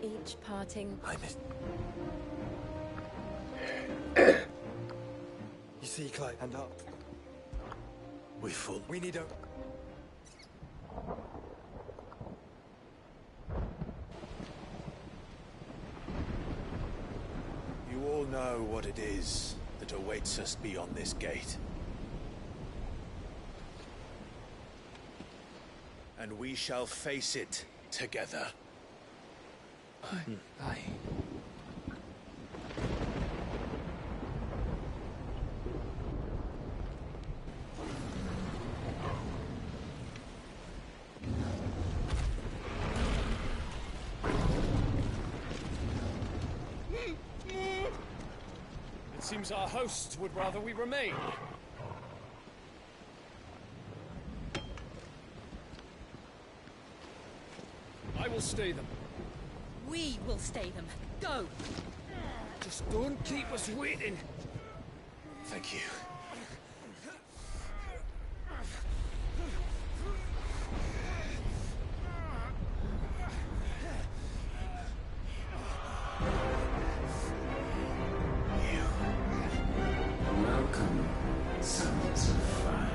Each parting. I miss. You see, Clive, hand up. We're full. We need a. You all know what it is that awaits us beyond this gate. And we shall face it together. Aye. It seems our hosts would rather we remain. I will stay them. We will stay them. Go! Just don't keep us waiting. Thank you. Welcome, sons of fire.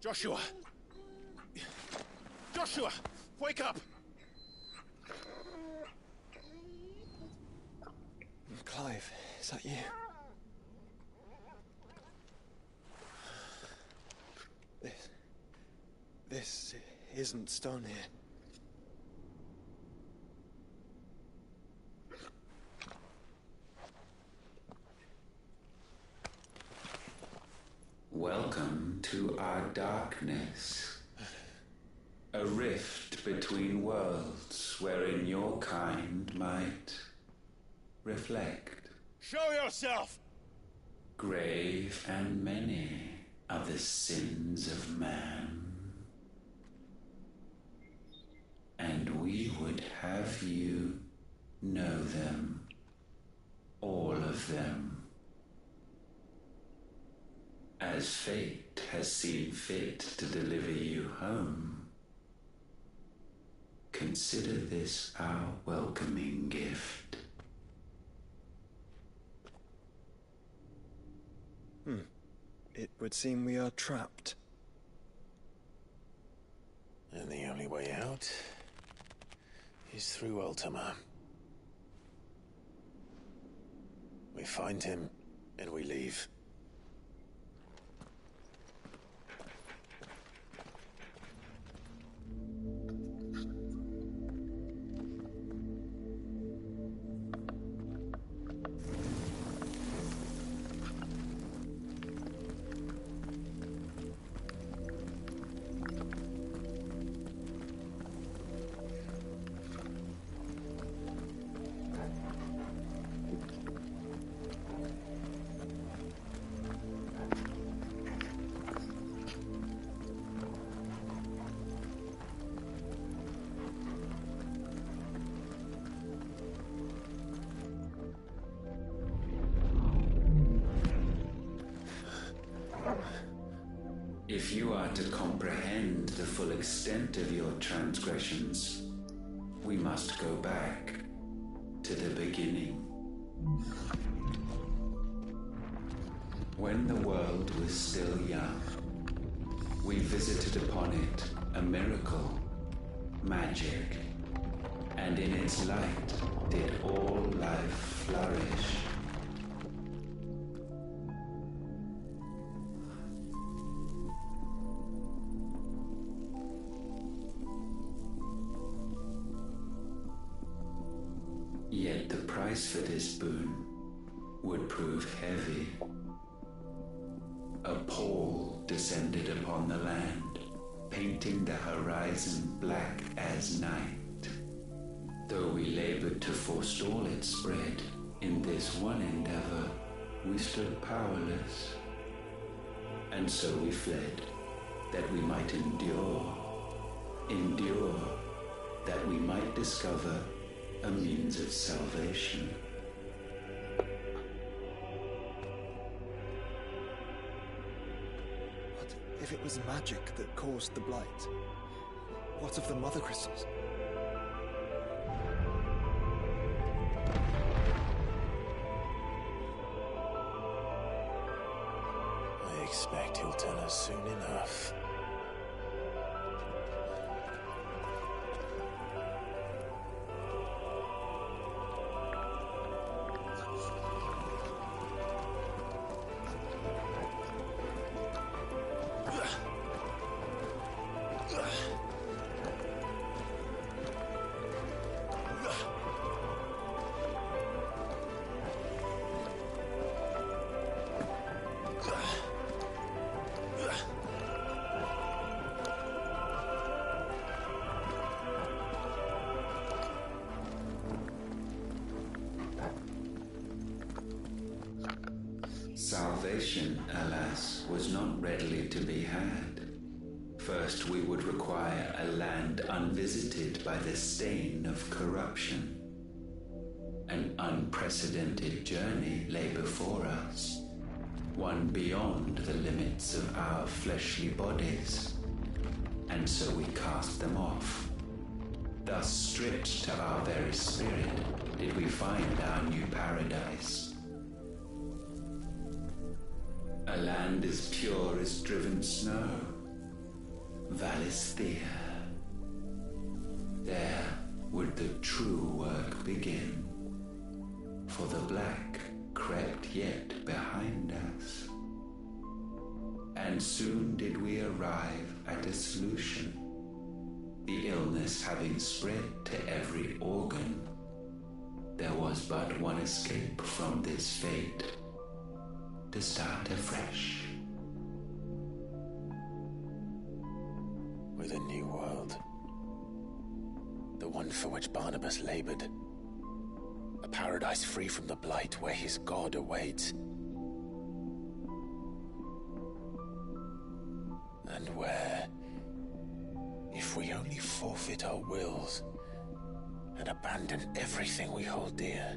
Joshua! Joshua! Wake up! Clive, is that you? This isn't stone here. Welcome to our darkness. A rift between worlds wherein your kind might reflect. Show yourself! Grave and many are the sins of man. And we would have you know them. All of them. As fate has seen fit to deliver you home, consider this our welcoming gift. It would seem we are trapped. And the only way out is through Ultima. We find him and we leave. If you are to comprehend the full extent of your transgressions, we must go back to the beginning. When the world was still young, we visited upon it a miracle, magic, and in its light did all life flourish. Yet the price for this boon would prove heavy. A pall descended upon the land, painting the horizon black as night. Though we labored to forestall its spread, in this one endeavor we stood powerless. And so we fled, that we might endure, that we might discover a means of salvation. What if it was magic that caused the blight? What of the mother crystals? I expect he'll tell us soon enough. Salvation, alas, was not readily to be had. First we would require a land unvisited by the stain of corruption. An unprecedented journey lay before us, one beyond the limits of our fleshly bodies. And so we cast them off. Thus stripped to our very spirit did we find our new paradise. A land as pure as driven snow, Valisthea. There would the true work begin, for the black crept yet behind us. And soon did we arrive at a solution, the illness having spread to every organ. There was but one escape from this fate, to start afresh. With a new world. The one for which Barnabas labored. A paradise free from the blight where his God awaits. And where, if we only forfeit our wills and abandon everything we hold dear,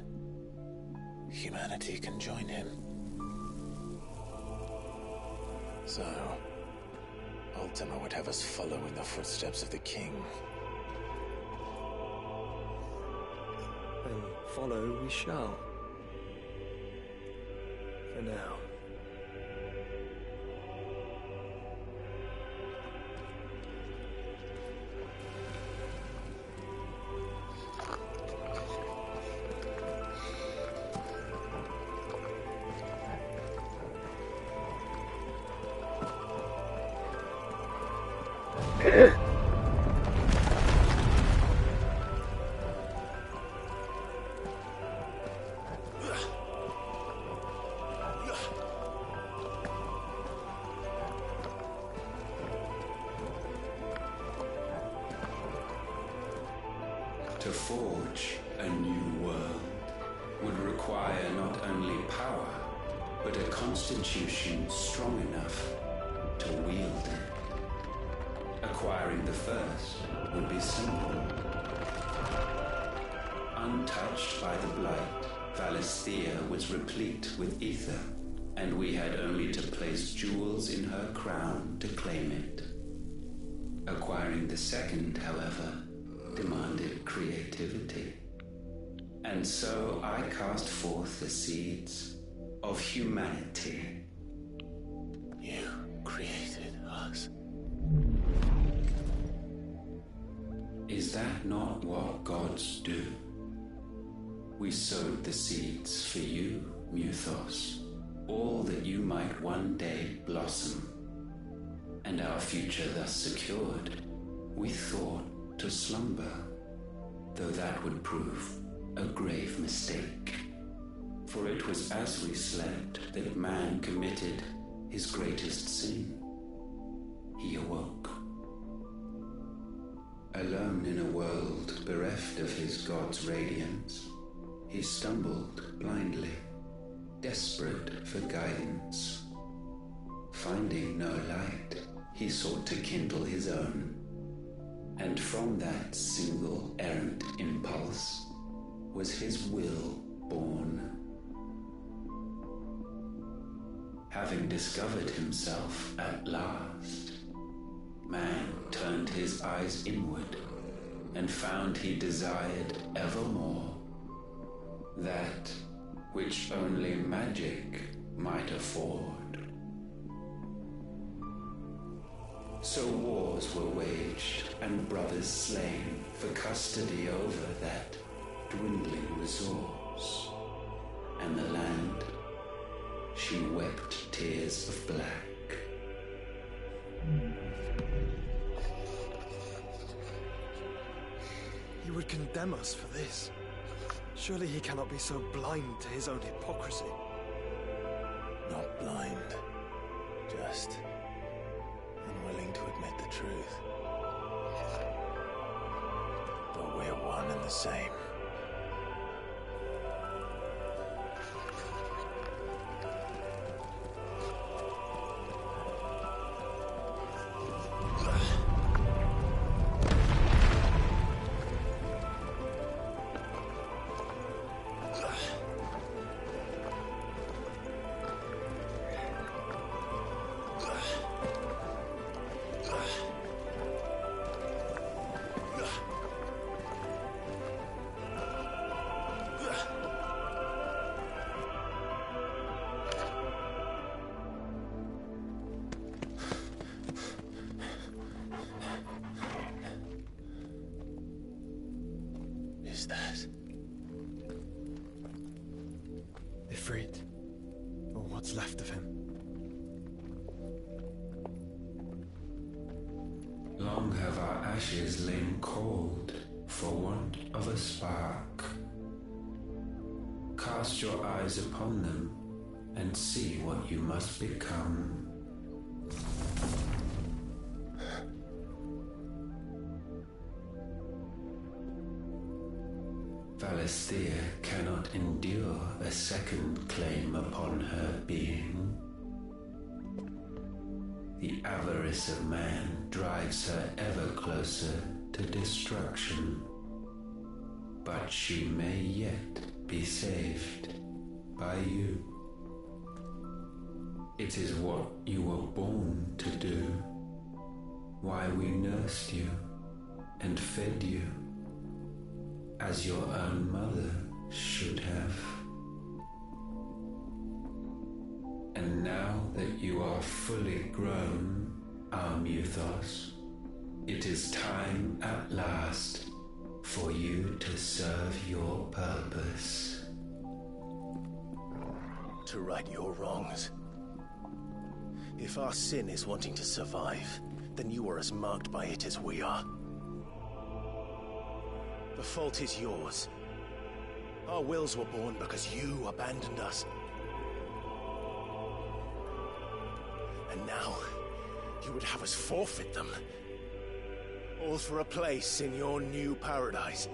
humanity can join him. So, Ultima would have us follow in the footsteps of the king. Then follow we shall. For now. To forge a new world would require not only power, but a constitution strong enough to wield it. Acquiring the first would be simple. Untouched by the blight, Valisthea was replete with ether, and we had only to place jewels in her crown to claim it. Acquiring the second, however, demanded creativity. And so I cast forth the seeds of humanity. You created us. Is that that not what gods do? We sowed the seeds for you, Muthos, all that you might one day blossom. And our future thus secured, we thought to slumber, though that would prove a grave mistake. For it was as we slept that man committed his greatest sin. He awoke. Alone in a world bereft of his God's radiance, he stumbled blindly, desperate for guidance. Finding no light, he sought to kindle his own, and from that single errant impulse was his will born. Having discovered himself at last, man turned his eyes inward and found he desired evermore that which only magic might afford. So wars were waged and brothers slain for custody over that dwindling resource, and the land, she wept tears of black. He would condemn us for this. Surely he cannot be so blind to his own hypocrisy. Not blind, just unwilling to admit the truth. But we're one and the same. Is that Ifrit, or what's left of him. Long have our ashes lain cold for want of a spark. Cast your eyes upon them and see what you must become. Valisthea cannot endure a second claim upon her being. The avarice of man drives her ever closer to destruction, but she may yet be saved by you. It is what you were born to do, why we nursed you and fed you, as your own mother should have. And now that you are fully grown, our Muthos, it is time at last for you to serve your purpose. to right your wrongs? If our sin is wanting to survive, then you are as marked by it as we are. The fault is yours. Our wills were born because you abandoned us. And now, you would have us forfeit them. All for a place in your new paradise.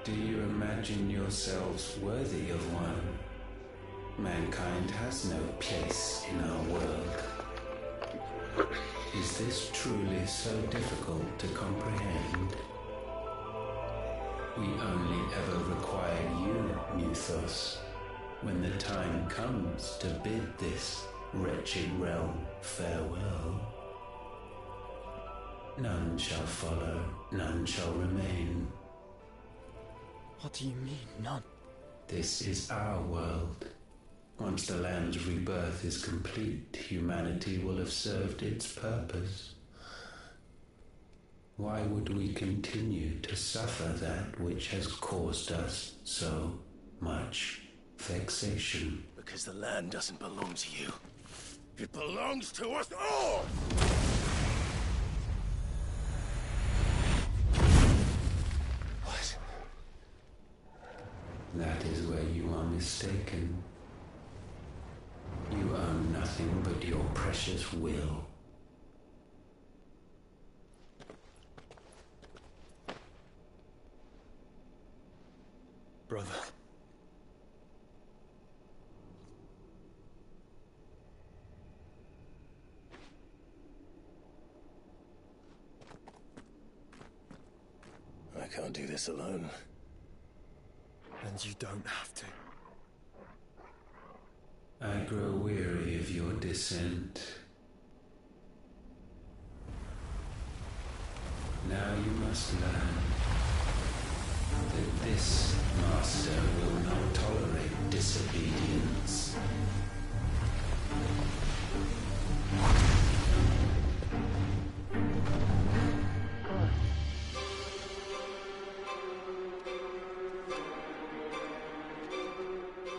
Do you imagine yourselves worthy of one? Mankind has no place in our world. Is this truly so difficult to comprehend? We only ever require you, Muthos, when the time comes to bid this wretched realm farewell. None shall follow, none shall remain. What do you mean, none? This is our world. Once the land's rebirth is complete, humanity will have served its purpose. Why would we continue to suffer that which has caused us so much vexation? Because the land doesn't belong to you. It belongs to us all! What? That is where you are mistaken. You own nothing but your precious will. Brother. I can't do this alone. And you don't have to. I grow weary of your dissent. Now you must learn that this master will not tolerate disobedience.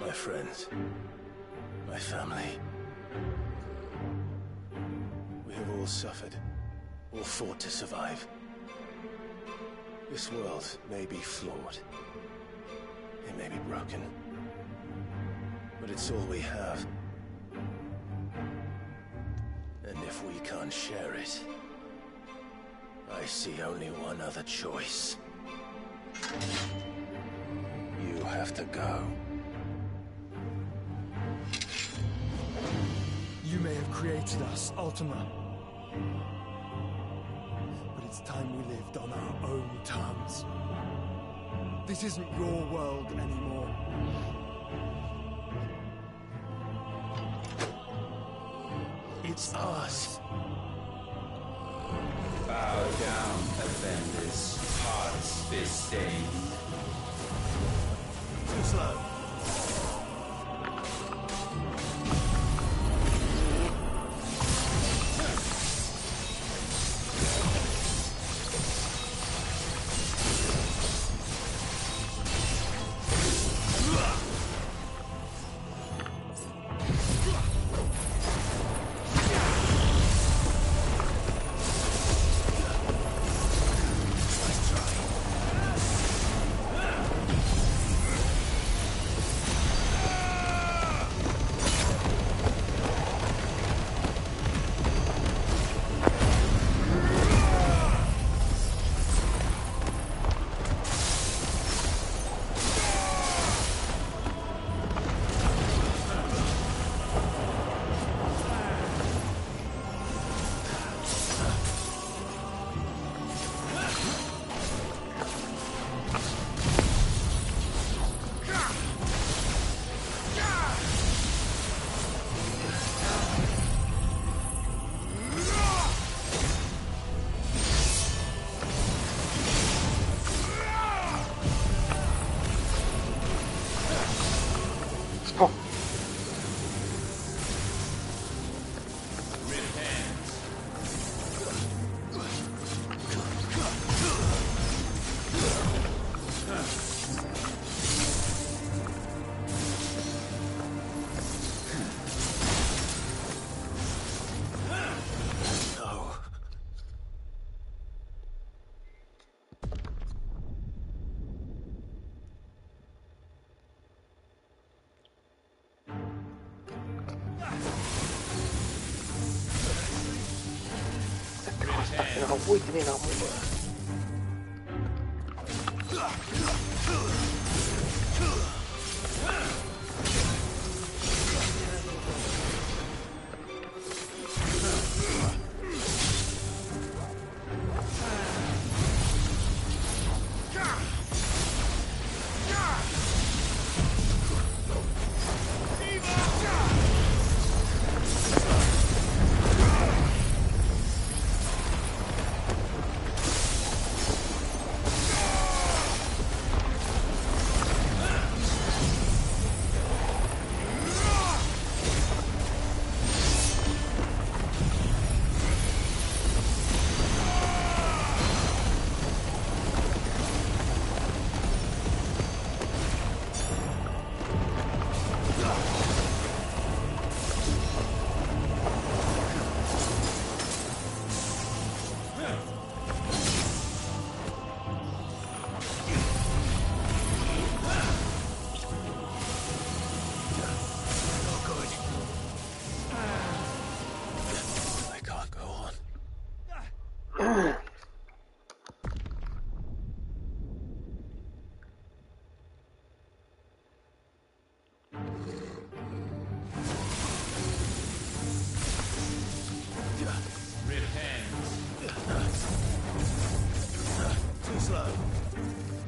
My friends, my family. We have all suffered, all fought to survive. This world may be flawed. It may be broken. But it's all we have. And if we can't share it, I see only one other choice. You have to go. You may have created us, Ultima. But it's time we lived on our own terms. This isn't your world anymore. It's ours. Bow down, offenders, hearts be-stained. Too slow.覚えてねえな、もう。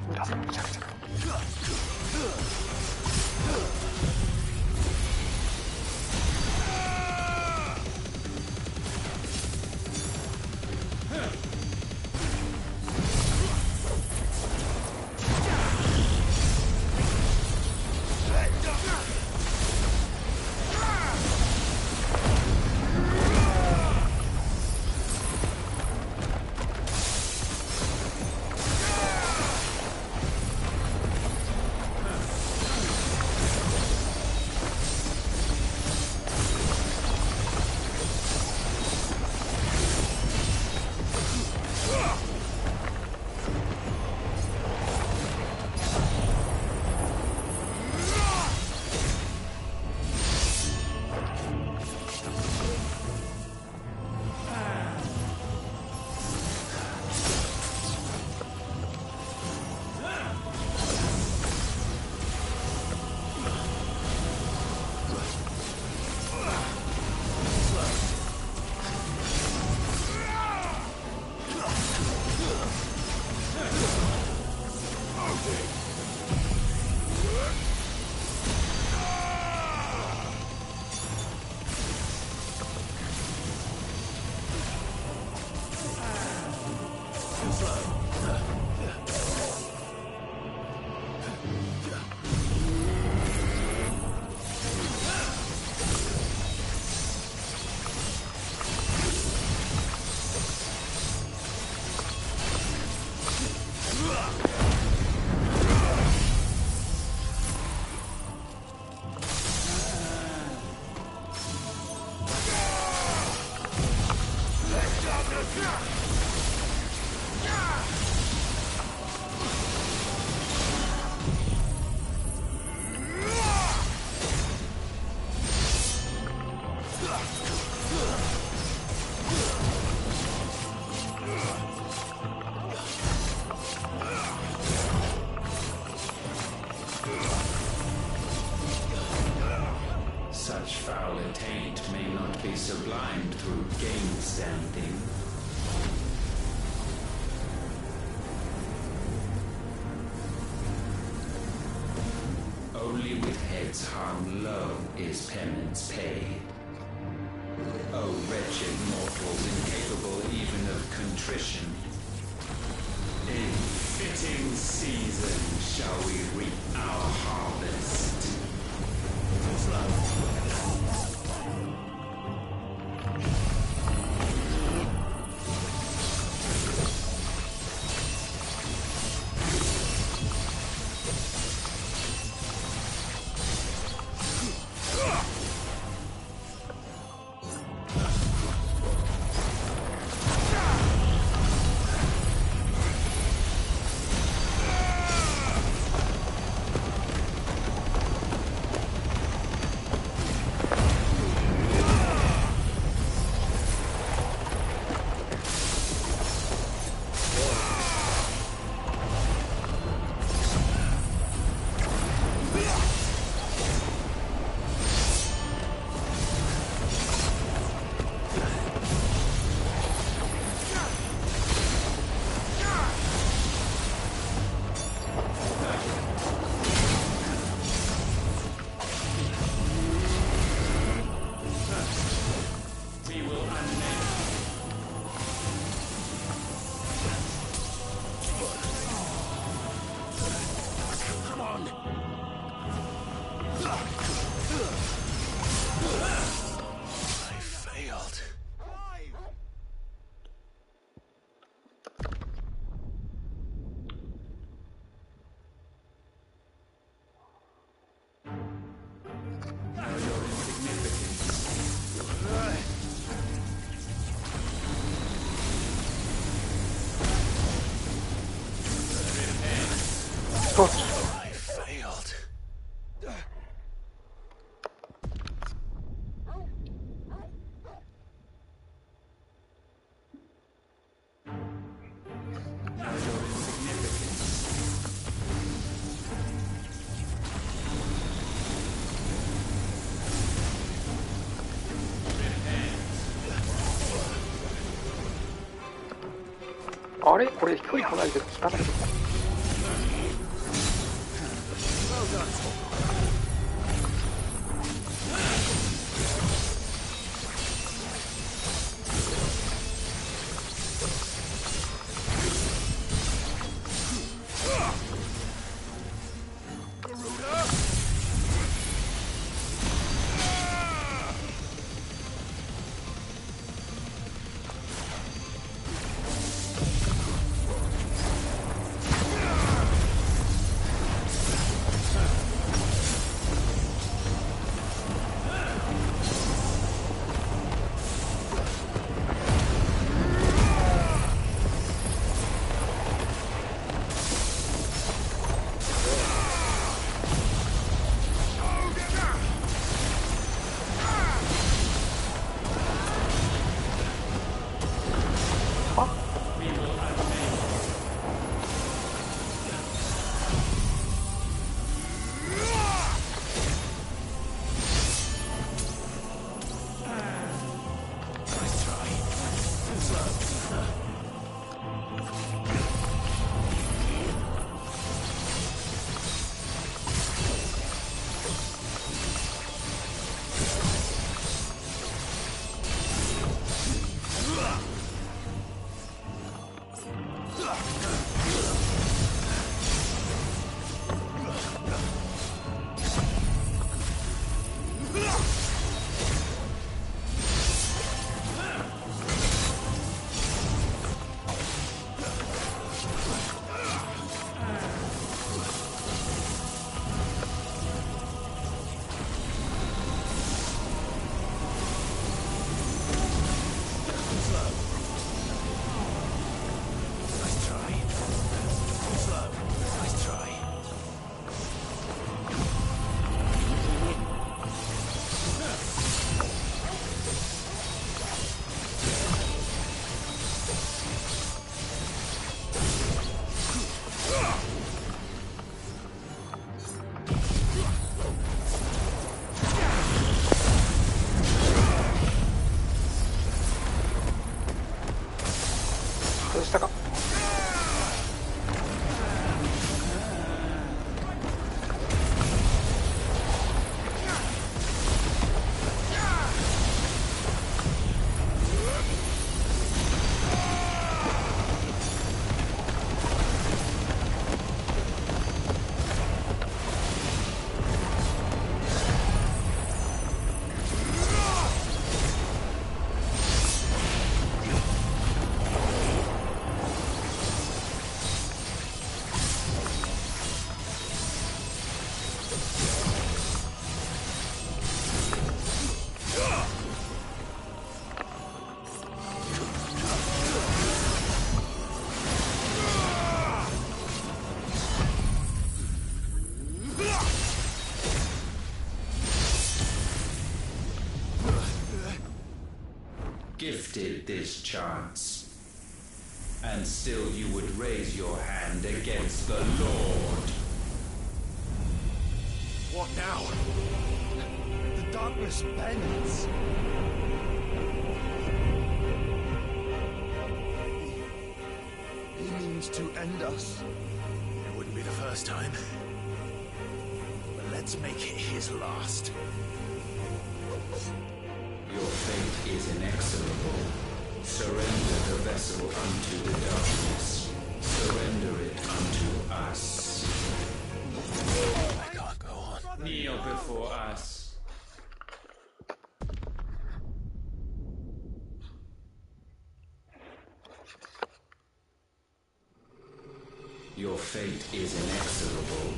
無駄だ、めちゃくちゃ。Such foul attaint may not be sublimed through gain-standing. Only with heads hung low is penance paid. O wretched mortals incapable even of contrition, in fitting season shall we reap our harvest. あれこれ距離離れてる効かない。したか。Gifted this chance, and still you would raise your hand against the Lord. What now? The darkness bends. He means to end us. It wouldn't be the first time. But let's make it his last. Your fate is inexorable. Surrender the vessel unto the darkness. Surrender it unto us. I can't go on. Kneel before us. Your fate is inexorable.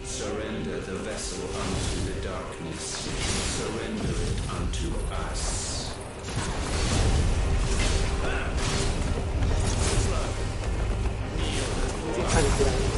Surrender the vessel unto the darkness. Surrender it unto us. Kneel before us.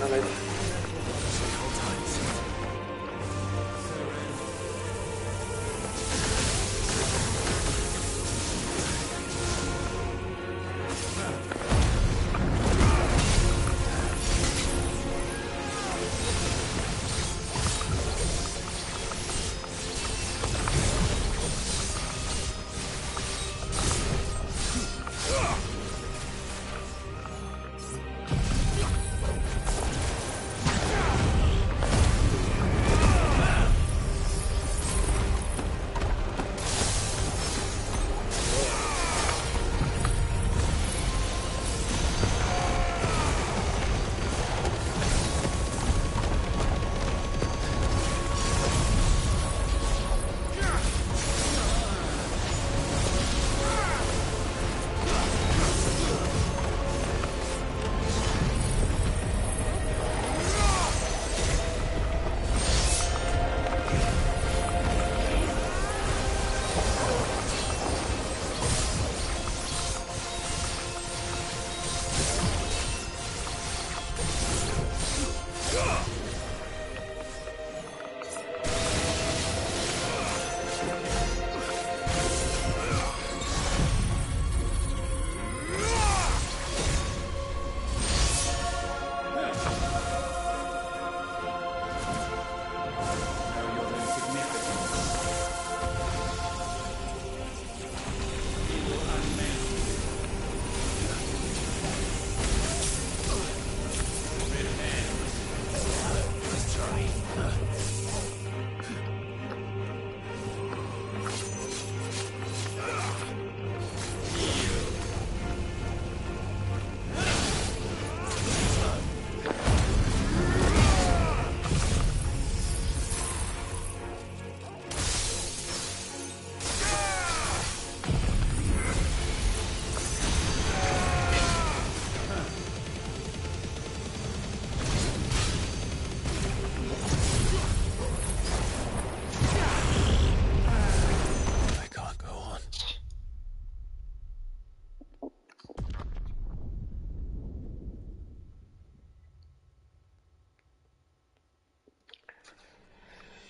長い。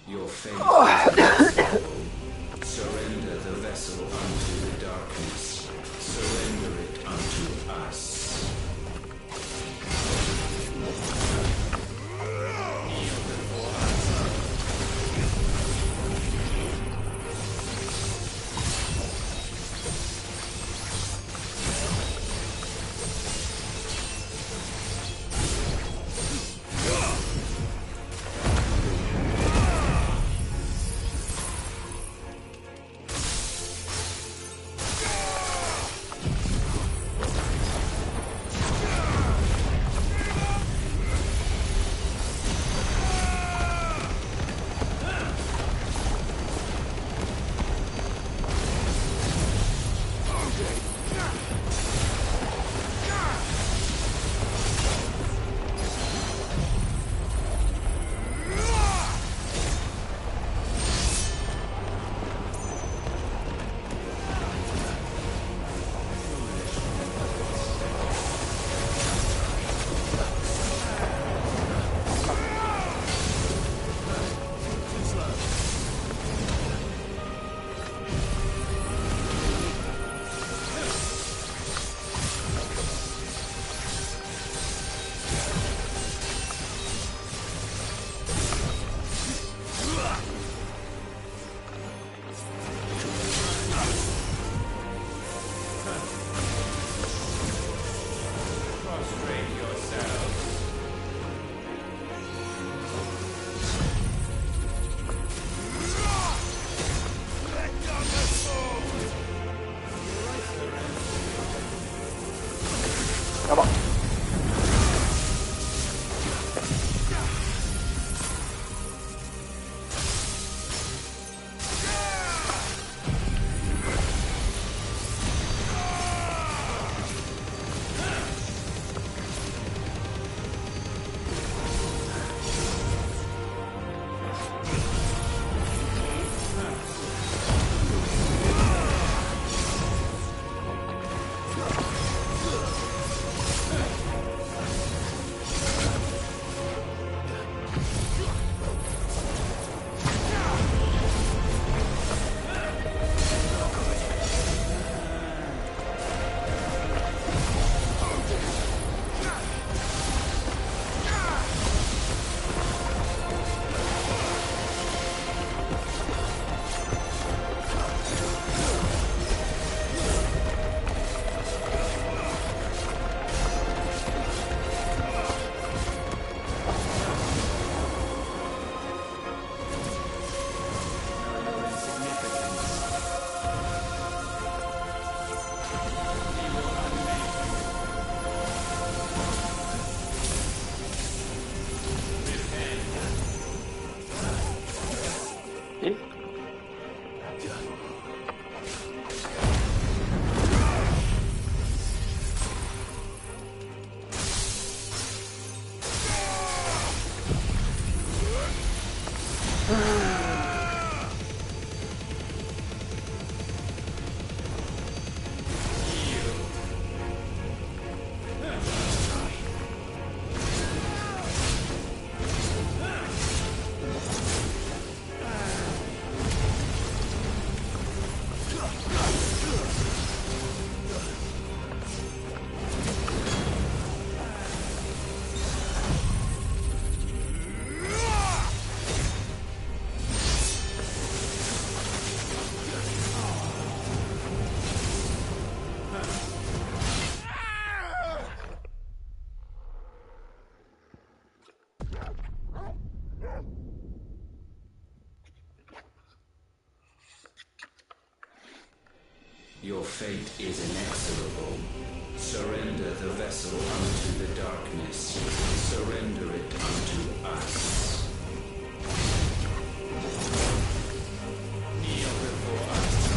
Your fate is surrender the vessel unto the darkness. Surrender it unto us. fate is inexorable. Surrender the vessel unto the darkness. Surrender it unto us. Kneel before us.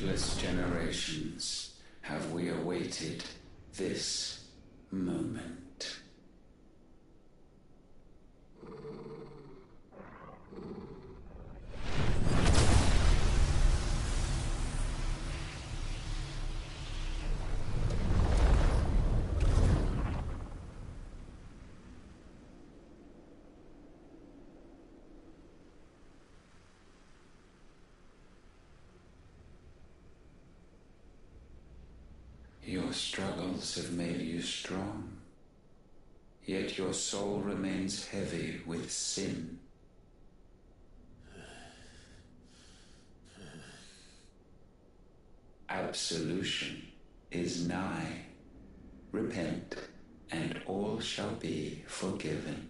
countless generations have we awaited this moment. Your struggles have made you strong, yet your soul remains heavy with sin. Absolution is nigh. Repent, and all shall be forgiven.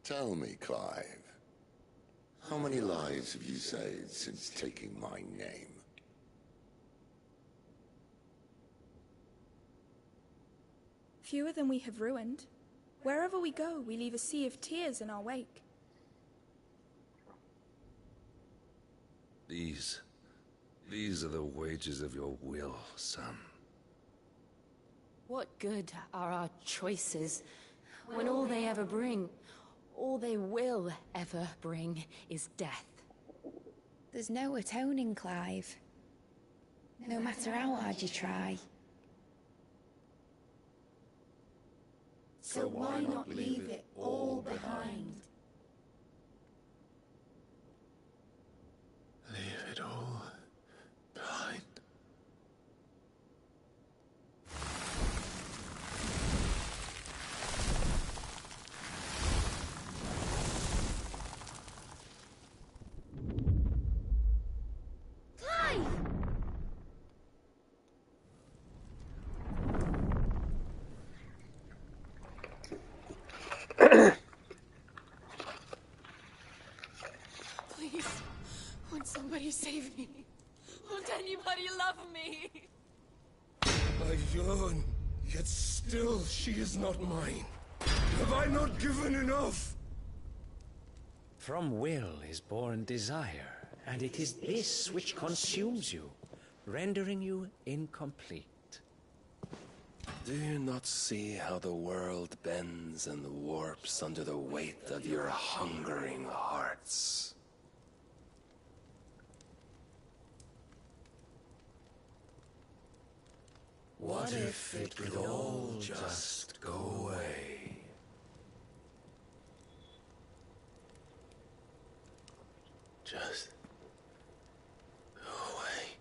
Tell me, Clive, how many lives have you saved since taking my name? Fewer than we have ruined. Wherever we go, we leave a sea of tears in our wake. These are the wages of your will, son. What good are our choices when all they ever bring, all they will ever bring, is death? There's no atoning, Clive. No matter how hard you try. So why not leave it all behind? Leave it all behind. Please, won't somebody save me? Won't anybody love me? I yearn, yet still she is not mine. Have I not given enough? From will is born desire, and it is this which consumes you, rendering you incomplete. Do you not see how the world bends and warps under the weight of your hungering hearts? What if it could all just go away? Just go away.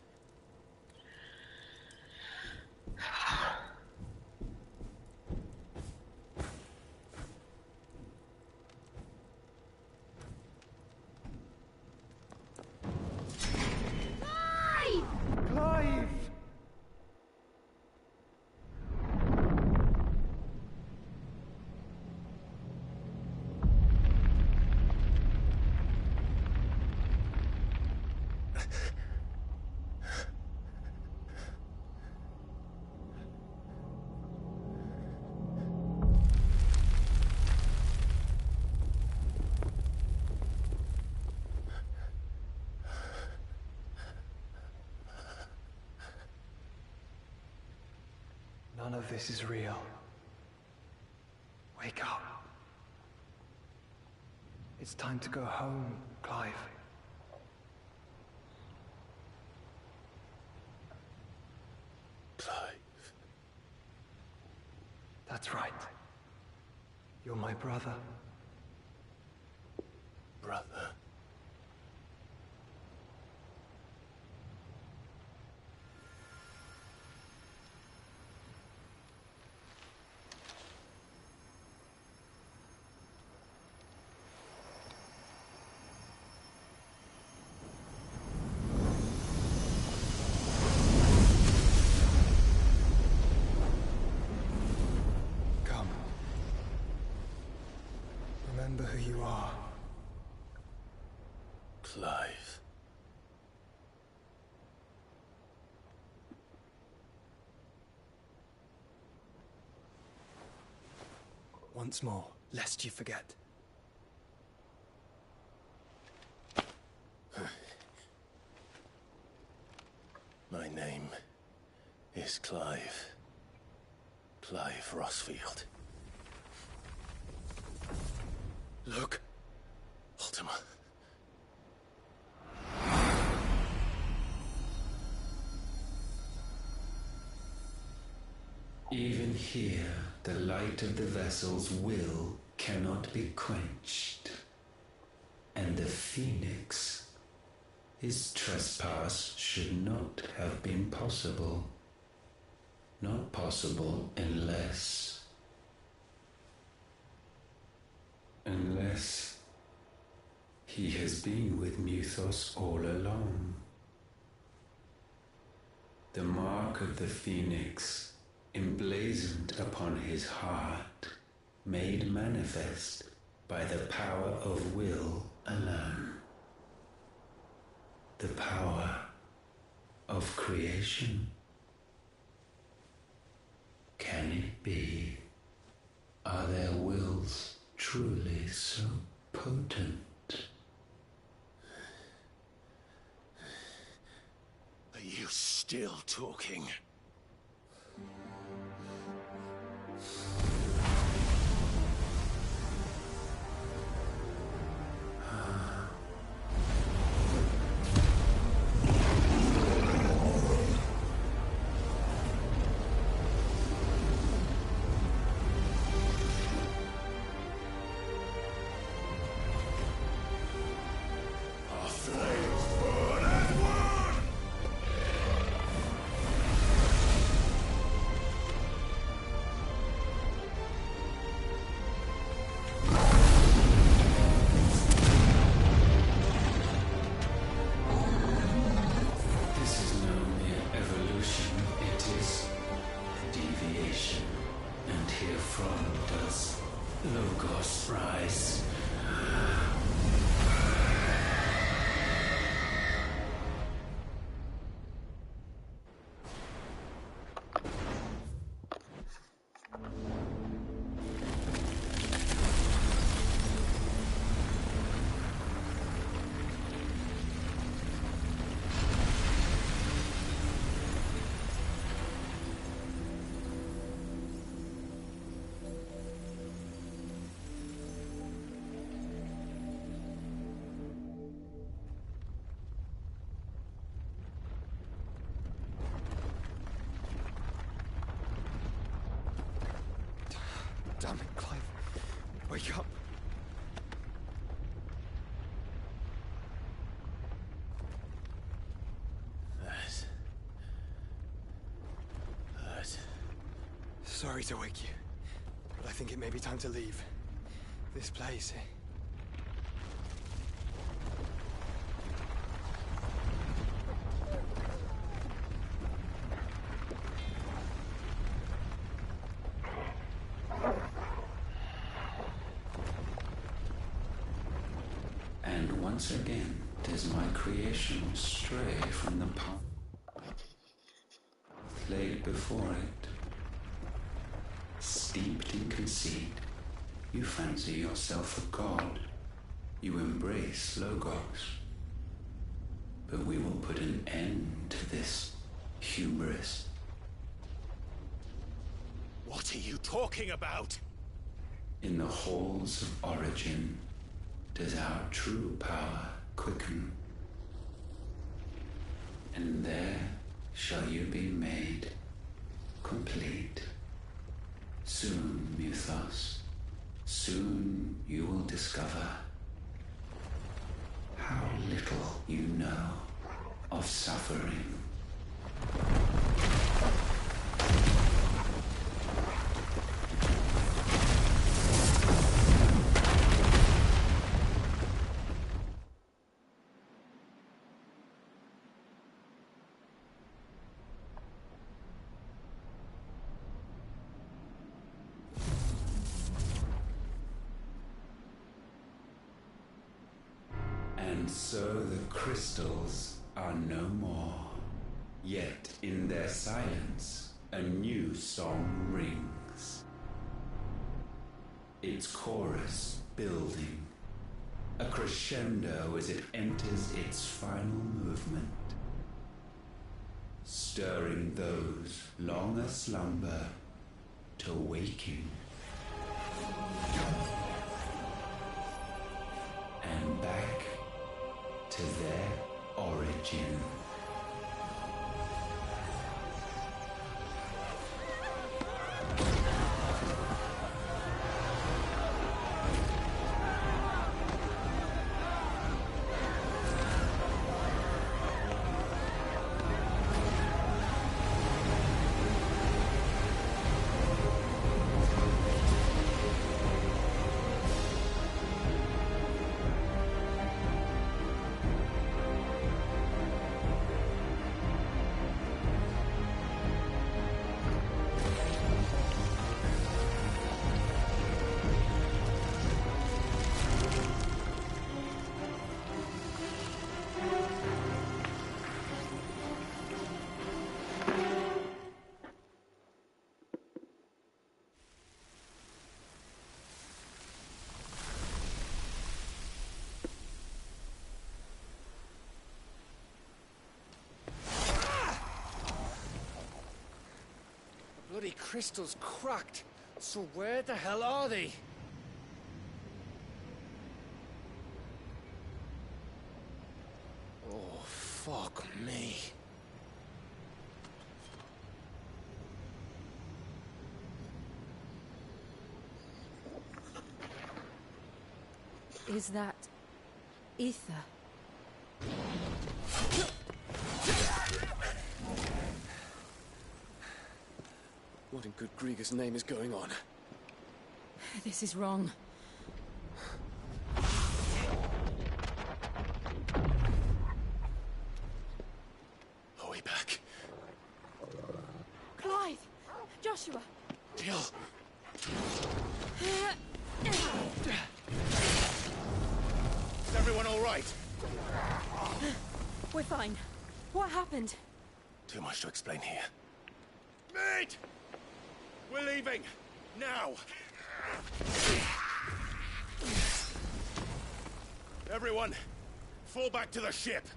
Clive! None of this is real. Wake up. It's time to go home, Clive. Clive. That's right. You're my brother. Brother. Come. Remember who you are. Clive. once more, lest you forget. My name is Clive. Clive Rossfield. Look. Ultima. Even here, the light of the vessel's will cannot be quenched. And the Phoenix, his trespass should not have been possible. Not possible unless he has been with Muthos all along. The mark of the Phoenix, emblazoned upon his heart, made manifest by the power of will alone. The power of creation. Can it be? Are their wills truly so potent? Are you still talking? Damn it, Clive. Wake up. Sorry to wake you, but I think it may be time to leave. This place. And once again, does my creation stray from the path laid before it? Steeped in conceit, you fancy yourself a god. You embrace Logos. But we will put an end to this hubris. What are you talking about? In the halls of origin, does our true power quicken. And there shall you be made complete. Soon, Muthos, soon you will discover how little you know of suffering. And so the crystals are no more. Yet in their silence, a new song rings. its chorus building, a crescendo as it enters its final movement, stirring those long aslumber to waking, and back to their origin. Bloody crystal's cracked. So where the hell are they? Oh, fuck me. Is that ether? What in good Grieger's name is going on? This is wrong. Are we back? Clive! Joshua! Jill! Is everyone all right? We're fine. What happened? Too much to explain here. Mate! We're leaving! Now! Everyone, fall back to the ship!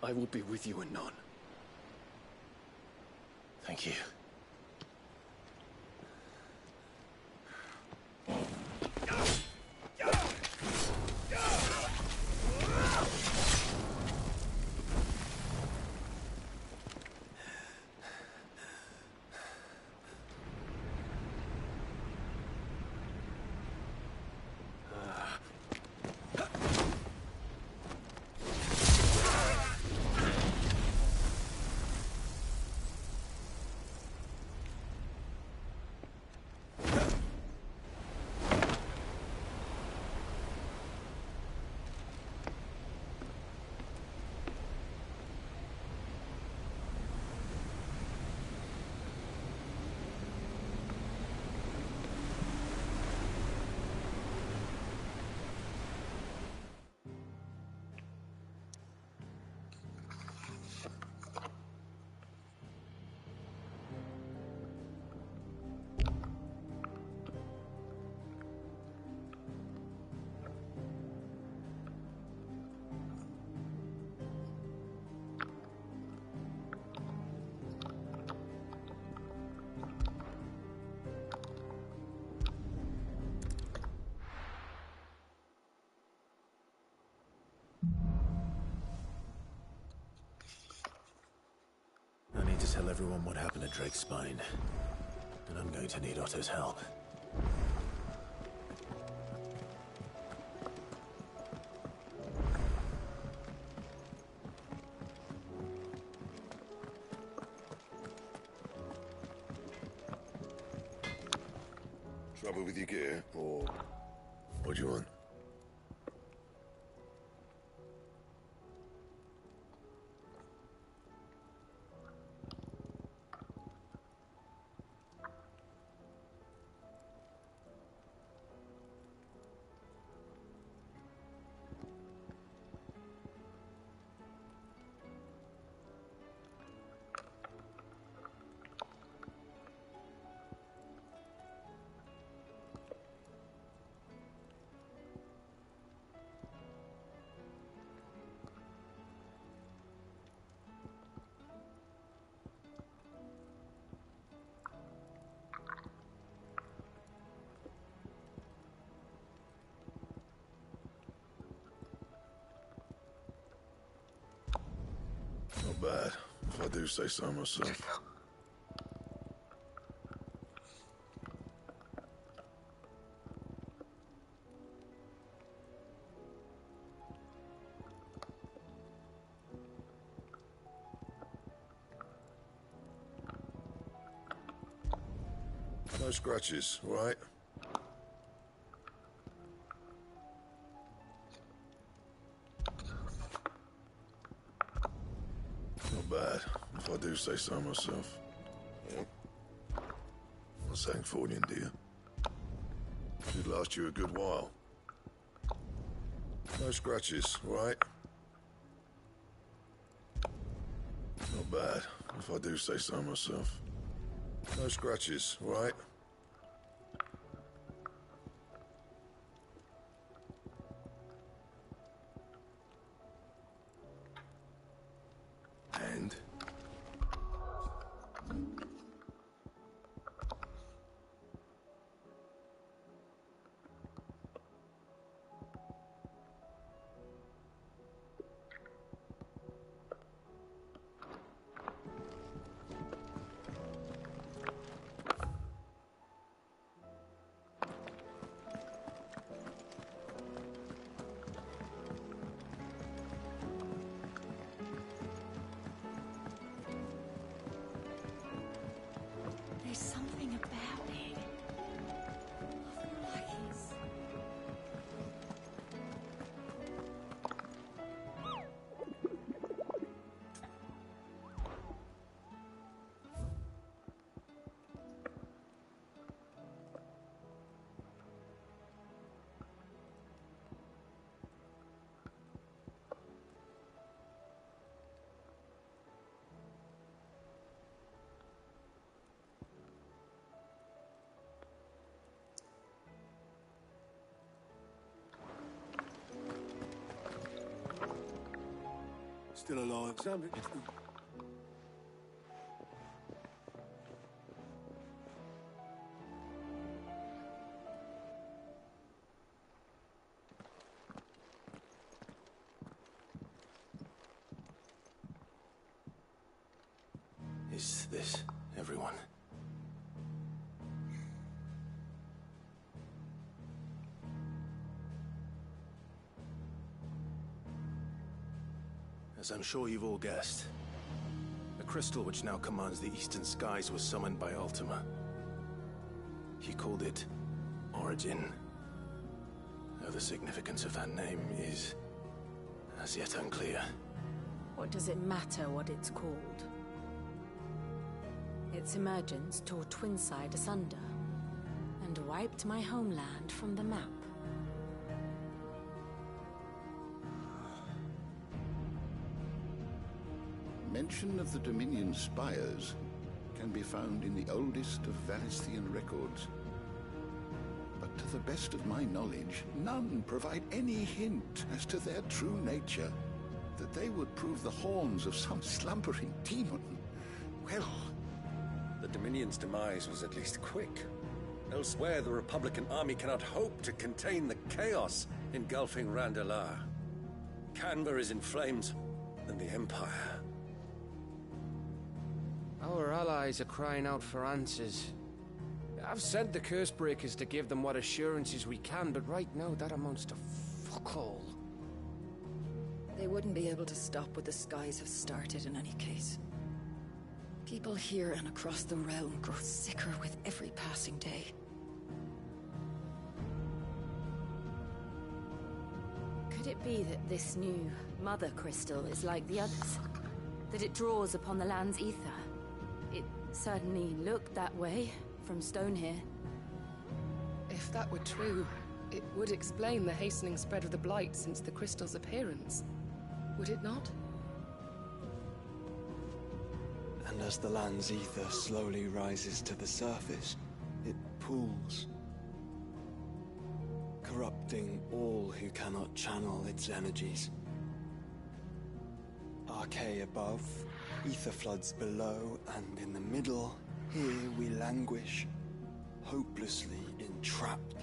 I will be with you anon. Thank you. I need to tell everyone what happened at Drake's Spine. And I'm going to need Otto's help. Trouble with your gear, or what do you want? Not bad, if I do say so myself. No scratches, right? Not bad, if I do say so myself. That's hang for you, dear. Should last you a good while. No scratches, right? Not bad, if I do say so myself. No scratches, right? And? There's something about it. Otherwise. Still alive. Something. Is this everyone? As I'm sure you've all guessed, the crystal which now commands the eastern skies was summoned by Ultima. He called it Origin. Though the significance of that name is as yet unclear. What does it matter what it's called? Its emergence tore Twinside asunder and wiped my homeland from the map. Mention of the Dominion spires can be found in the oldest of Valisthian records. But to the best of my knowledge, none provide any hint as to their true nature. That they would prove the horns of some slumbering demon. Well, The Dominion's demise was at least quick. Elsewhere, the Republican army cannot hope to contain the chaos engulfing Randalar. Canberra is in flames, and the Empire. Our allies are crying out for answers. I've sent the Cursebreakers to give them what assurances we can, but right now that amounts to fuck all. They wouldn't be able to stop what the skies have started in any case. People here and across the realm grow sicker with every passing day. Could it be that this new Mother Crystal is like the others? That it draws upon the land's ether? It certainly looked that way from stone here. If that were true, it would explain the hastening spread of the Blight since the crystal's appearance. Would it not? And as the land's ether slowly rises to the surface, it pools, corrupting all who cannot channel its energies. Archay above, ether floods below, and in the middle, here we languish, hopelessly entrapped.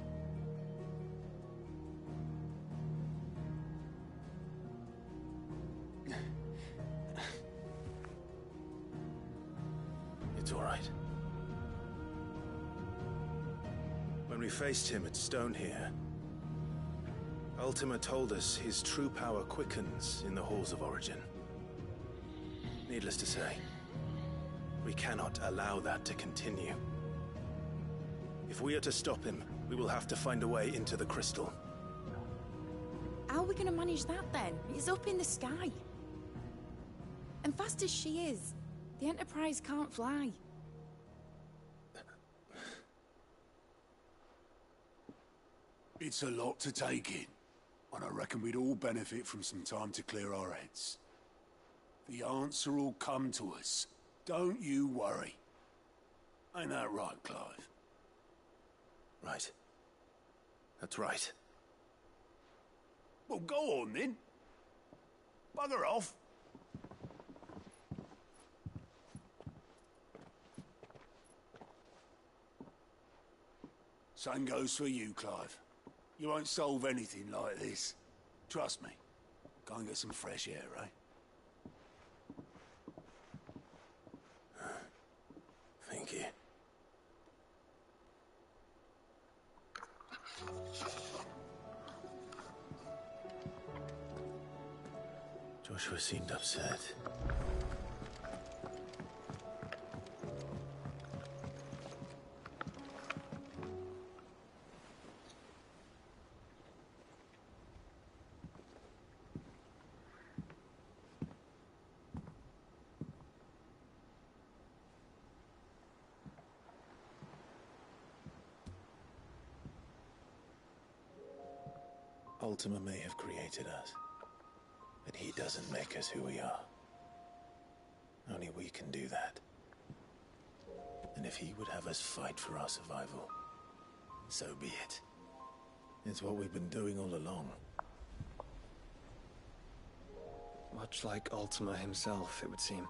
It's all right. When we faced him at Stone here, Ultima told us his true power quickens in the Halls of Origin. Needless to say, we cannot allow that to continue. If we are to stop him, we will have to find a way into the crystal. How are we going to manage that then? It's up in the sky. And fast as she is, the Enterprise can't fly. It's a lot to take in, and I reckon we'd all benefit from some time to clear our heads. The answer will come to us. Don't you worry. Ain't that right, Clive? Right. That's right. Well, go on then. Bugger off. Same goes for you, Clive. You won't solve anything like this. Trust me. Go and get some fresh air, eh? Thank you. Joshua seemed upset. Ultima may have created us, but he doesn't make us who we are. Only we can do that. And if he would have us fight for our survival, so be it. It's what we've been doing all along. Much like Ultima himself, it would seem.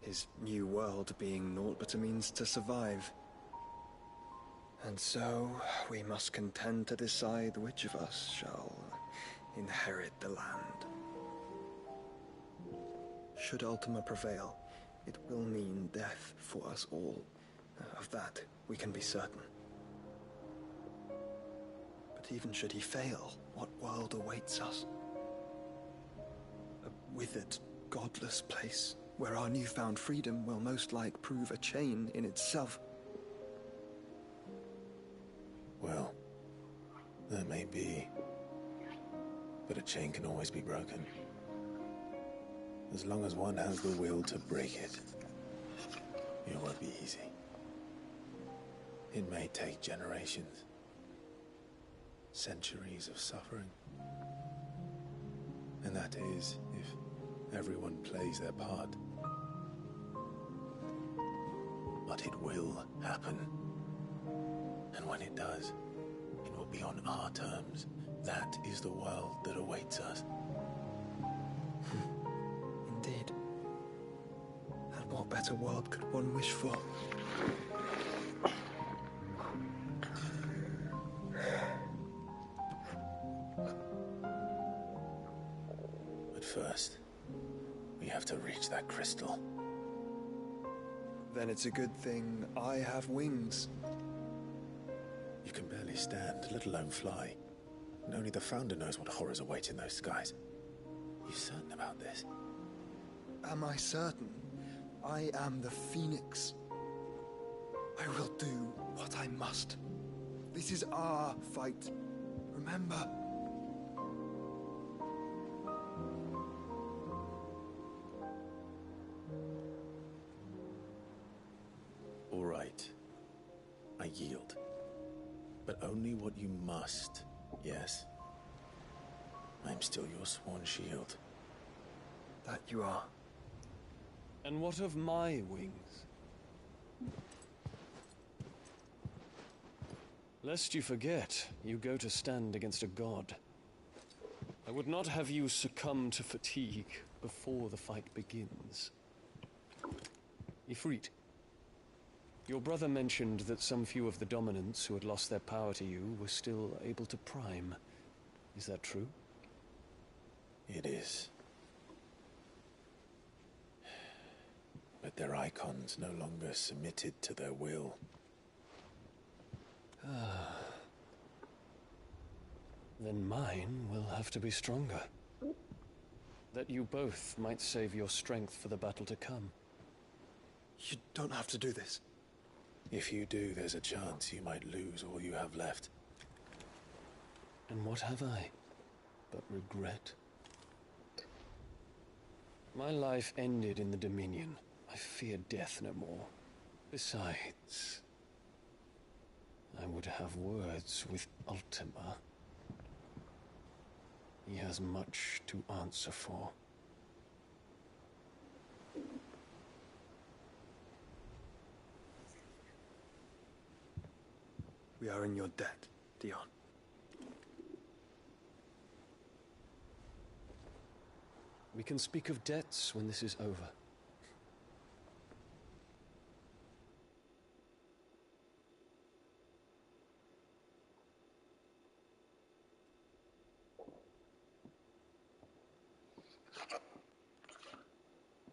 His new world being naught but a means to survive. And so, we must contend to decide which of us shall inherit the land. Should Ultima prevail, it will mean death for us all. Of that, we can be certain. But even should he fail, what world awaits us? A withered, godless place, where our newfound freedom will most like prove a chain in itself. Well, that may be. But a chain can always be broken. As long as one has the will to break it. It won't be easy. It may take generations. Centuries of suffering. And that is, if everyone plays their part. But it will happen. And when it does, it will be on our terms. That is the world that awaits us. Indeed. And what better world could one wish for? But first, we have to reach that crystal. Then it's a good thing I have wings. You can barely stand, let alone fly. And only the Founder knows what horrors await in those skies. You certain about this? Am I certain? I am the Phoenix. I will do what I must. This is our fight. Remember? All right. I yield. But only what you must, yes? I'm still your sworn shield. That you are. And what of my wings? Lest you forget, you go to stand against a god. I would not have you succumb to fatigue before the fight begins. Ifrit, your brother mentioned that some few of the dominants who had lost their power to you were still able to prime. Is that true? It is. But that their icons no longer submitted to their will. Then mine will have to be stronger. That you both might save your strength for the battle to come. You don't have to do this. If you do, there's a chance you might lose all you have left. And what have I but regret? My life ended in the Dominion. I fear death no more. Besides, I would have words with Ultima. He has much to answer for. We are in your debt, Dion. We can speak of debts when this is over.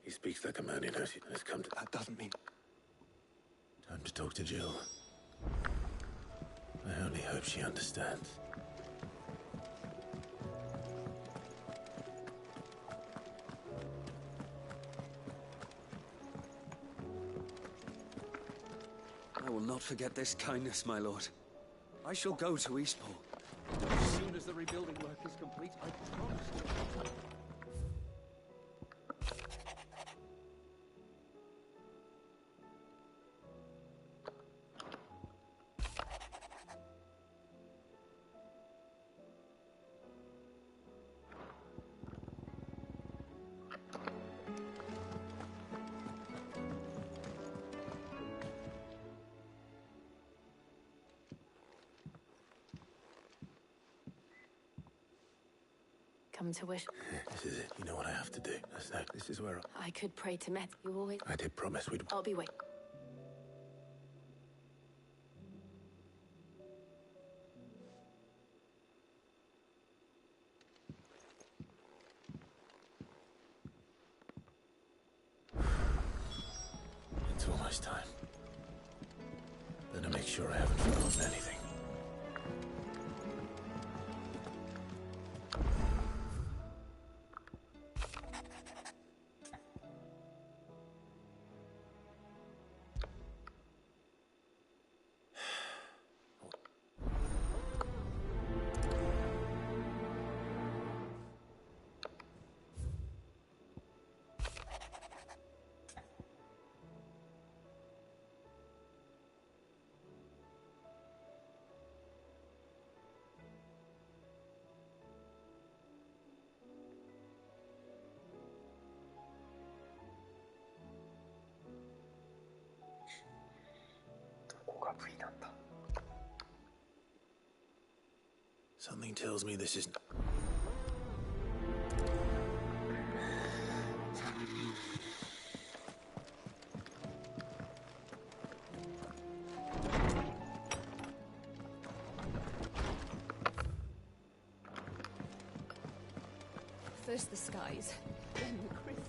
He speaks like a man who knows he has come to... That doesn't mean... Time to talk to Jill. I only hope she understands. I will not forget this kindness, my lord. I shall go to Eastport. As soon as the rebuilding work is complete, I promise to... Come to wish. This is it. You know what I have to do. This is where I could pray to Met. You always... I did promise we'd... I'll be waiting. It's almost time. Better make sure I haven't forgotten anything. Something tells me this isn't... First the skies, then the crystal.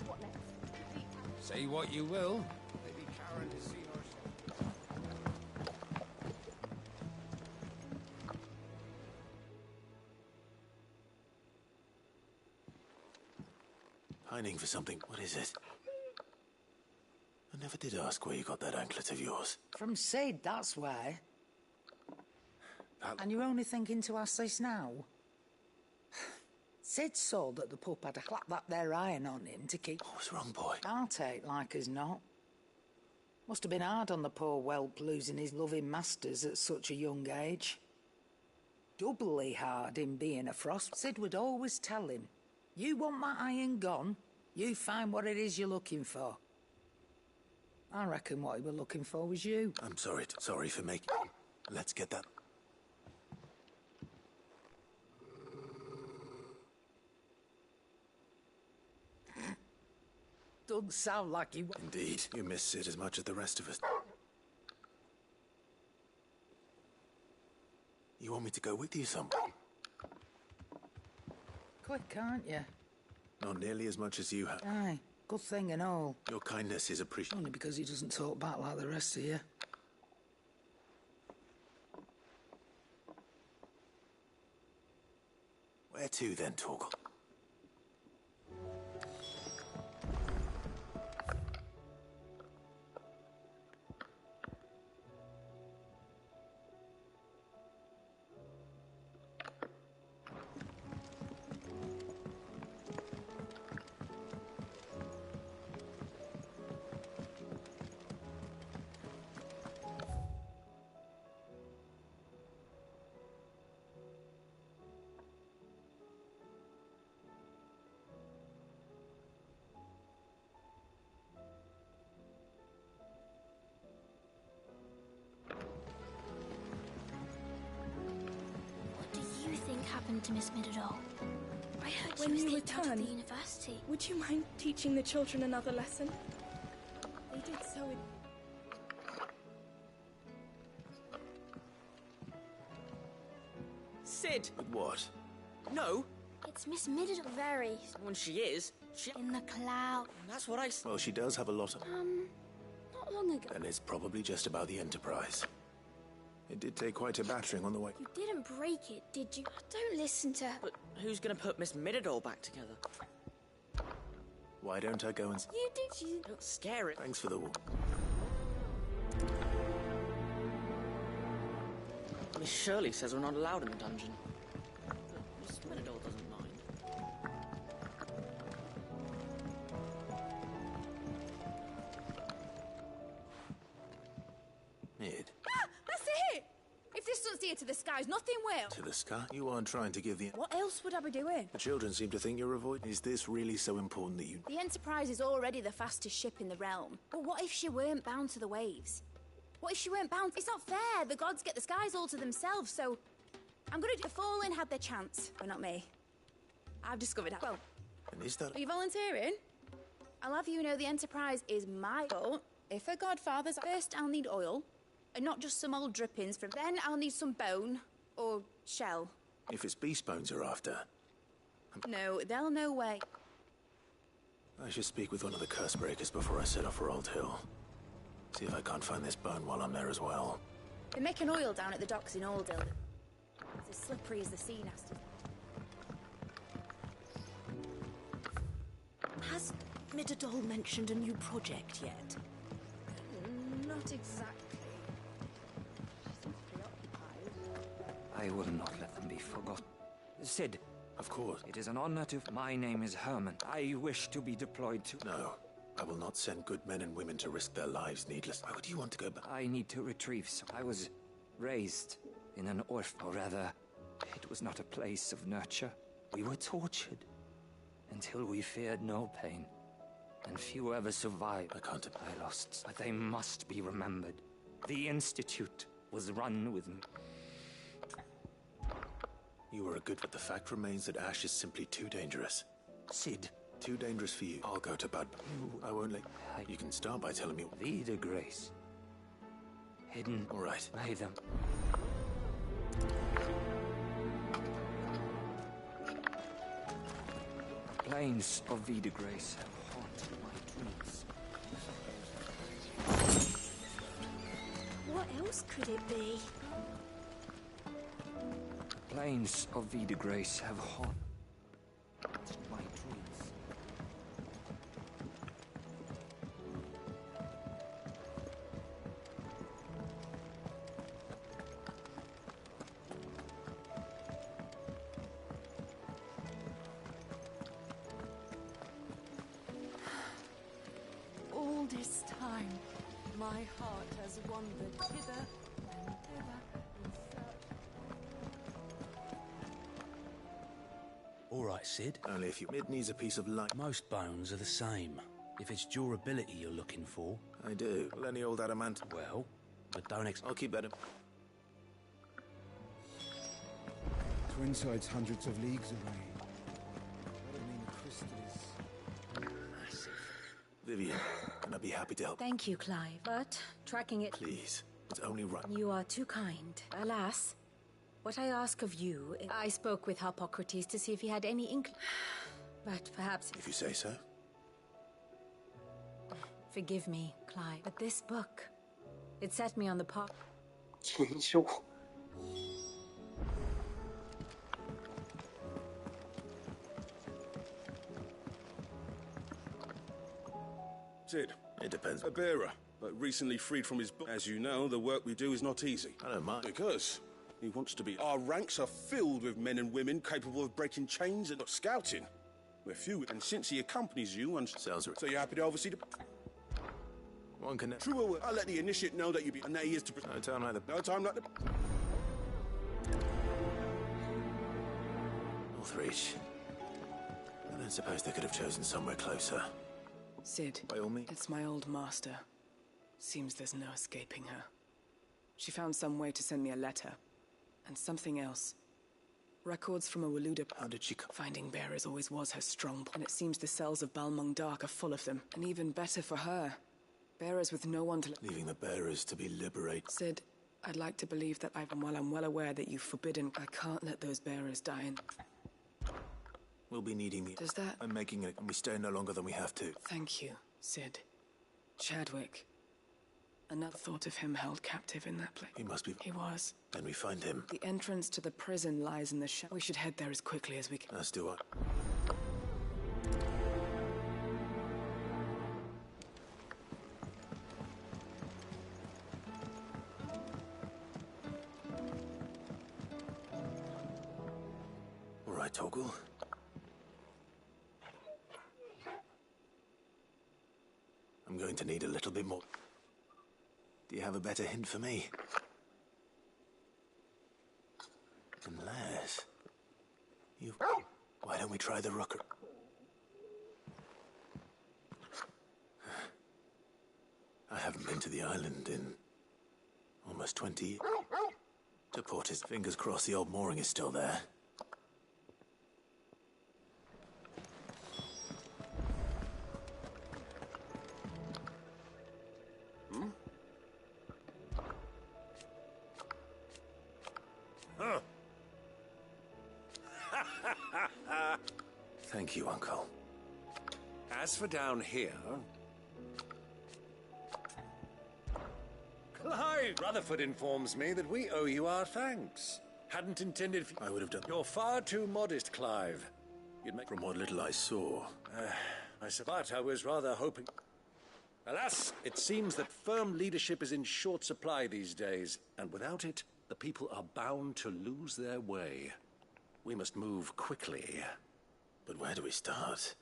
What next? Say what you will. Maybe Karen has seen herself. Pining for something. What is it? I never did ask where you got that anklet of yours. From Sid, that's why. And you're only thinking to ask this now? Sid saw that the pup had a clap that there iron on him to keep... What was wrong, boy? Heartache, like as not. Must have been hard on the poor whelp losing his loving masters at such a young age. Doubly hard in being a frost. Sid would always tell him, you want that iron gone, you find what it is you're looking for. I reckon what he were looking for was you. I'm sorry. Sorry for making... Let's get that... Doesn't sound like you... Indeed. You miss Sid as much as the rest of us. You want me to go with you somewhere? Quick, can't you? Not nearly as much as you have. Aye. Good thing and all. Your kindness is appreciated. Only because he doesn't talk back like the rest of you. Where to then, Torgal? To Miss Middledore. I heard When she you was kicked out of return, the university. Would you mind teaching the children another lesson? They did so in... Sid! What? No! It's Miss Middledore. Very. When she is, In the cloud. That's what I... Well, she does have a lot of... Not long ago. And it's probably just about the Enterprise. It did take quite a battering on the way. You didn't break it, did you? Don't listen to her. But who's gonna put Miss Middledore back together? Why don't I go and... You did. She... Don't scare it. Thanks for the walk. Miss Shirley says we're not allowed in the dungeon. But Miss Middledore doesn't mind. Mid. Ah! That's it! If this doesn't steer to the skies, nothing will. To the sky? You aren't trying to give the... What else would I be doing? The children seem to think you're avoiding... Is this really so important that you... The Enterprise is already the fastest ship in the realm. But what if she weren't bound to the waves? What if she weren't bound? It's not fair. The gods get the skies all to themselves, so... I'm gonna do... The Fallen had their chance, but not me. I've discovered how... Well, And is that... are you volunteering? I'll have you know the Enterprise is my fault. If her godfather's... First, I'll need oil. And not just some old drippings from... Then I'll need some bone. Or shell. If it's beast bones you're after... No, they'll know where... I should speak with one of the curse breakers before I set off for Old Hill. See if I can't find this bone while I'm there as well. They make an oil down at the docks in Aldil. It's as slippery as the sea nasty. Has Middledore mentioned a new project yet? Not exactly. I will not let them be forgotten. Sid. Of course. It is an honor to... My name is Herman. I wish to be deployed to... No. I will not send good men and women to risk their lives needless. Why would you want to go back? I need to retrieve some. I was raised in an orphan, or rather, it was not a place of nurture. We were tortured until we feared no pain, and few ever survived. I lost, but they must be remembered. The Institute was run with me. You were a good, but the fact remains that Ash is simply too dangerous. Sid. Too dangerous for you. I'll go to Bud. I won't let... You can start by telling me... Vida Grace. Hidden. All right. By them. Plains of Vida Grace have haunted my dreams. What else could it be? Plains of Vida Grace have haunted my dreams. All this time, my heart has wandered hither and thither in search. All right, Sid. Only if you... Mid needs a piece of light. Most bones are the same. If it's durability you're looking for... I do. Well, any old adamant. Well, but don't I'll keep that in... Twinside's hundreds of leagues away. That would mean the crystal is... massive. Vivian, can I be happy to help? Thank you, Clive. But tracking it... Please. It's only right. You are too kind. Alas, what I ask of you... I spoke with Harpocrates to see if he had any inkling. But perhaps... If you say so. Forgive me, Clive, but this book, it set me on the path. 金秀。Sid, it depends. A bearer, but recently freed from his book. As you know, the work we do is not easy. I don't mind. Because he wants to be. Our ranks are filled with men and women capable of breaking chains and scouting. We're few, and since he accompanies you and sounds right. So you're happy to oversee the. One can. True, I'll let the initiate know that you be. And that he is to. No time like the. No time like the. Northreach. I don't suppose they could have chosen somewhere closer. Sid, by all means. It's my old master. Seems there's no escaping her. She found some way to send me a letter. And something else. Records from a Waluda. How did she Finding bearers always was her strong point. And it seems the cells of Balmung Dark are full of them. And even better for her. Bearers with no one to... Leaving the bearers to be liberated. Sid, I'd like to believe that while I'm well aware that you've forbidden... I can't let those bearers die in... We'll be needing the... Does that... I'm making it, and we stay no longer than we have to. Thank you, Sid. Chadwick. Another thought of him held captive in that place. He must be... He was. Then we find him. The entrance to the prison lies in the We should head there as quickly as we can. As do I. All right, Torgal. I'm going to need a little bit more. Do you have a better hint for me? Unless... you... Why don't we try the rocker? I haven't been to the island in... almost 20 years. To port his fingers crossed the old mooring is still there. Thank you, Uncle. As for down here... Clive! Rutherford informs me that we owe you our thanks. Hadn't intended... I would have done... You're far too modest, Clive. You'd make... From what little I saw... But I was rather hoping... Alas, it seems that firm leadership is in short supply these days, and without it, the people are bound to lose their way. We must move quickly. But where do we start?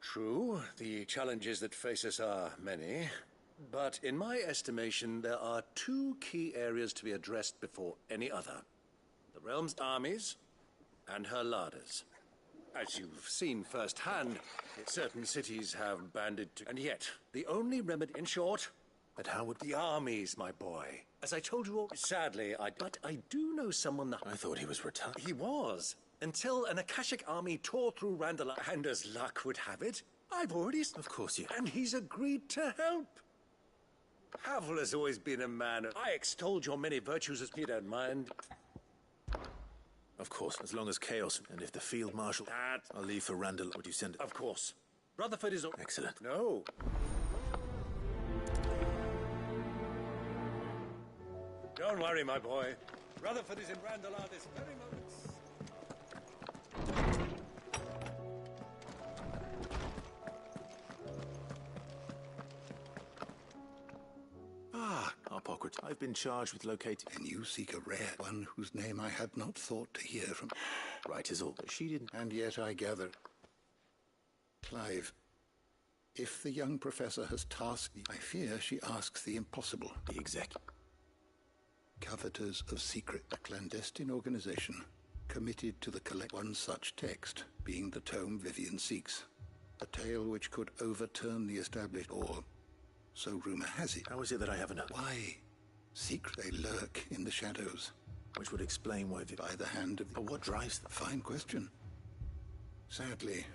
True, the challenges that face us are many. But in my estimation, there are two key areas to be addressed before any other. The realm's armies and her larders. As you've seen firsthand, certain cities have banded to... And yet, the only remedy... In short... But how would... The armies, my boy. As I told you all... Sadly, But I do know someone that... I thought he was retired. He was. Until an Akashic army tore through Randalar. And as luck would have it, I've already... Of course you... And he's agreed to help. Havel has always been a man of... I extolled your many virtues as you don't mind. Of course, as long as chaos... And if the field marshal... I'll leave for Randalar. Would you send it? Of course. Rutherford is... Excellent. No. Don't worry, my boy. Rutherford is in Randalar this very moment. Hippocrates. I've been charged with locating... And you seek a rare one whose name I had not thought to hear from... Right is all. She didn't... And yet I gather... Clive, if the young professor has tasked me, I fear she asks the impossible. The exec... Coveters of Secret, a clandestine organization committed to the one such text, being the tome Vivian seeks. A tale which could overturn the established or... So rumor has it. How is it that I haven't... Why? Secret they lurk in the shadows. Which would explain why... By the hand of the... But what drives them? Fine question. Sadly,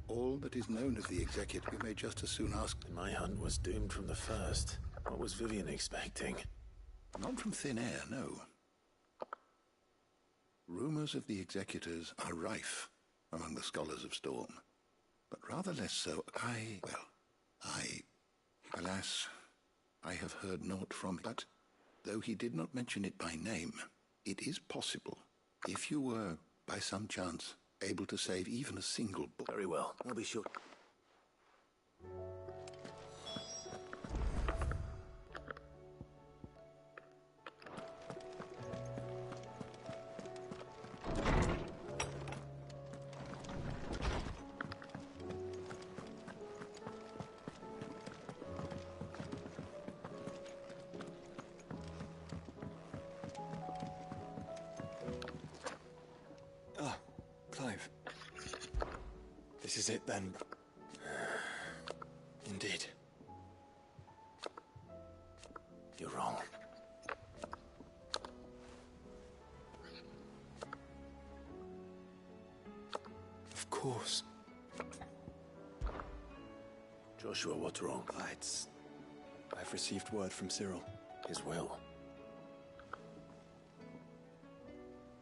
all that is known of the executive, we may just as soon ask... My hunt was doomed from the first. What was Vivian expecting? Not from thin air, no. Rumors of the executors are rife among the scholars of Storm. But rather less so, I Alas, I have heard naught from him. But, though he did not mention it by name, it is possible. If you were, by some chance, able to save even a single book. Very well. I'll be sure. Ah, Clive. This is it then. Indeed. You're wrong. Of course. Joshua, what's wrong? I've received word from Cyril. His will?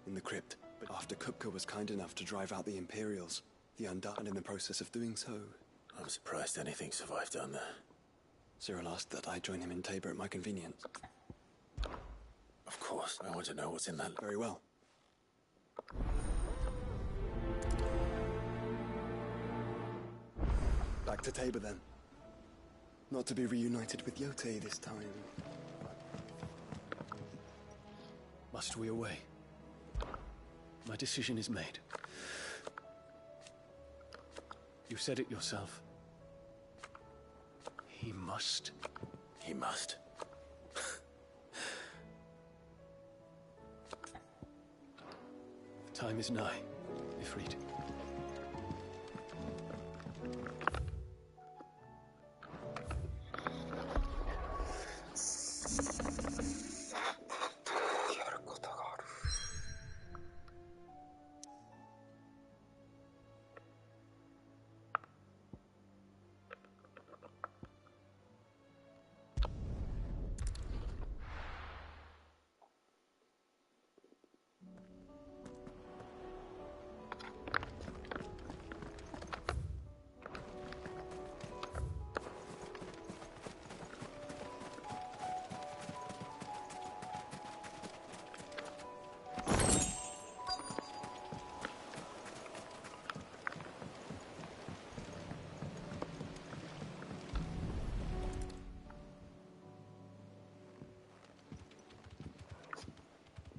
In the crypt. But after Kupka was kind enough to drive out the Imperials, the Undone, and in the process of doing so... I'm surprised anything survived down there. Cyril asked that I join him in Tabor at my convenience. Of course. I want to know what's in that. Very well. Back to Tabor then. Not to be reunited with Yote this time. Must we away? My decision is made. You said it yourself. He must. He must. The time is nigh, Ifrit.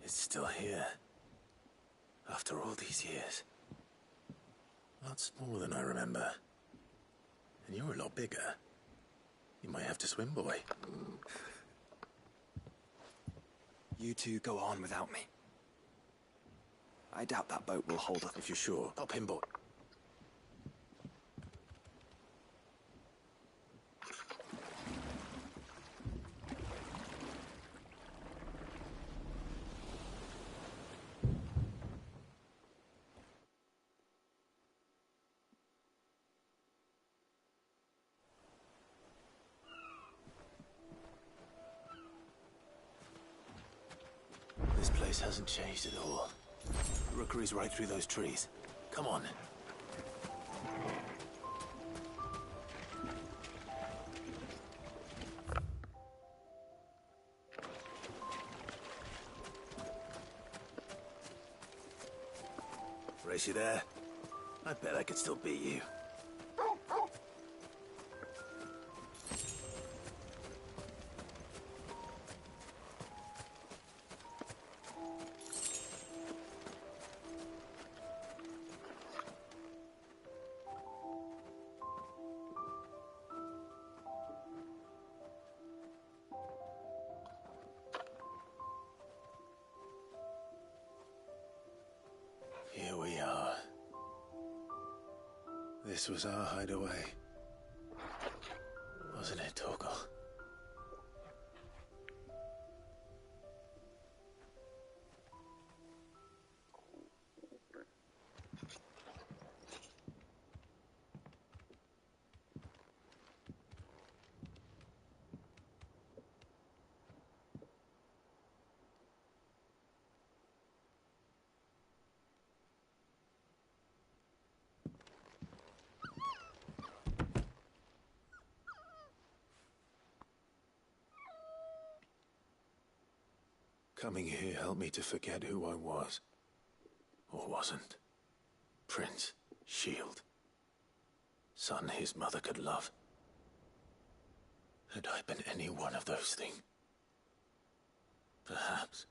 It's still here. After all these years. Not smaller than I remember. And you're a lot bigger. You might have to swim, boy. You two go on without me. I doubt that boat will hold us. If you're sure, I'll pinboard. This place hasn't changed at all. The rookery's right through those trees. Come on. Race you there? I bet I could still beat you. Here we are. This was our hideaway. Wasn't it, Torgal? Coming here helped me to forget who I was. Or wasn't. Prince, shield. Son his mother could love. Had I been any one of those things? Perhaps.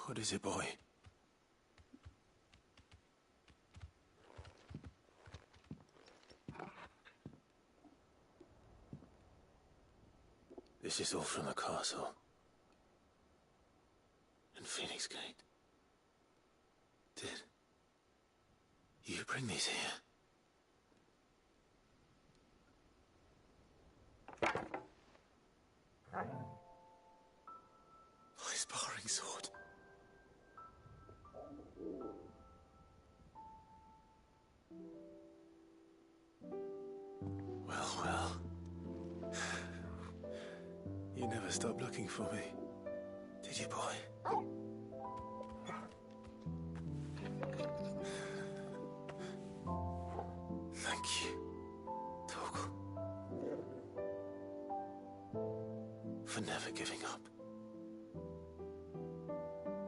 What is it, boy? This is all from the castle. In Phoenix Gate. Did you bring these here? My sparring sword. Well. You never stopped looking for me, did you, boy? Thank you, Torgal, for never giving up,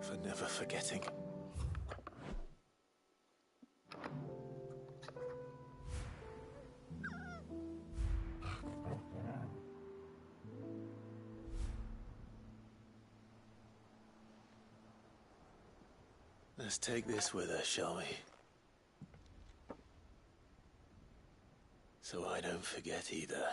for never forgetting. Let's take this with us, shall we? So I don't forget either.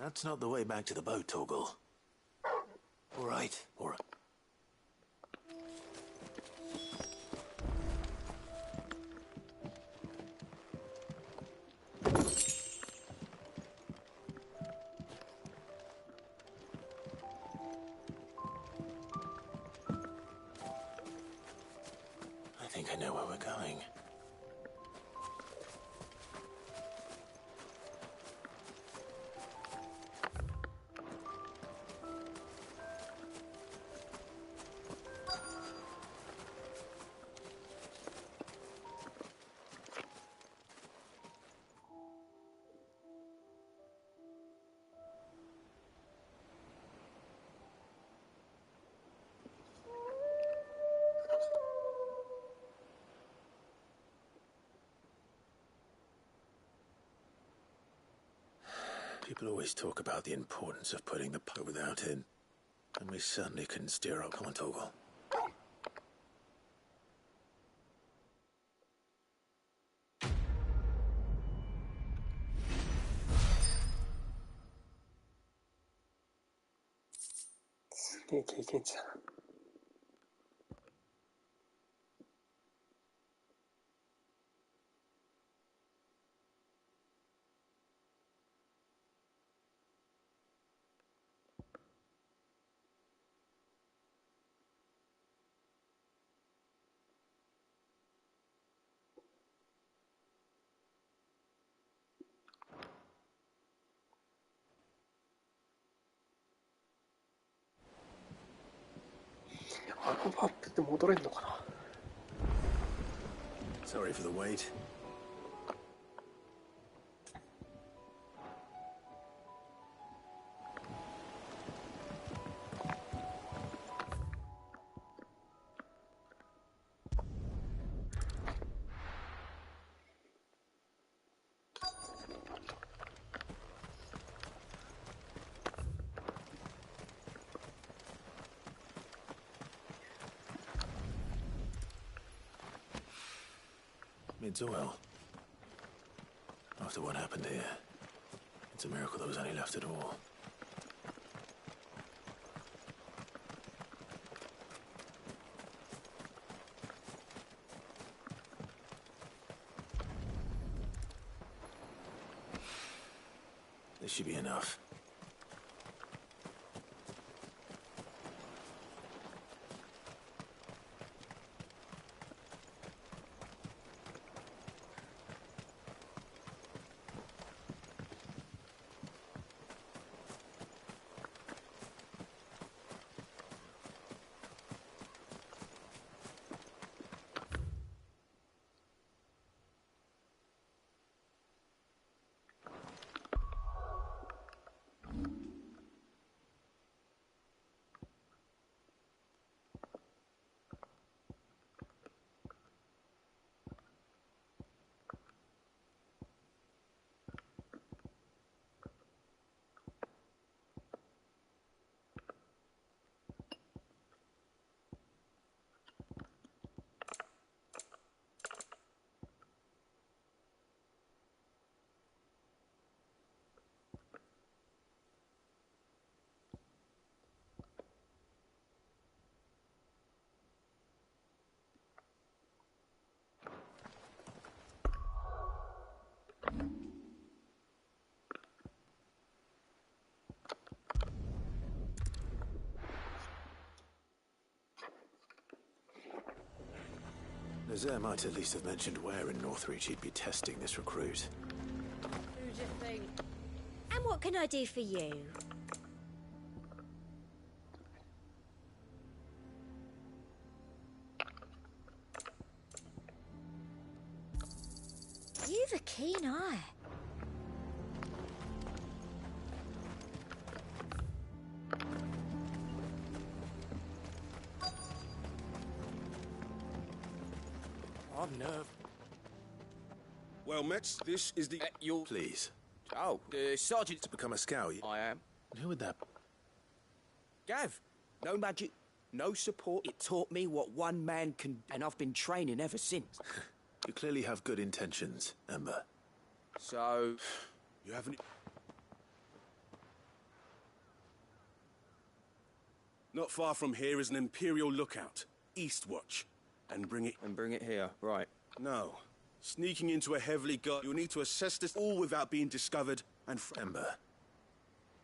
That's not the way back to the boat, Torgal. All right. I think I know where we're going. People always talk about the importance of putting the pot without in, and we certainly couldn't steer up on Torgal. Sorry for the wait. Mid's oil. After what happened here, it's a miracle there was any left at all. This should be enough. Nazaire might at least have mentioned where in Northreach he'd be testing this recruit. Who'd you think? And what can I do for you? You've a keen eye. I'm nervous. Well, Mets, this is the... you'll... Please. Oh, the sergeant... To become a scout, I am. Who would that... Gav, no magic, no support. It taught me what one man can... And I've been training ever since. You clearly have good intentions, Ember. So... You haven't... Not far from here is an Imperial lookout, Eastwatch. And bring it here, right. No. Sneaking into a heavily guarded... You'll need to assess this all without being discovered and... Ember.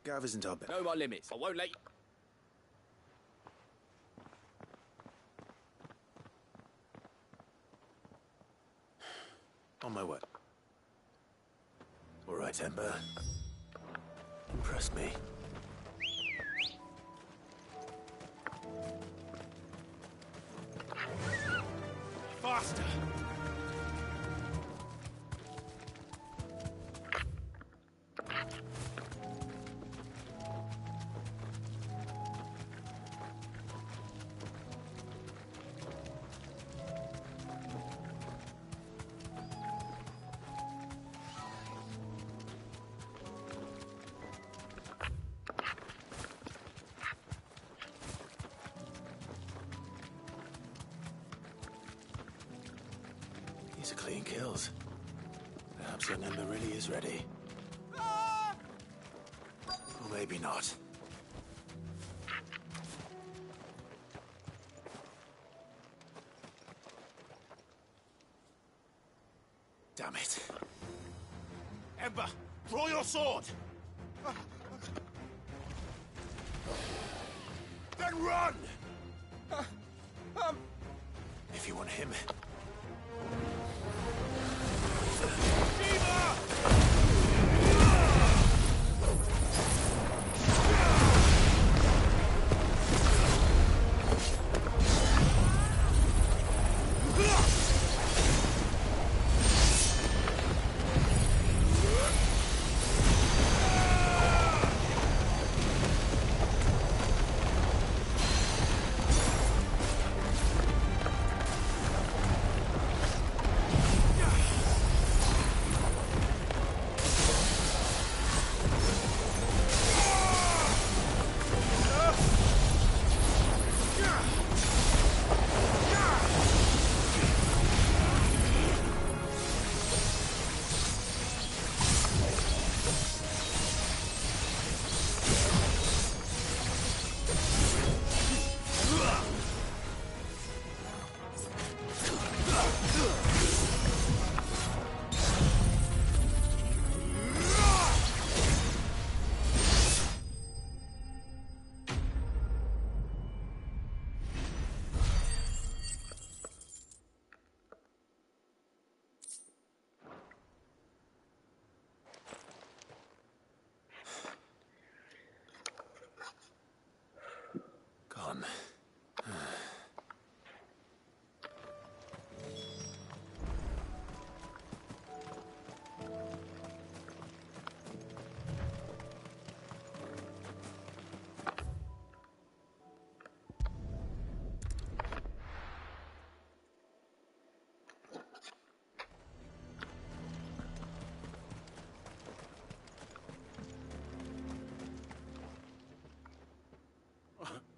Gav isn't our best. Know my limits. I won't let you... On my way. All right, Ember. Impress me. Faster! These are clean kills. Perhaps young Ember really is ready. Or maybe not. Damn it. Ember, draw your sword! Then run! If you want him... Gone.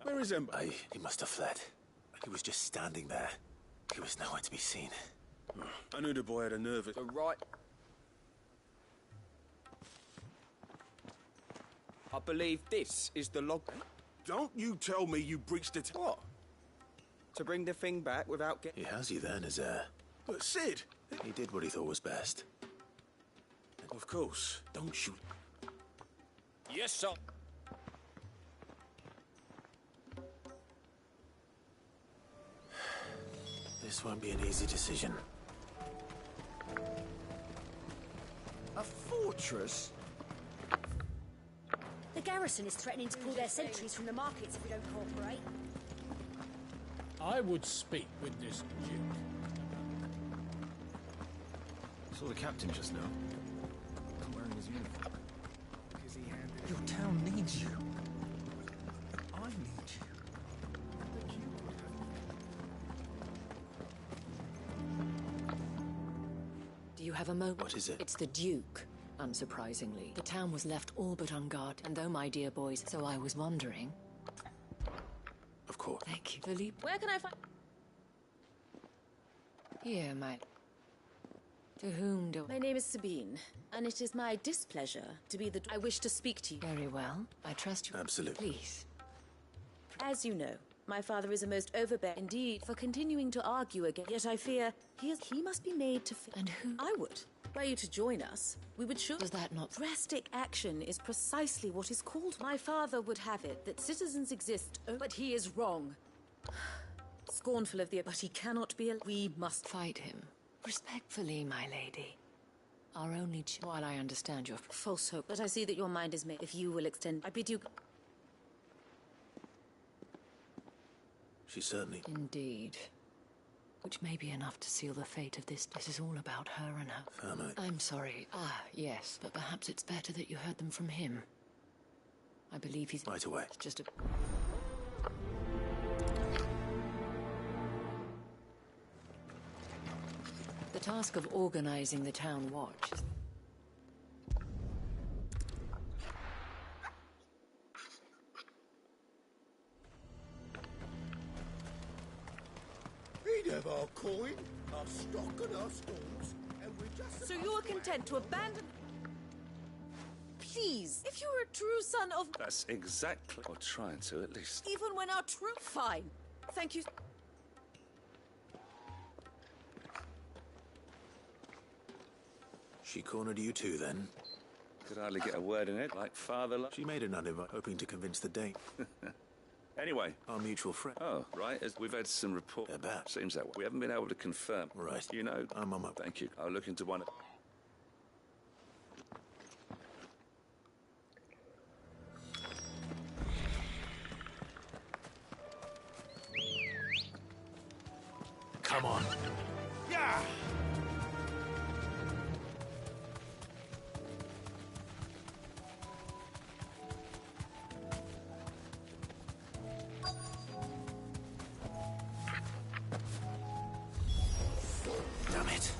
Where is Ember? He must have fled. He was just standing there. He was nowhere to be seen. I knew the boy had a nervous... Right. I believe this is the log... Don't you tell me you breached it... What? To bring the thing back without getting... He has you there, Nazaire. But Sid! He did what he thought was best. Of course. Don't shoot. Yes, sir. This won't be an easy decision. A fortress? The garrison is threatening to pull their sentries from the markets if we don't cooperate. I would speak with this duke. Saw the captain just now. I'm wearing his uniform. Your town needs you. I need you. Do you have a moment? What is it? It's the Duke, unsurprisingly. The town was left all but unguarded, and though my dear boys, so I was wondering... Of course. Thank you, Philippe. Where can I find... Here, my... To whom do... My name is Sabine, and it is my displeasure to be the... I wish to speak to you. Very well. I trust you. Absolutely. Please. As you know, my father is a most overbearing indeed for continuing to argue again. Yet I fear he must be made to... And who? I would. Were you to join us, we would sure... Does that not... Drastic action is precisely what is called... My father would have it that citizens exist, but he is wrong. Scornful of the... But he cannot be... We must... Fight him. Respectfully, my lady. Our only while I understand your... False hope, but I see that your mind is made. If you will extend... I bid you... She certainly... Indeed. Which may be enough to seal the fate of this. This is all about her and her... Family. I'm sorry. Ah, yes, but perhaps it's better that you heard them from him. I believe he's... Right away. It's just a... The task of organizing the town watch is... He'd have our coin, our stock and our stores, and we're just... So you are content to abandon... Please, if you are a true son of... That's exactly... Or trying to, at least. Even when our true... Fine. Thank you. She cornered you too, then? Could hardly get a word in it, like father... She made an uninvite, hoping to convince the Dane. Anyway. Our mutual friend. Oh, right. We've had some reports. They're bad. Seems that way. We haven't been able to confirm. Right. You know... I'm on my... Thank you. I'll look into one... Come on. Yeah! Damn it.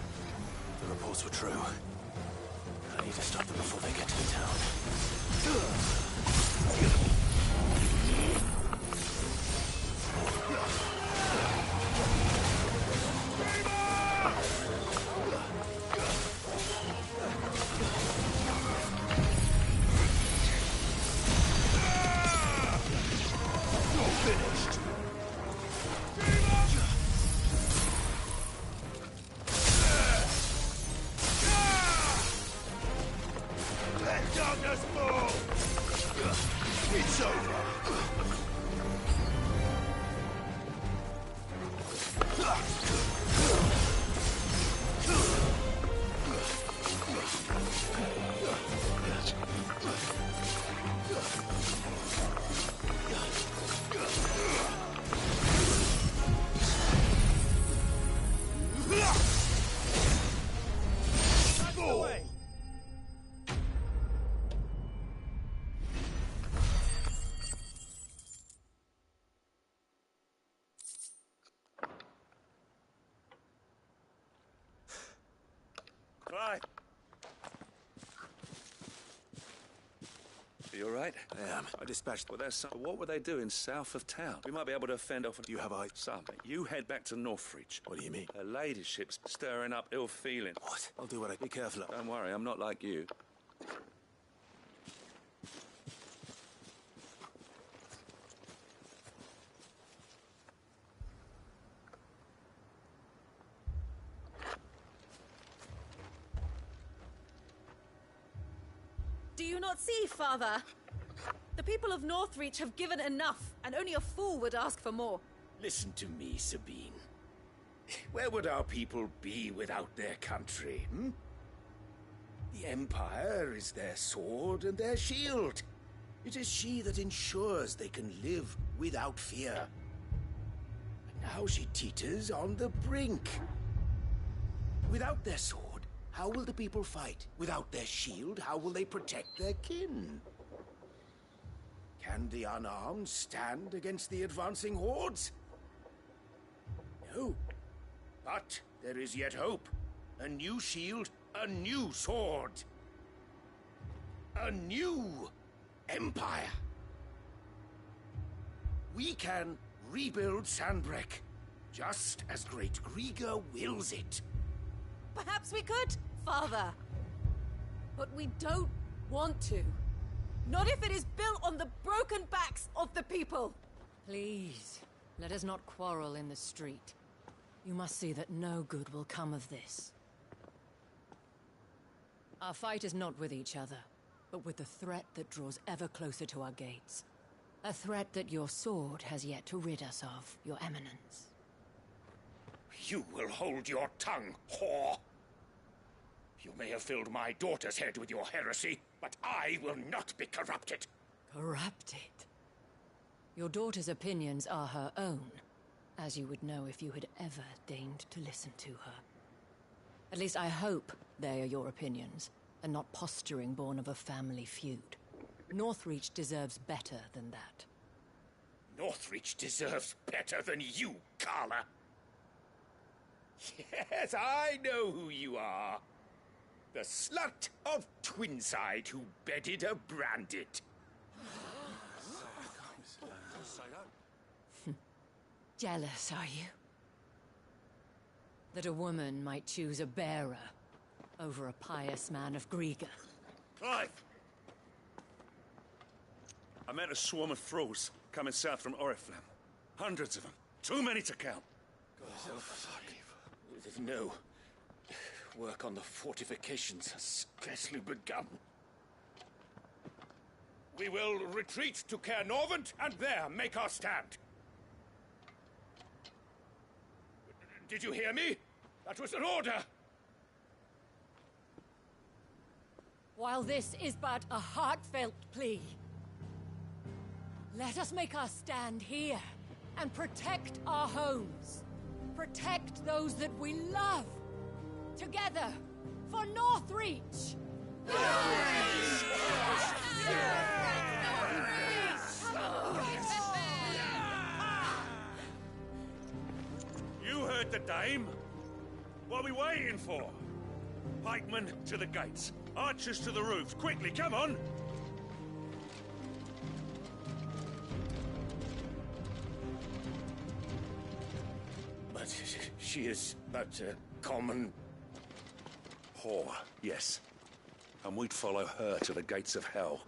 The reports were true. I need to stop them before they get to the town. It's over. Right. You all right? I am. I dispatched... Well, there's some... What were they doing south of town? We might be able to fend off... You have eyes? Something. You head back to Northreach. What do you mean? Her ladyship's stirring up ill feeling. What? I'll do what I... Be careful. Don't worry, I'm not like you. Do you not see, Father? The people of Northreach have given enough, and only a fool would ask for more. Listen to me, Sabine. Where would our people be without their country, hmm? The Empire is their sword and their shield. It is she that ensures they can live without fear. But now she teeters on the brink. Without their sword, how will the people fight? Without their shield, how will they protect their kin? Can the unarmed stand against the advancing hordes? No. But there is yet hope. A new shield, a new sword. A new empire. We can rebuild Sandbreck, just as Great Grieger wills it. Perhaps we could, Father. But we don't want to. Not if it is built on the broken backs of the people. Please, let us not quarrel in the street. You must see that no good will come of this. Our fight is not with each other, but with the threat that draws ever closer to our gates. A threat that your sword has yet to rid us of, Your Eminence. You will hold your tongue, whore! You may have filled my daughter's head with your heresy, but I will not be corrupted. Corrupted? Your daughter's opinions are her own, as you would know if you had ever deigned to listen to her. At least I hope they are your opinions, and not posturing born of a family feud. Northreach deserves better than that. Northreach deserves better than you, Carla. Yes, I know who you are. The slut of Twinside who bedded a Branded. Jealous, are you? That a woman might choose a bearer over a pious man of Grieger. Clive! I met a swarm of thralls coming south from Oriflamme. Hundreds of them. Too many to count. Oh, fuck. No. Work on the fortifications has scarcely begun. We will retreat to Caer Norvent and there make our stand. Did you hear me? That was an order! While this is but a heartfelt plea, let us make our stand here and protect our homes. Protect those that we love. Together, for Northreach! You heard the dame. What are we waiting for? Pikemen to the gates. Archers to the roofs. Quickly, come on! But she is but a common... whore, yes. And we'd follow her to the gates of hell.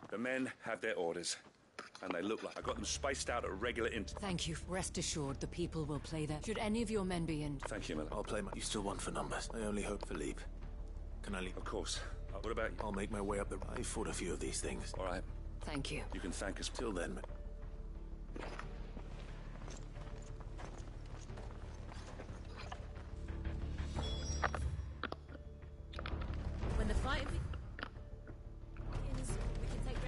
The men have their orders, and they look like I got them spaced out at regular intervals. Thank you. Rest assured, the people will play there. Should any of your men be in... Thank you, Miller. I'll play my... You still want for numbers? I only hope for leap. Can I leave? Of course. What about you? I'll make my way up the... I fought a few of these things. All right. Thank you. You can thank us. Till then... When the fight begins, we can take refuge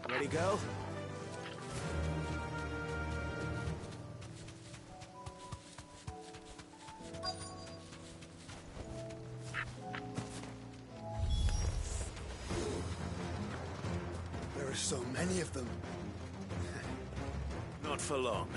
in... Ready, go? There are so many of them. Not for long.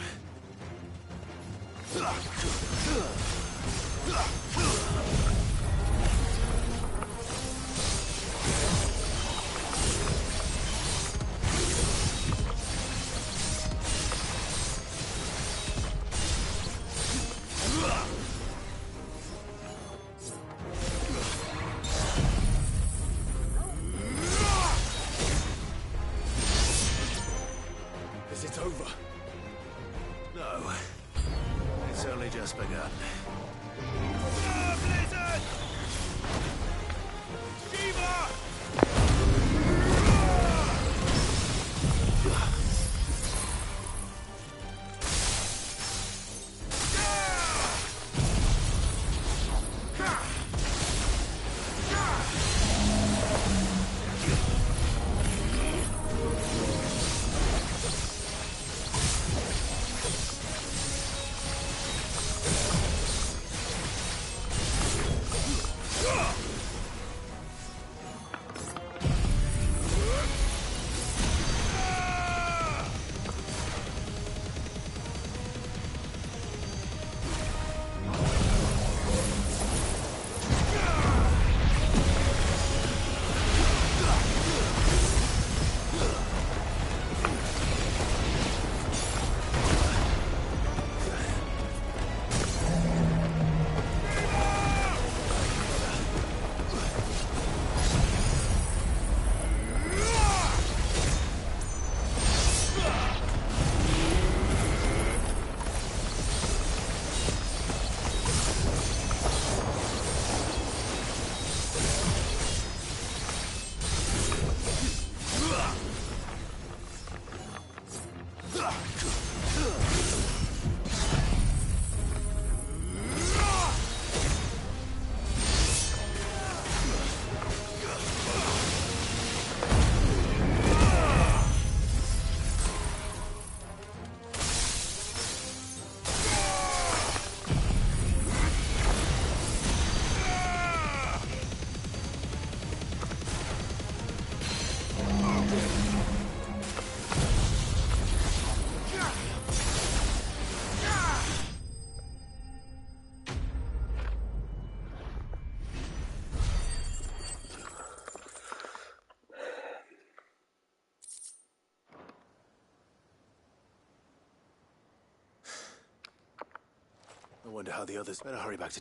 I wonder how the others... Better hurry back to...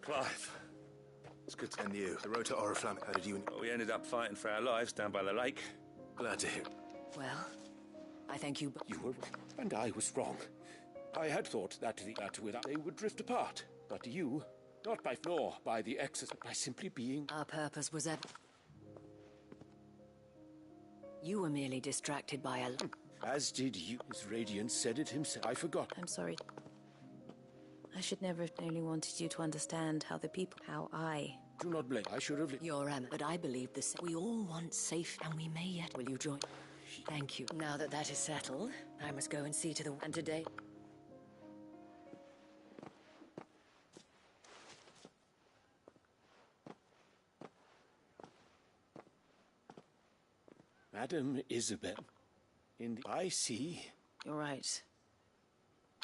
Clive. It's good to end you. The road to Oriflamme. How did you and... Well, we ended up fighting for our lives down by the lake. Glad to hear. Well, I thank you. You were wrong, and I was wrong. I had thought that without they would drift apart. But you, not by nor by the excess, but by simply being... Our purpose was ever... You were merely distracted by a... As did you. His radiance said it himself. I forgot. I'm sorry. I should never have only wanted you to understand how the people... how I... Do not blame. I should have... You're but I believe the same. We all want safe, and we may yet... Will you join? Thank you. Now that that is settled, I must go and see to the... And today... Madam Isabel, I see... You're right.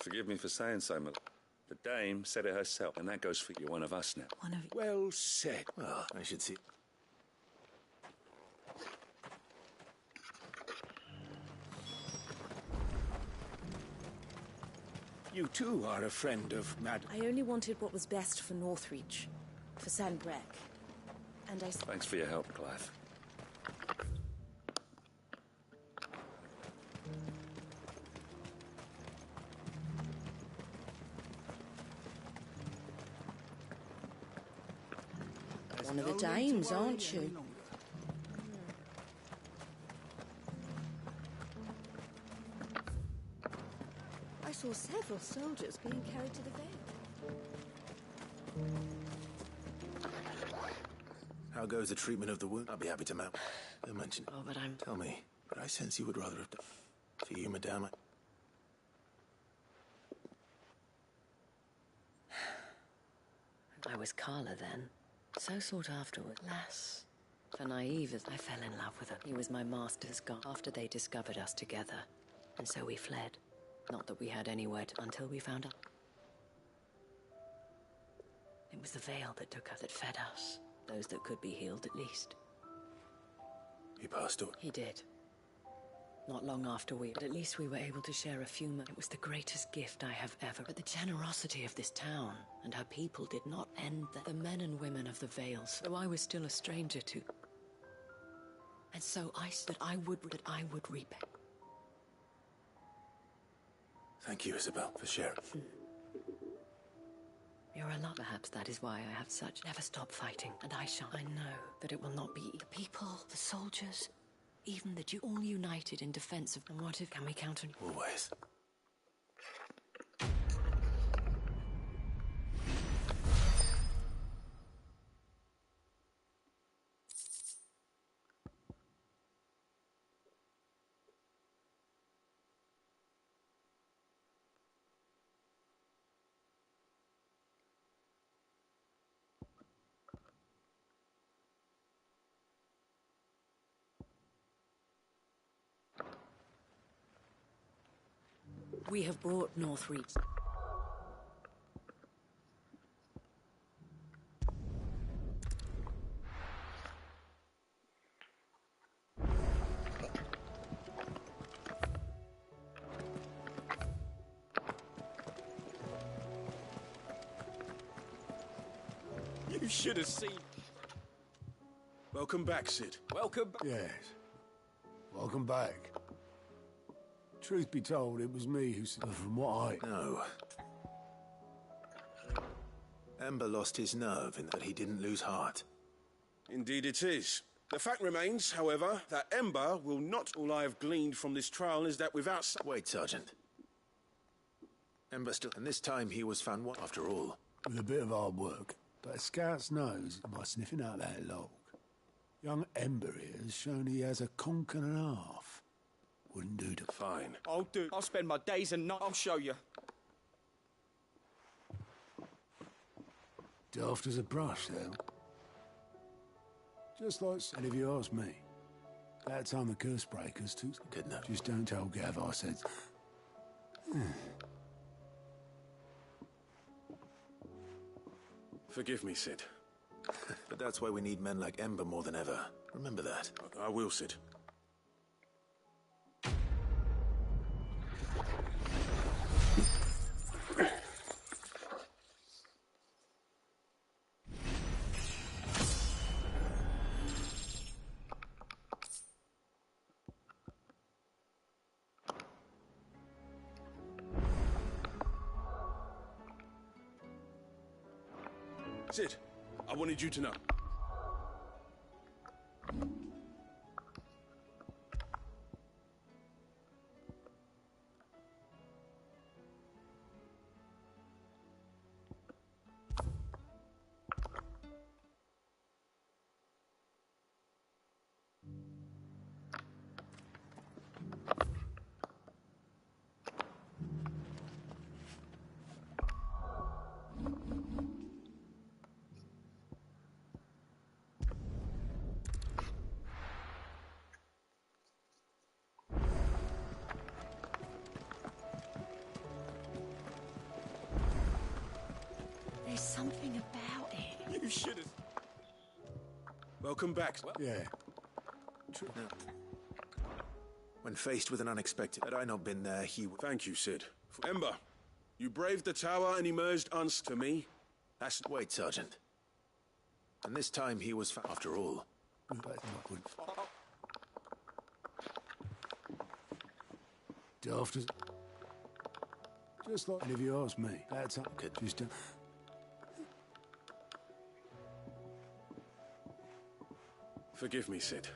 Forgive me for saying so, Mother. The dame said it herself, and that goes for you, one of us now. One of you. Well said. Well, I should see... You too are a friend of Madam... I only wanted what was best for Northreach, for Sanbrek. And I... Thanks for your help, Clive. One of the dames, aren't you? I saw several soldiers being carried to the Vale. How goes the treatment of the wound? I'll be happy to map. Don't mention it. Oh, but I'm... Tell me, but I sense you would rather have done... For you, madame, I was Carla then. So sought afterward. Lass. For naive as I fell in love with her. He was my master's guard after they discovered us together. And so we fled. Not that we had anywhere to, until we found out. It was the veil that took us, that fed us. Those that could be healed at least. He passed on. He did. Not long after but at least we were able to share a few moments. It was the greatest gift I have ever. But the generosity of this town and her people did not end there. The men and women of the Vales, though I was still a stranger to. And so I said that I would repay. Thank you, Isabel, for sharing. You're a lot. Perhaps that is why I have such... Never stop fighting, and I shall. I know that it will not be the people, the soldiers. even that you all united in defense of... And what if... Can we count on... Always. We have brought Northreach. You should have seen. Welcome back, Sid. Welcome. Yes. Welcome back. Truth be told, it was me who said, from what I... No. Ember lost his nerve in that he didn't lose heart. Indeed it is. The fact remains, however, that Ember will not... All I have gleaned from this trial is that without... Wait, Sergeant. Ember still... And this time he was found what, after all? With a bit of hard work. But a scout's nose by sniffing out that log. Young Ember here has shown he has a conch and a half. Wouldn't do to... Fine. I'll do. I'll spend my days and nights. I'll show you. Daft as a brush, though. Just like... And if you ask me, that time the curse breakers took... Good enough. Just don't tell Gav I said... Forgive me, Sid. But that's why we need men like Ember more than ever. Remember that. I will, Sid. Sid, I wanted you to know. There's something about it. You should have. Welcome back. Yeah. No. When faced with an unexpected... Had I not been there, he would... Thank you, Sid. Ember, you braved the tower and emerged to me. That's... Wait, Sergeant. And this time he was... After all... Daft as... Just like... And if you ask me, that's... Good. Just don't... Forgive me, Sid.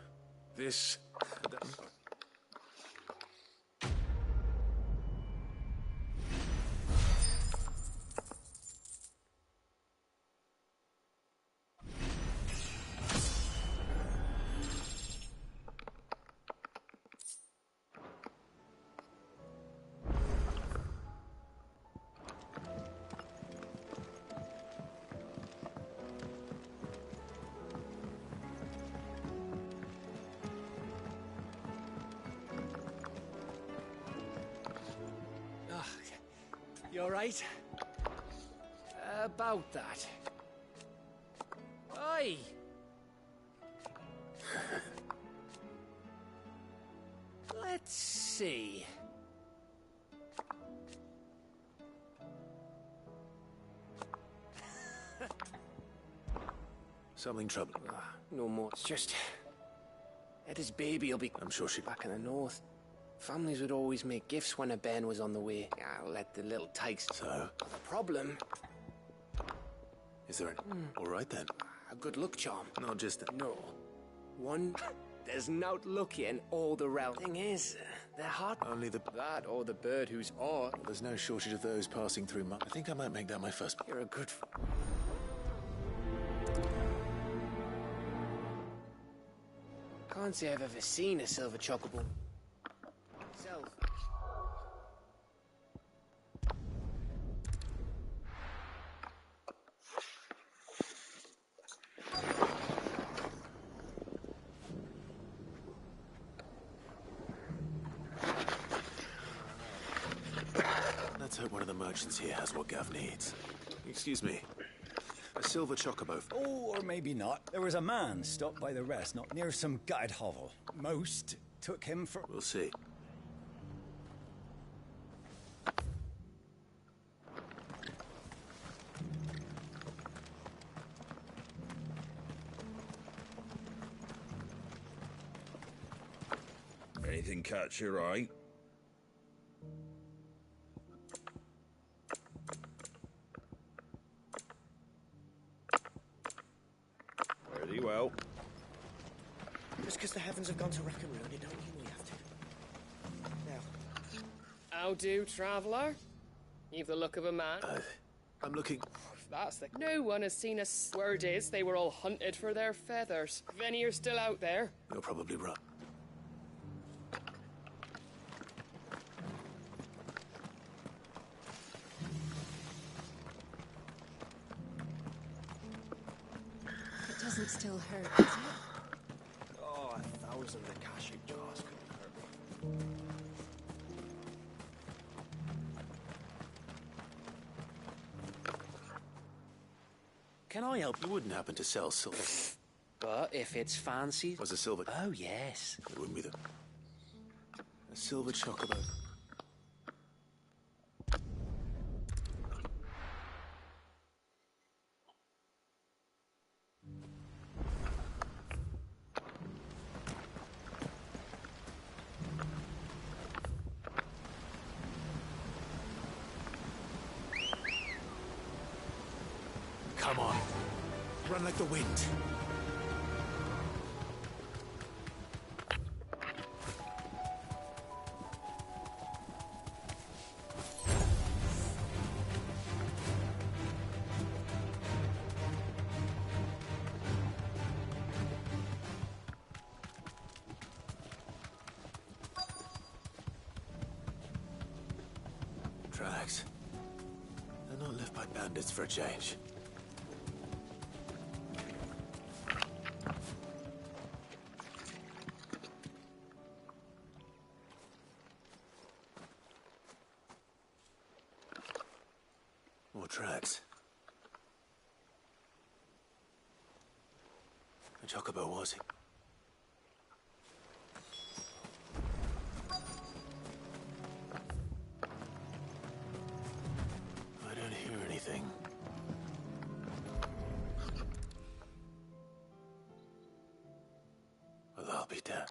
This... You alright? About that. Aye. Let's see. Something trouble. No more. It's just... Etta's baby will be... I'm sure she'll be back in the north. Families would always make gifts when a bairn was on the way. I'll let the little tykes... So? The problem... Is there any... All right, then. A good luck charm. Not just... No. One There's not lucky in all the realm. Thing is, they're hot. Only that or the bird who's odd. There's no shortage of those passing through my... I think I might make that my first... You're a good... Can't say I've ever seen a silver chocobo. Self. Let's hope one of the merchants here has what Gav needs. Excuse me. A silver chocobo. Oh, or maybe not. There was a man stopped by the rest, not near some gutted hovel. Most took him for... We'll see. Anything catch your eye? Very well. Just because the heavens have gone to wreck and ruin, it don't mean we have to. Now. How do, traveller? You've the look of a man. I'm looking... That's the... No one has seen us. Word is, they were all hunted for their feathers. If any are still out there... You're probably right. It doesn't still hurt, does it? Oh, 1,000 Akashic jars couldn't hurt me. Can I help? You wouldn't happen to sell silver. But if it's fancy... Was a silver... Oh, yes. It wouldn't be the... A silver chocobo. Come on. Run like the wind. Tracks. They're not left by bandits for a change. More tracks. A chocobo, was it? I don't hear anything. Well, I'll be dead.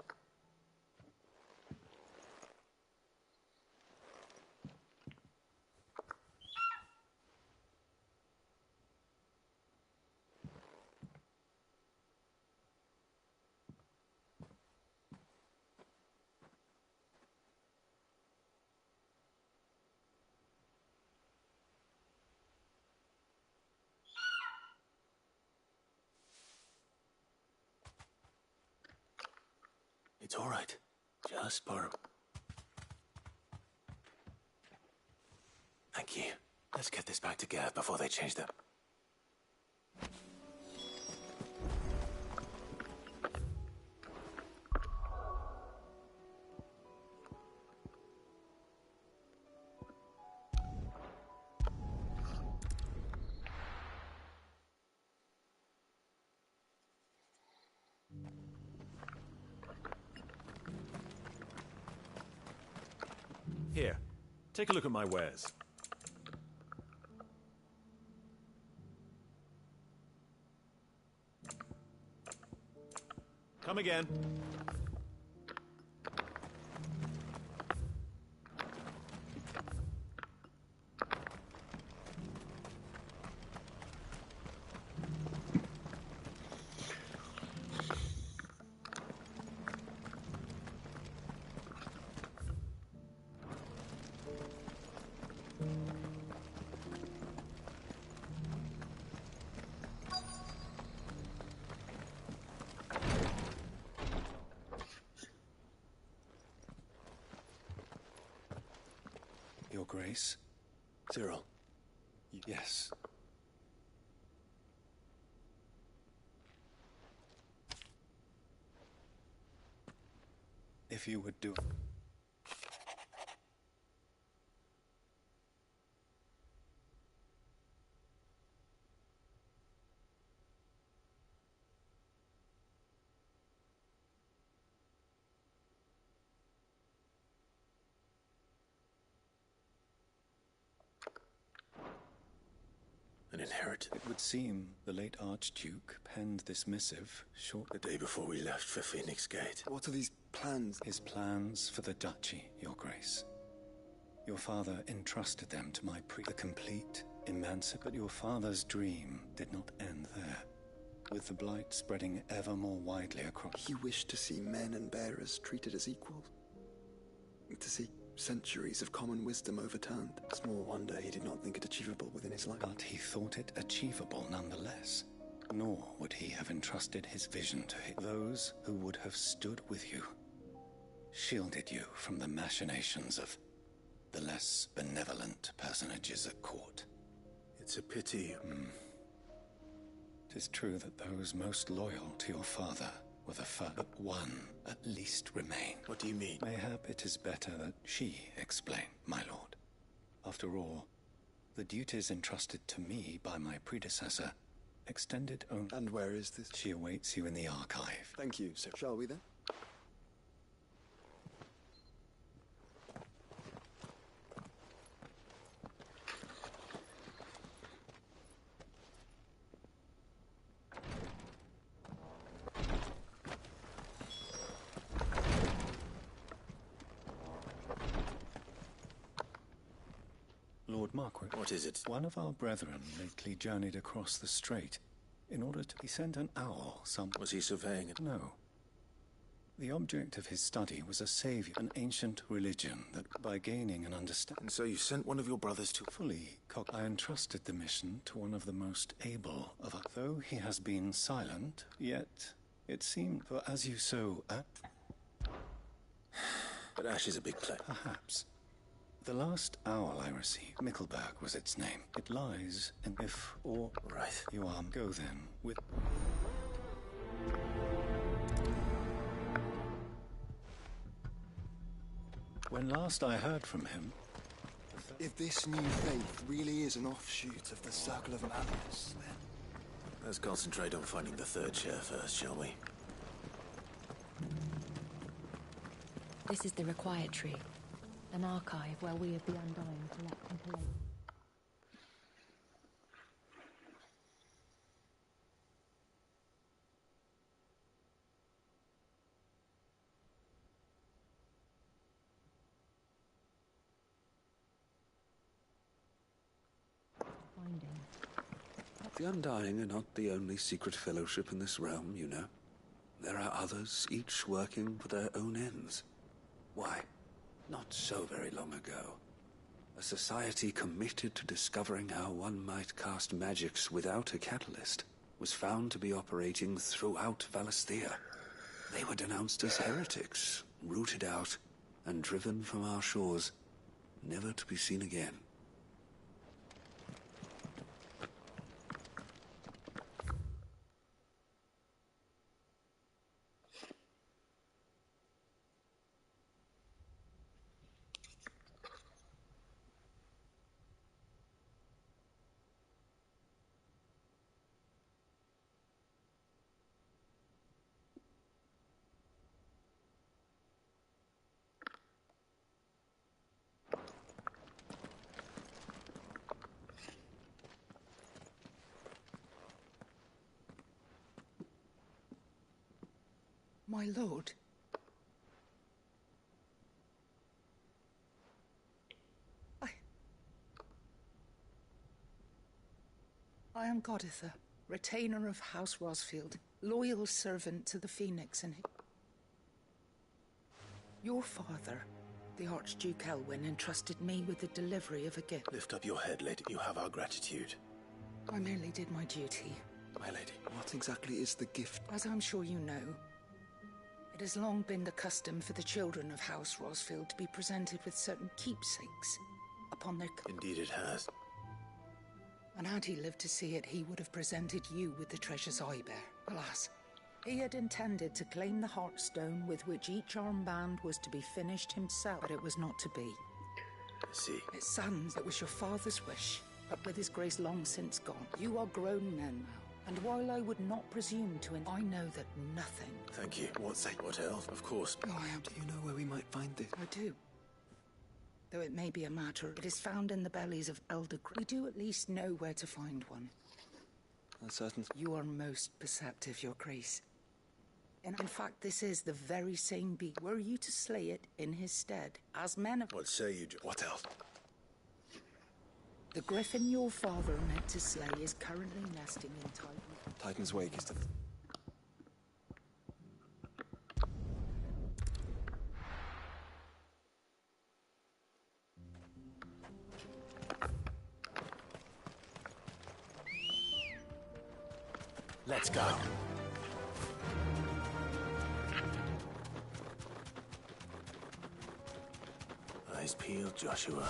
It's all right. Just borrow. Thank you. Let's get this back to Gav before they change them. Here, take a look at my wares. Come again. Your Grace. Cyril. Yes. If you would do... An inheritance. It would seem the late Archduke penned this missive The day before we left for Phoenix Gate. What are these plans? His plans for the duchy, Your Grace. Your father entrusted them to my the complete emancipation. But your father's dream did not end there. With the blight spreading ever more widely across... He wished to see men and bearers treated as equals. To see centuries of common wisdom overturned. Small wonder he did not think it achievable within his life. But he thought it achievable nonetheless. Nor would he have entrusted his vision to those who would have stood with you, shielded you from the machinations of the less benevolent personages at court. It's a pity. It is true that those most loyal to your father were the first, but one at least remain. What do you mean? Mayhap it is better that she explain, my lord. After all, the duties entrusted to me by my predecessor extended only... And where is this? She awaits you in the archive. Thank you, sir. Shall we then? Lord Marquis. What is it? One of our brethren lately journeyed across the strait in order to... He sent an owl some... Was he surveying it? No. The object of his study was a savior, an ancient religion that, by gaining an understanding... And so you sent one of your brothers to... I entrusted the mission to one of the most able of us. Though he has been silent, yet it seemed... For as you so... But Ash is a big place. Perhaps. The last owl I received, Mickleburg was its name. It lies in if or... Right. You are... Go then, with... When last I heard from him... If this new faith really is an offshoot of the Circle of Madness, then... Let's concentrate on finding the third chair first, shall we? This is the Required Tree, an archive where we of the Undying collect compilation. The Undying are not the only secret fellowship in this realm, you know. There are others, each working for their own ends. Why, not so very long ago, a society committed to discovering how one might cast magics without a catalyst was found to be operating throughout Valisthea. They were denounced as heretics, rooted out, and driven from our shores, never to be seen again. My lord. I am Goditha, retainer of House Rosfield, loyal servant to the Phoenix and... Your father, the Archduke Elwyn, entrusted me with the delivery of a gift. Lift up your head, lady. You have our gratitude. I merely did my duty. My lady. What exactly is the gift? As I'm sure you know, it has long been the custom for the children of House Rosfield to be presented with certain keepsakes, a upon their... Indeed it has. And had he lived to see it, he would have presented you with the treasures I bear. Alas, he had intended to claim the Heartstone with which each armband was to be finished himself, but it was not to be. I see. It saddens it was your father's wish, but with his grace long since gone. You are grown men now, and while I would not presume to... I know that nothing... Thank you. What else? Of course. Oh, Do you know where we might find this? I do. Though it may be a matter, it is found in the bellies of elder... We do at least know where to find one. That's certain. You are most perceptive, your grace. In fact, this is the very same beast. Were you to slay it in his stead, as men of... What say you, What else? The griffin your father meant to slay is currently nesting in Titan. Titan's Wake is the... Let's go. Eyes peeled, Joshua.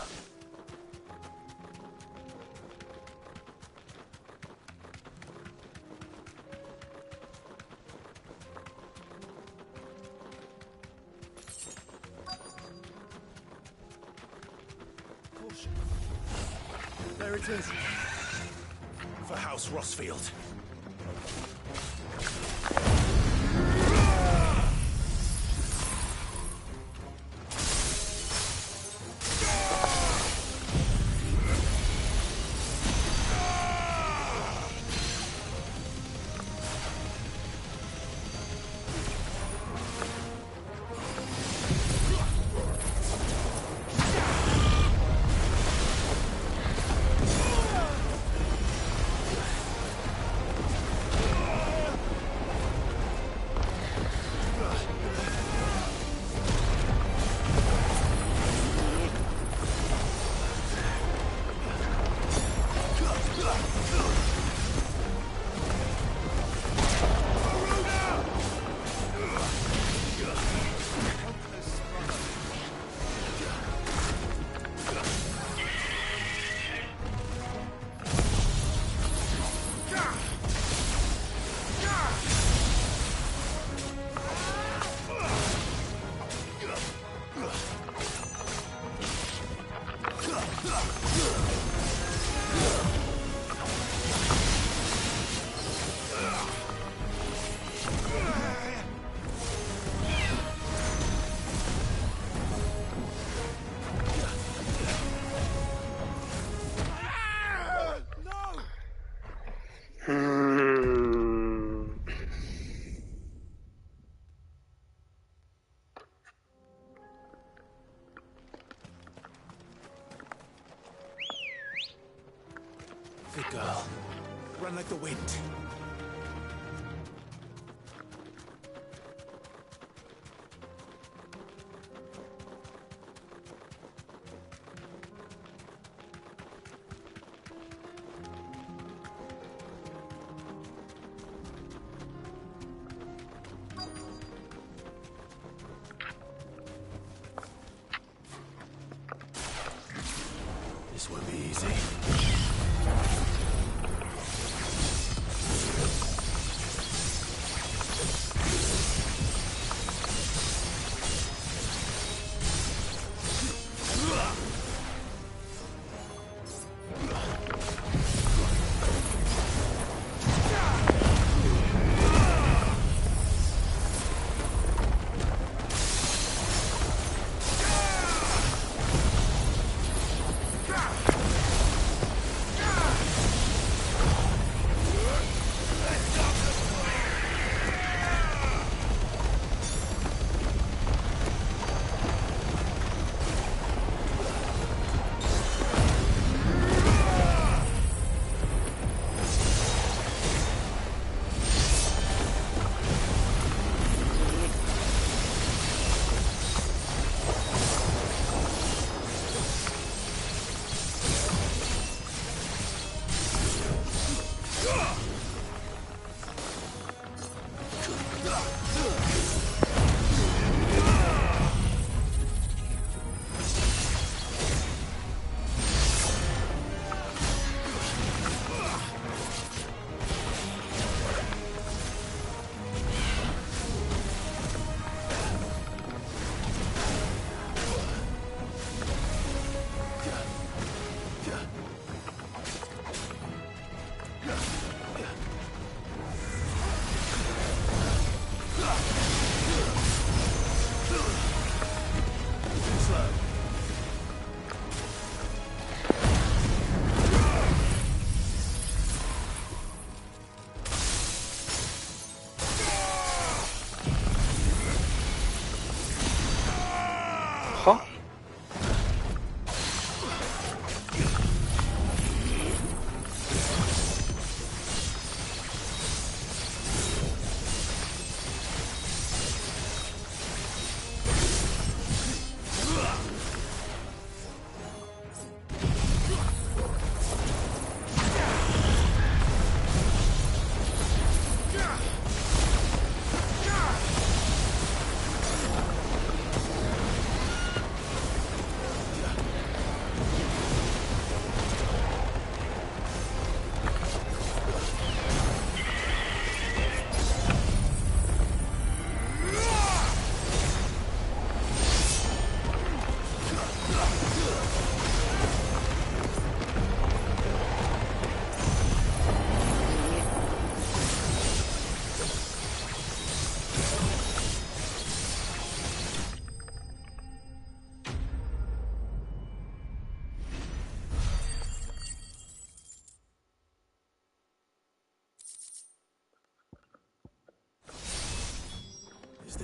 Caution. There it is. For House Rosfield. Good girl. Run like the wind. This won't be easy.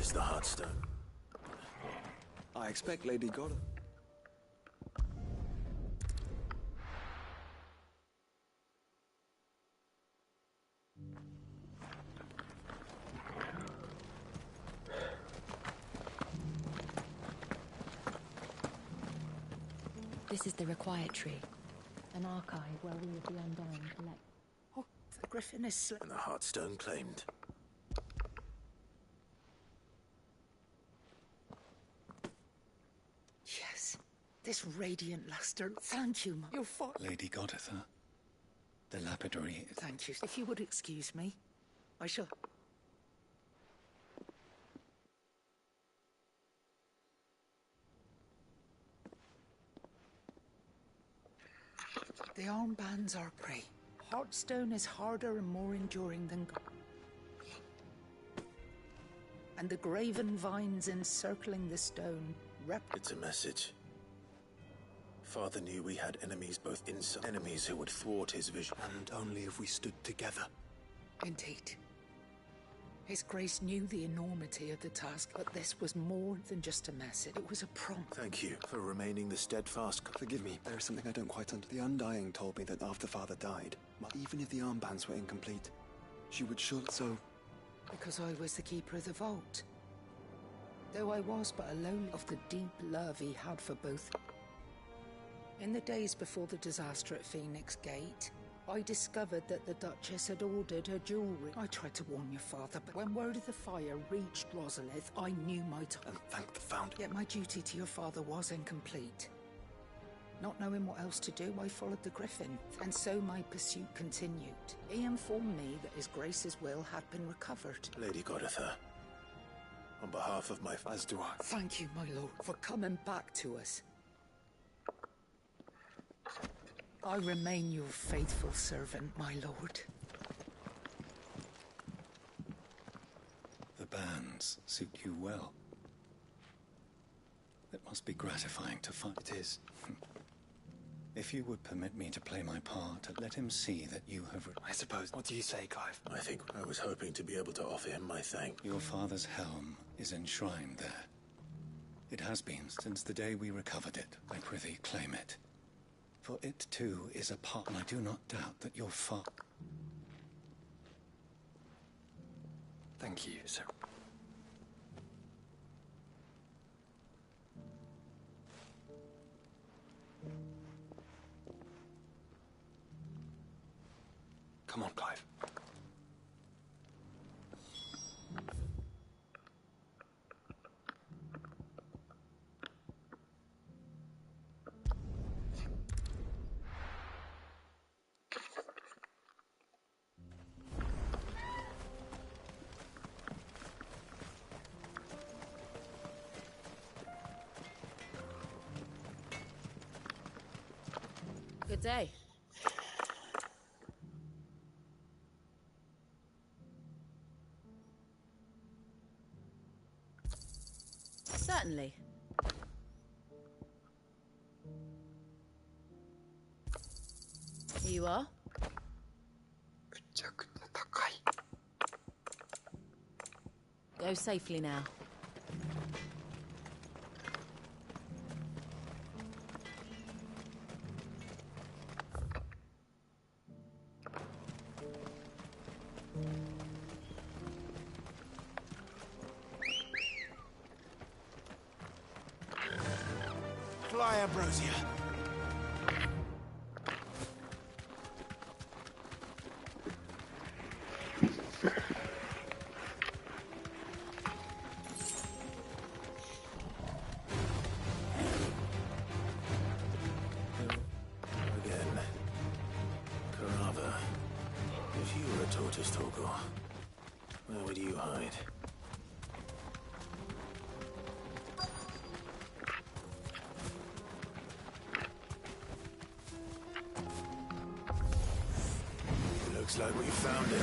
is the Heartstone? I expect Lady Goddard. This is the required tree. An archive where we of the Undying collect. Oh, the griffin is slipped. And the Heartstone claimed. Yes. This radiant luster. Thank you, Your father. Lady Goditha, the lapidary. Thank you. If you would excuse me, I shall. The armbands are pretty. Heartstone is harder and more enduring than... And the graven vines encircling the stone It's a message. Father knew we had enemies both inside, enemies who would thwart his vision. And only if we stood together. Indeed. His Grace knew the enormity of the task, but this was more than just a message. It was a prompt. Thank you for remaining the steadfast... Forgive me, there is something I don't quite understand. The Undying told me that after Father died, even if the armbands were incomplete, she would surely... So... Because I was the keeper of the vault. Though I was but a lowly of the deep love he had for both. In the days before the disaster at Phoenix Gate, I discovered that the Duchess had ordered her jewelry. I tried to warn your father, but when word of the fire reached Rosalith, I knew my time. And thank the Founder. Yet my duty to your father was incomplete. Not knowing what else to do, I followed the Griffin, and so my pursuit continued. He informed me that His Grace's will had been recovered. Lady Goditha, on behalf of my... As do I. Thank you, my lord, for coming back to us. I remain your faithful servant, my lord. The bands suit you well. It must be gratifying to find. It is. If you would permit me to play my part, let him see that you have... I suppose. What do you say, Clive? I think I was hoping to be able to offer him my thanks. Your father's helm is enshrined there. It has been since the day we recovered it. I prithee claim it. For it, too, is a part, and I do not doubt that your father... Thank you, sir. Come on, Clive. Good day. Certainly. Here you are. Go safely now. Fly, Ambrosia. Again. Carava. If you were a tortoise, Torgor, where would you hide? Looks like we found it.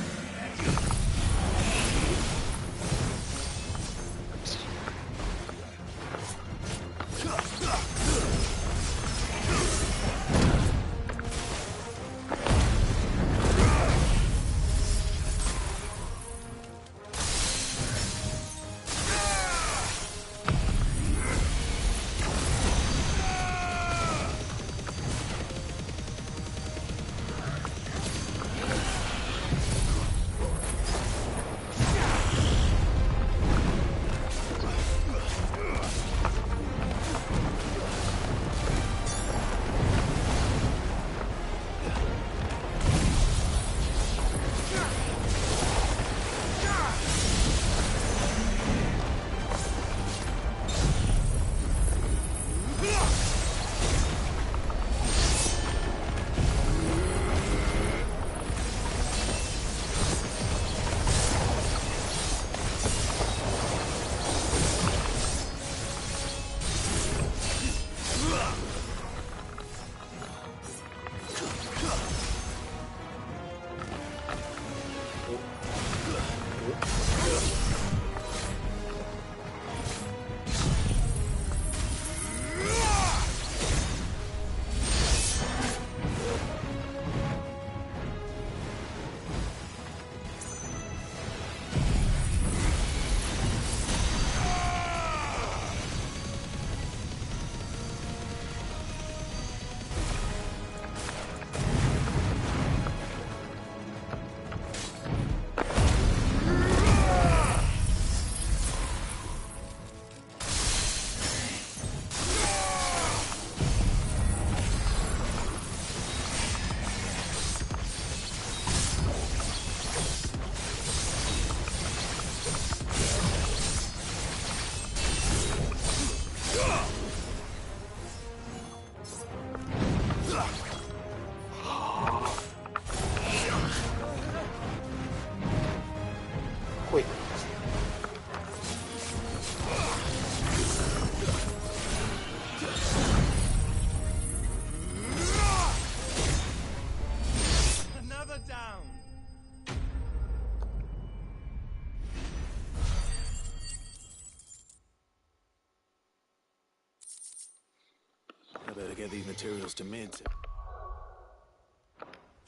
get these materials to Mid,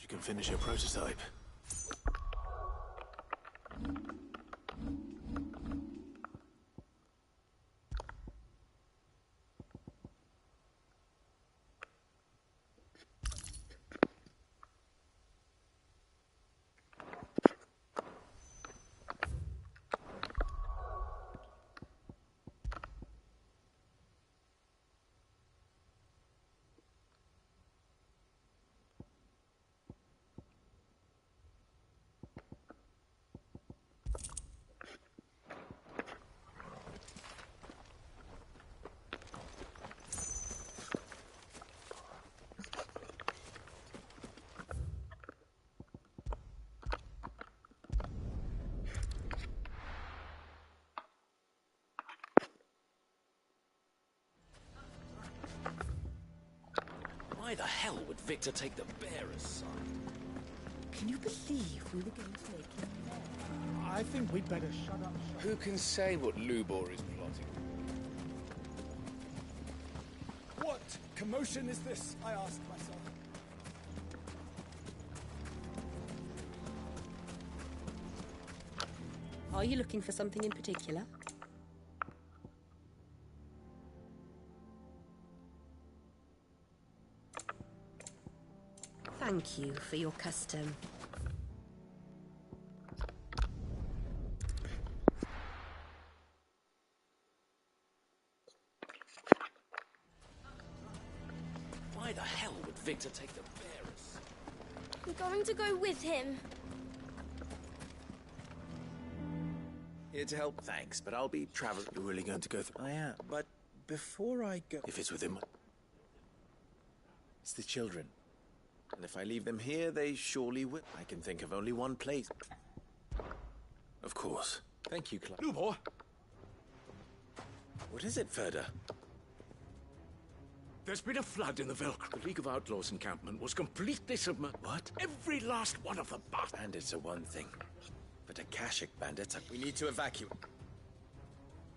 you can finish your prototype. Why the hell would Victor take the bearer's side? Can you believe we were going to make it? I think we'd better shut up. Who can say what Lubor is plotting? What commotion is this? I asked myself. Are you looking for something in particular? Thank you for your custom. Why the hell would Victor take the bearers? I'm going to go with him. Here to help, thanks, but I'll be traveling. You're really going to go through? I am, but before I go... If it's within my... It's the children. And if I leave them here, they surely will. I can think of only one place. Of course. Thank you, Clive. Lubor! What is it, Ferda? There's been a flood in the Velk. The League of Outlaws encampment was completely submerged. What? Every last one of the bastards. Bandits are one thing, but Akashic bandits are... We need to evacuate.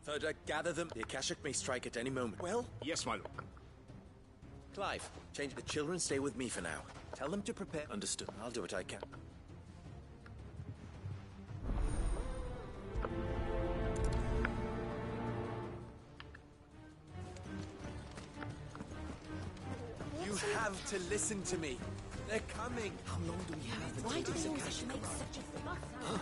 Ferda, gather them. The Akashic may strike at any moment. Well? Yes, my lord. Clive, change the children. Stay with me for now. Tell them to prepare. Understood. I'll do what I can. You have to listen to me. They're coming. How long do we have? Why do they always make such a fuss?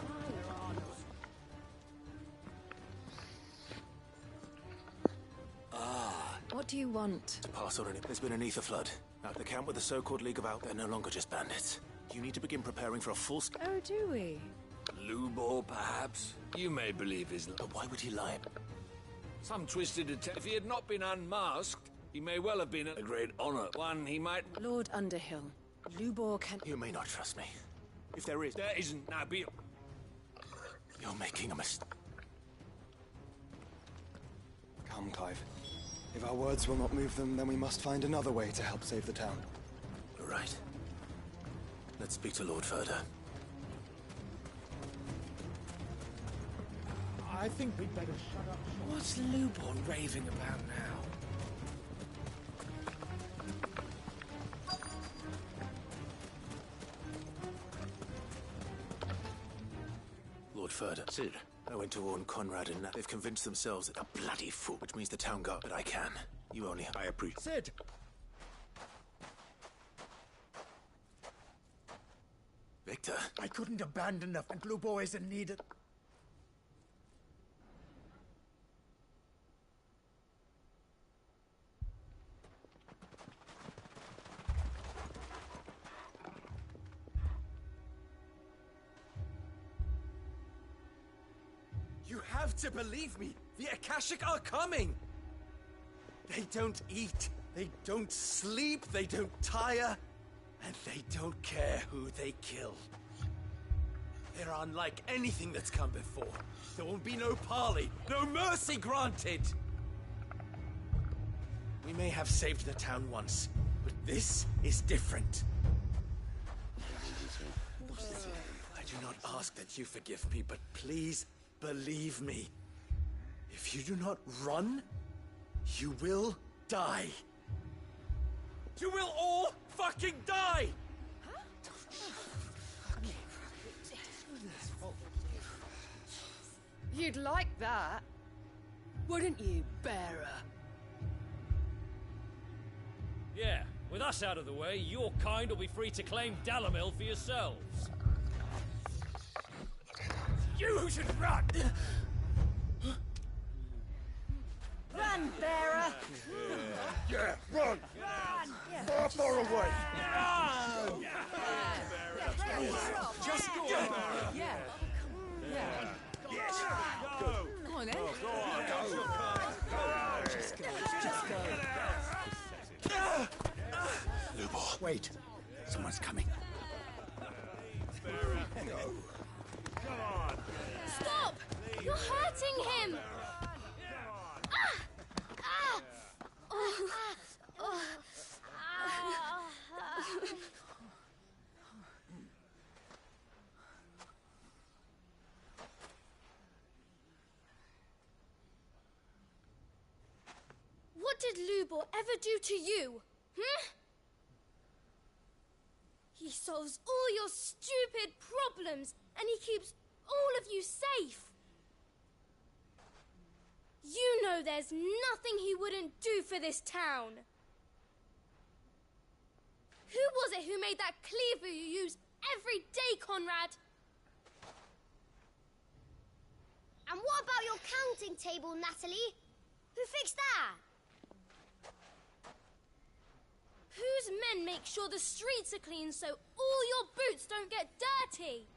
What do you want? To pass on it. There's been an ether flood. At the camp with the so-called League of Out, they're no longer just bandits. You need to begin preparing for a full... Oh, do we? Lubor, perhaps? You may believe his... But why would he lie? Some twisted attempt. If he had not been unmasked, he may well have been a great honor. One he might... Lord Underhill, Lubor can... You may not trust me. If there is... There isn't. Now be... You're making a mistake. Come, Clive. If our words will not move them, then we must find another way to help save the town. Right. Let's speak to Lord Ferda. I think we'd better shut up. What's Lubor raving about now? Lord Ferda. Sir. I went to warn Conrad and they've convinced themselves that they're bloody fool, which means the town guard, but I can. You only... I appreciate... Sid! Victor. I couldn't abandon her, and Lubor isn't needed. You have to believe me! The Akashic are coming! They don't eat, they don't sleep, they don't tire, and they don't care who they kill. They're unlike anything that's come before. There will be no parley, no mercy granted! We may have saved the town once, but this is different. I do not ask that you forgive me, but please believe me. If you do not run, you will die. You will all fucking die! You'd like that, wouldn't you, bearer? Yeah, with us out of the way, your kind will be free to claim Dalamil for yourselves. You should run! Run, bearer! Yeah, run! Run! Far, far away! Run! Just go! Yeah. Yeah. Yes! Go! Come on, then. Go on, go. Just go. Lubor, wait. Someone's coming. Come on! Stop! You're hurting him! What did Lubor ever do to you? He solves all your stupid problems, and he keeps all of you safe. You know there's nothing he wouldn't do for this town. Who was it who made that cleaver you use every day, Conrad? And what about your counting table, Natalie? Who fixed that? Whose men make sure the streets are clean so all your boots don't get dirty?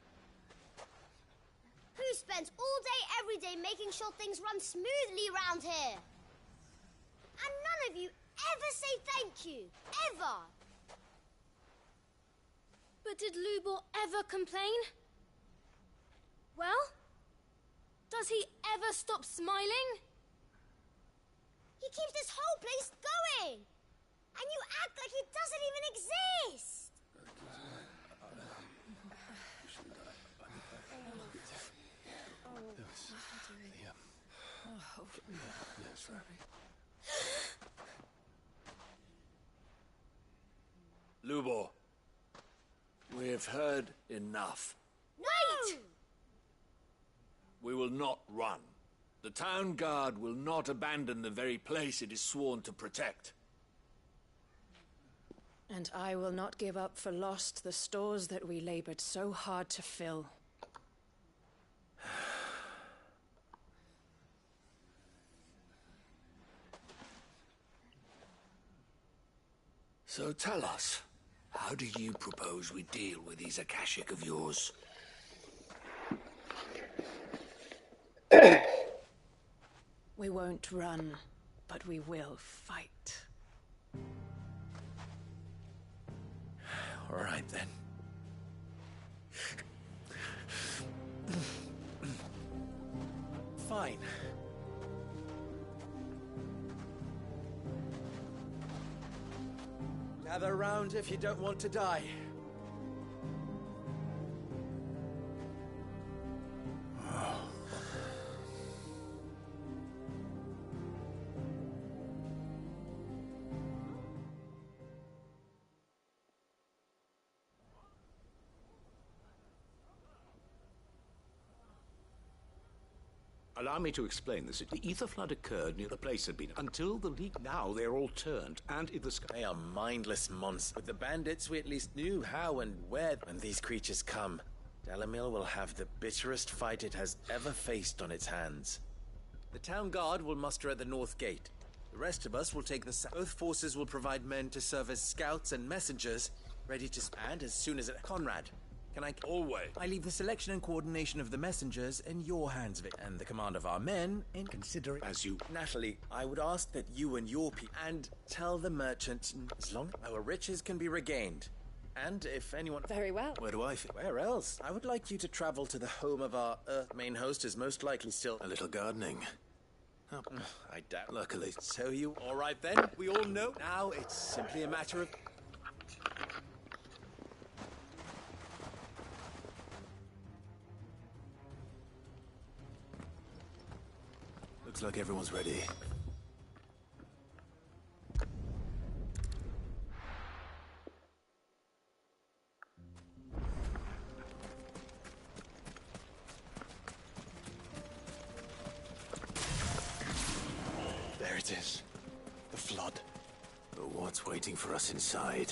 Who spends all day, every day making sure things run smoothly round here? And none of you ever say thank you. Ever. But did Lubor ever complain? Well, does he ever stop smiling? He keeps this whole place going. And you act like it doesn't even exist. Lubor, we've heard enough. Wait! We will not run. The town guard will not abandon the very place it is sworn to protect. And I will not give up for lost the stores that we labored so hard to fill. So tell us, how do you propose we deal with these Akashic of yours? We won't run, but we will fight. All right, then. Fine. Gather round if you don't want to die. Allow me to explain this. The ether flood occurred near the place had been until the leak. Now they're all turned and in the sky. They are mindless monsters. With the bandits, we at least knew how and where. When these creatures come, Dalamil will have the bitterest fight it has ever faced on its hands. The town guard will muster at the north gate. The rest of us will take the south. Both forces will provide men to serve as scouts and messengers, ready to stand as soon as it. Conrad, can I always? I leave the selection and coordination of the messengers in your hands, Vic, and the command of our men in considering. As you. Natalie, I would ask that you and your people and tell the merchant as long as our riches can be regained. And if anyone. Very well. Where do I fit? Where else? I would like you to travel to the home of our Earth main host, is most likely still. A little gardening. Oh, I doubt. Luckily. So you. All right then. We all know. Now it's simply a matter of. Looks like everyone's ready. it is. The flood. But what's waiting for us inside?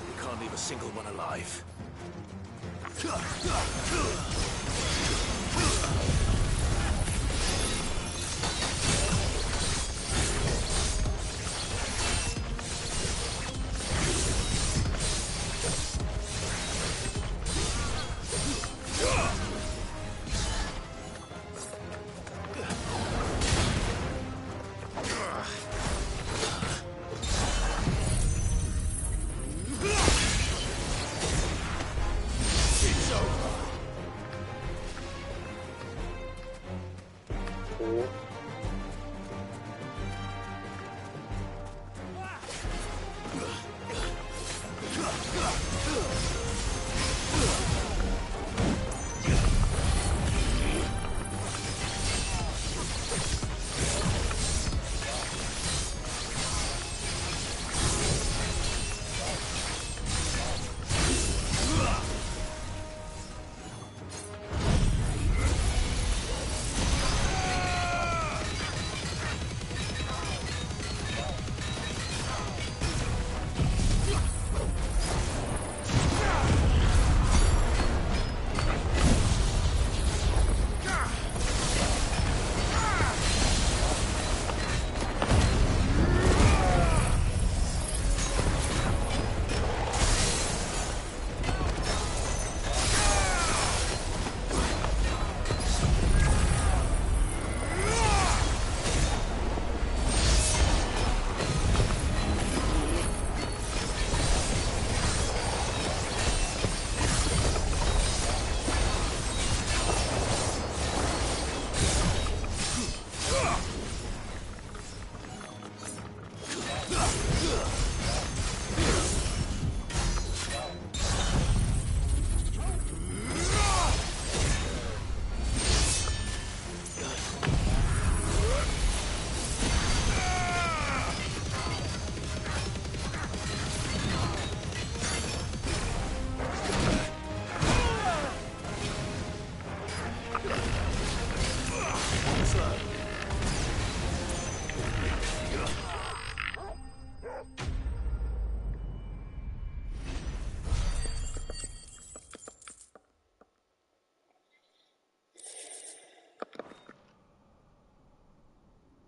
We can't leave a single one alive.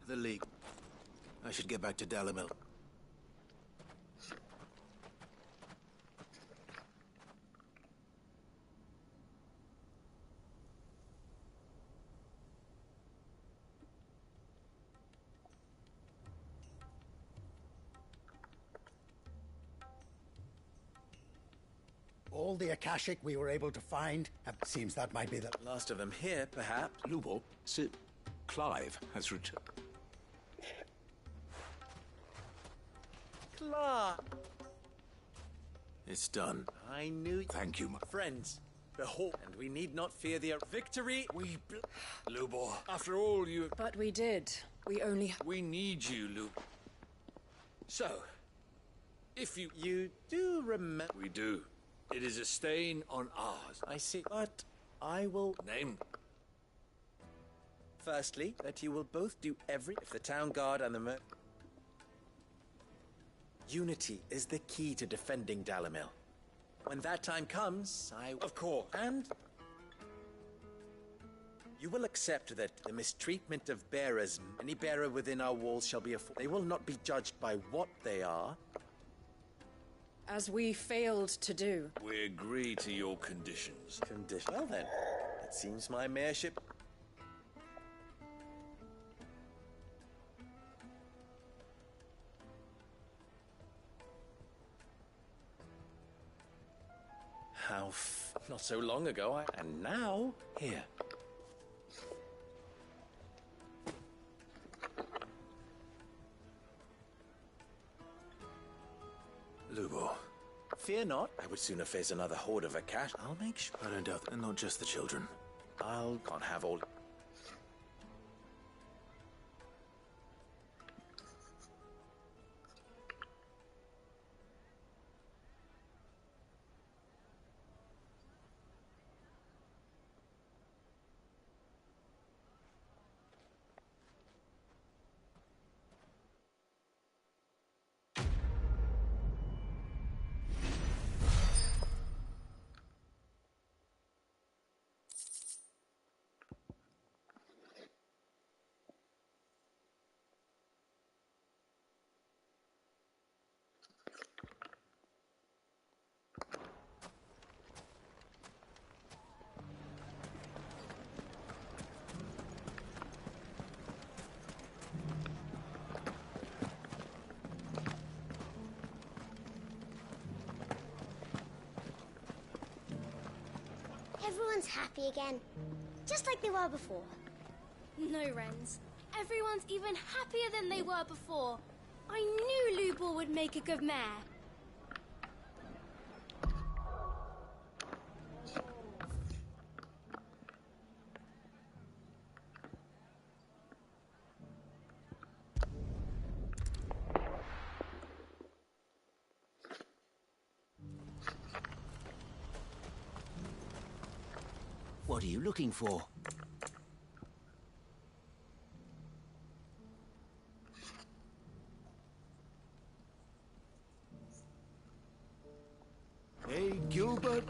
The leak. I should get back to Dalamil. All the Akashic we were able to find, seems that might be the last of them here, perhaps. Lubo, sit. Clive has returned. Clark! It's done. I knew. Thank you, my friends. Behold, and we need not fear the victory. Lubo, after all you. But we did. We need you, Lubo. So, if you. You do remember. We do. It is a stain on ours. I see. But I will. Name. Firstly, that you will both do if the town guard and the unity is the key to defending Dalamil. When that time comes, Of course. And you will accept that the mistreatment of bearers, any bearer within our walls shall be they will not be judged by what they are. As we failed to do. We agree to your conditions. Well then, it seems my mayorship. Not so long ago, and now, here. Lubo. Fear not, I would sooner face another horde of Akash. I'll make sure. I don't doubt that, and not just the children. Can't have all. Everyone's happy again. Just like they were before. No, Wrens. Everyone's even happier than they were before. I knew Lubor would make a good mayor. What are you looking for? Hey, Gilbert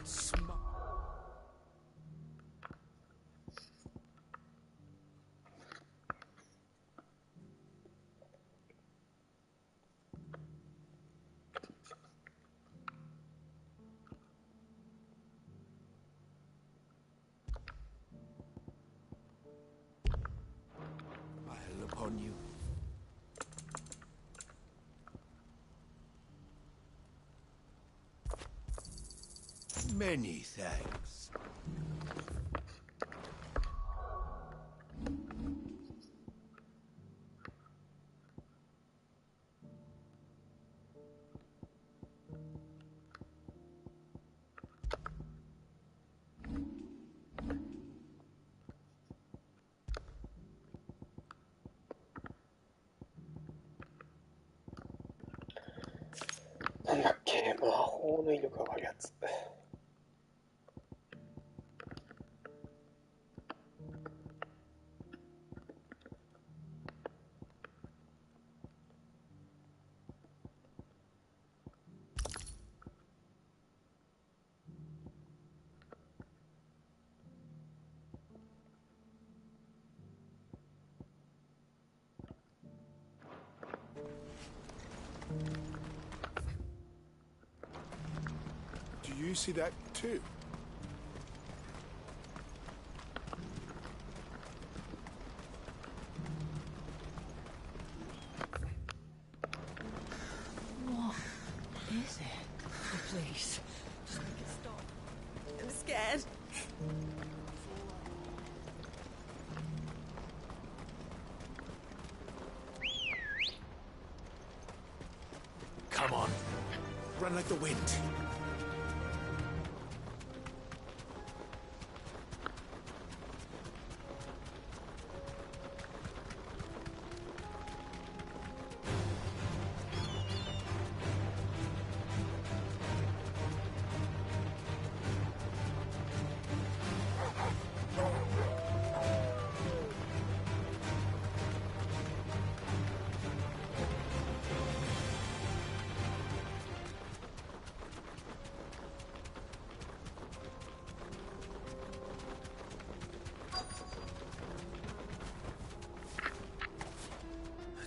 upon you. Many thanks.なんだっけ、魔法の威力上がるやつ。Do you see that too? What is it? Oh, please, just make it stop. I'm scared. Come on. Run like the wind.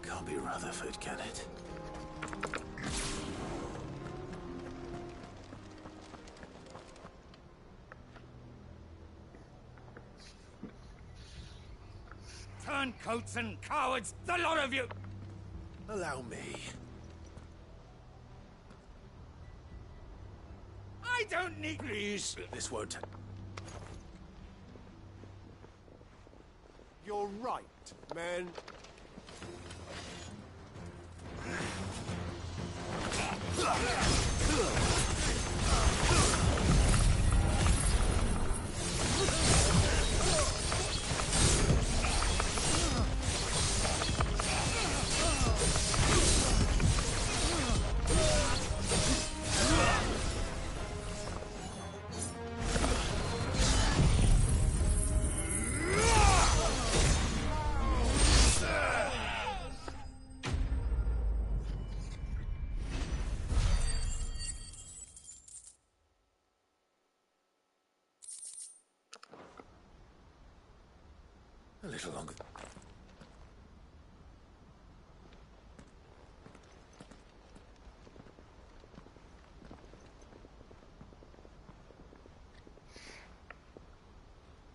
Can't be Rutherford, can it? Turncoats and cowards, the lot of you! Allow me. I don't need... Please, this won't... You're right, man. A little longer.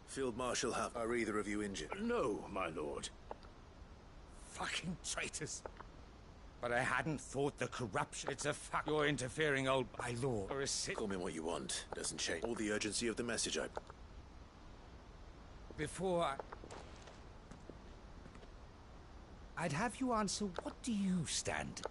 Field Marshal Huff, are either of you injured? No, my lord. Fucking traitors. But I hadn't thought the corruption. It's a fact. You're interfering, old my lord. Or a Call me what you want. Doesn't change all the urgency of the message. before I'd have you answer, what do you stand?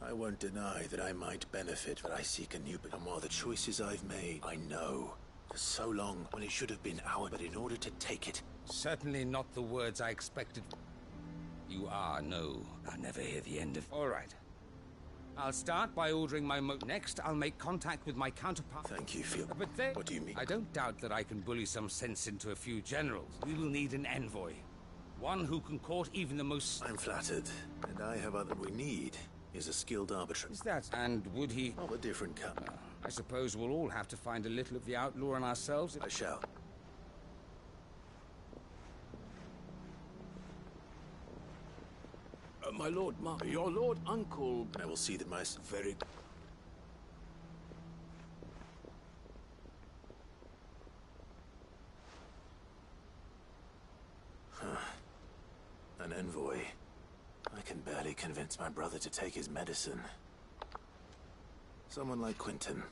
I won't deny that I might benefit, but I seek a new... And while the choices I've made, I know. For so long, when it should have been ours, but in order to take it... Certainly not the words I expected. You are, no. I'll never hear the end of... All right. I'll start by ordering my Next, I'll make contact with my counterpart... Thank you, Phil. But then... What do you mean? I don't doubt that I can bully some sense into a few generals. We will need an envoy. One who can court even the most... I'm flattered. And I have other... We need is a skilled arbitrator. Is that... And would he... Of a different kind. I suppose we'll all have to find a little of the outlaw in ourselves. I shall. My lord, your lord uncle... I will see that my... Very... An envoy. I can barely convince my brother to take his medicine. Someone like Quentin.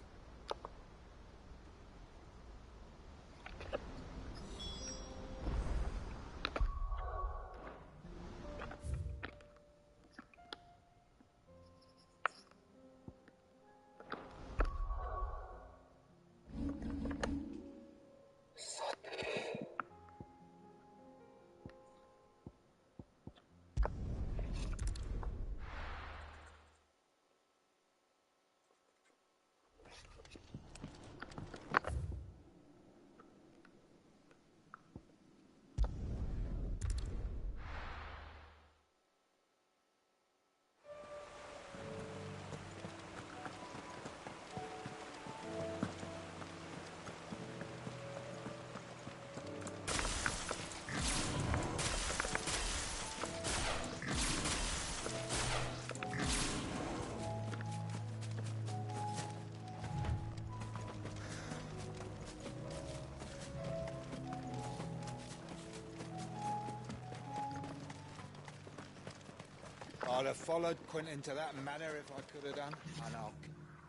I'd have followed Quentin to that manor if I could have done. And I'll...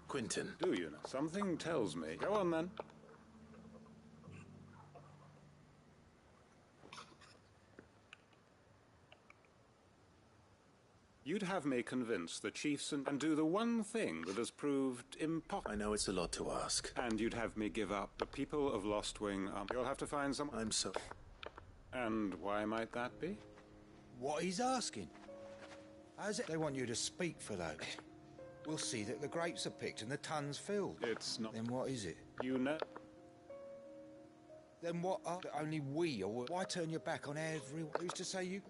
Quentin. Do you know? Something tells me. Go on, then. You'd have me convince the chiefs and do the one thing that has proved impossible. I know it's a lot to ask. And you'd have me give up the people of Lost Wing. You'll have to find some... I'm so... And why might that be? What he's asking. How's it they want you to speak for those? We'll see that the grapes are picked and the tons filled. It's not... Then what is it? You know... Then what are... Only we, or why turn your back on everyone? Who's to say you...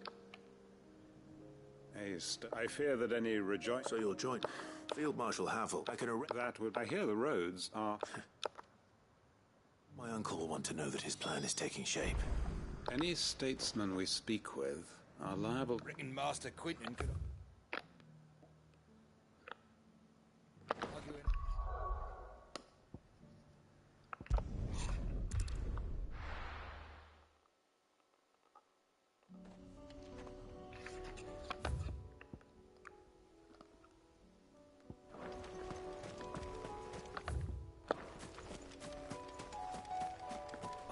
I fear that any rejoice... So you'll join Field Marshal Havel. I can arrange... That would... I hear the roads are... My uncle will want to know that his plan is taking shape. Any statesman we speak with are liable... Reckon Master Quentin could...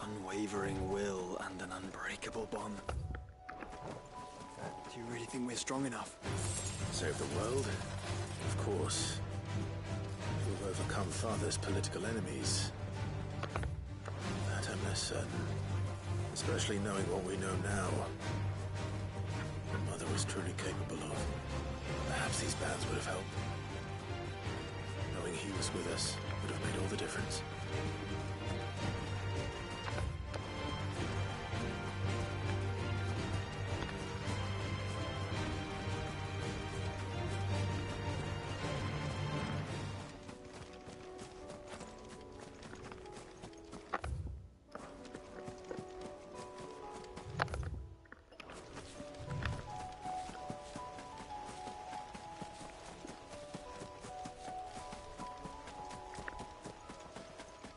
Unwavering will and an unbreakable bond. Do you really think we're strong enough? Save the world? Of course. We've overcome Father's political enemies. That I'm less certain. Especially knowing what we know now. What Mother was truly capable of. Perhaps these bands would have helped. Knowing he was with us would have made all the difference.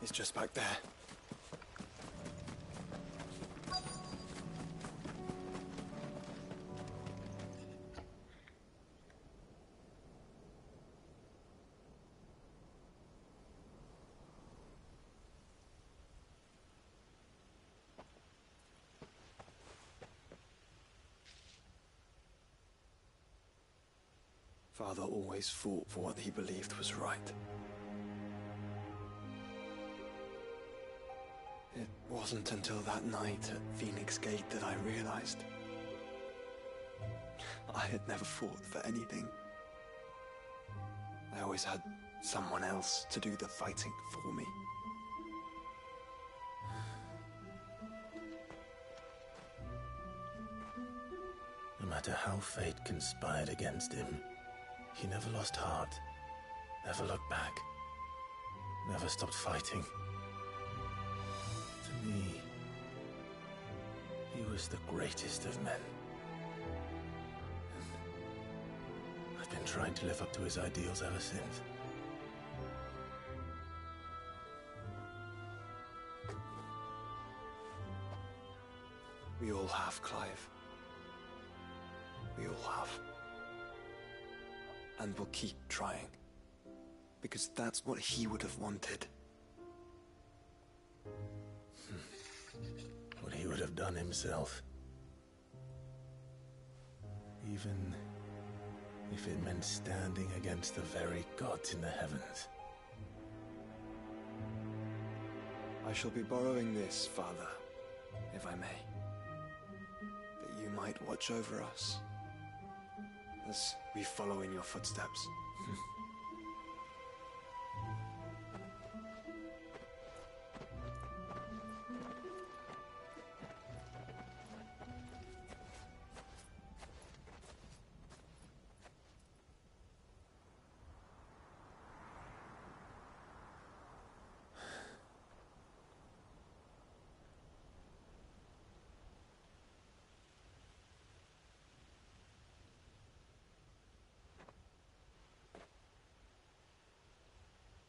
It's just back there. Father always fought for what he believed was right. It wasn't until that night at Phoenix Gate that I realized I had never fought for anything. I always had someone else to do the fighting for me. No matter how fate conspired against him, he never lost heart, never looked back, never stopped fighting. To me, he was the greatest of men. And I've been trying to live up to his ideals ever since. We all have, Clive. We all have. And we'll keep trying. Because that's what he would have wanted. What he would have done himself. Even if it meant standing against the very gods in the heavens. I shall be borrowing this, Father, if I may. That you might watch over us as we follow in your footsteps.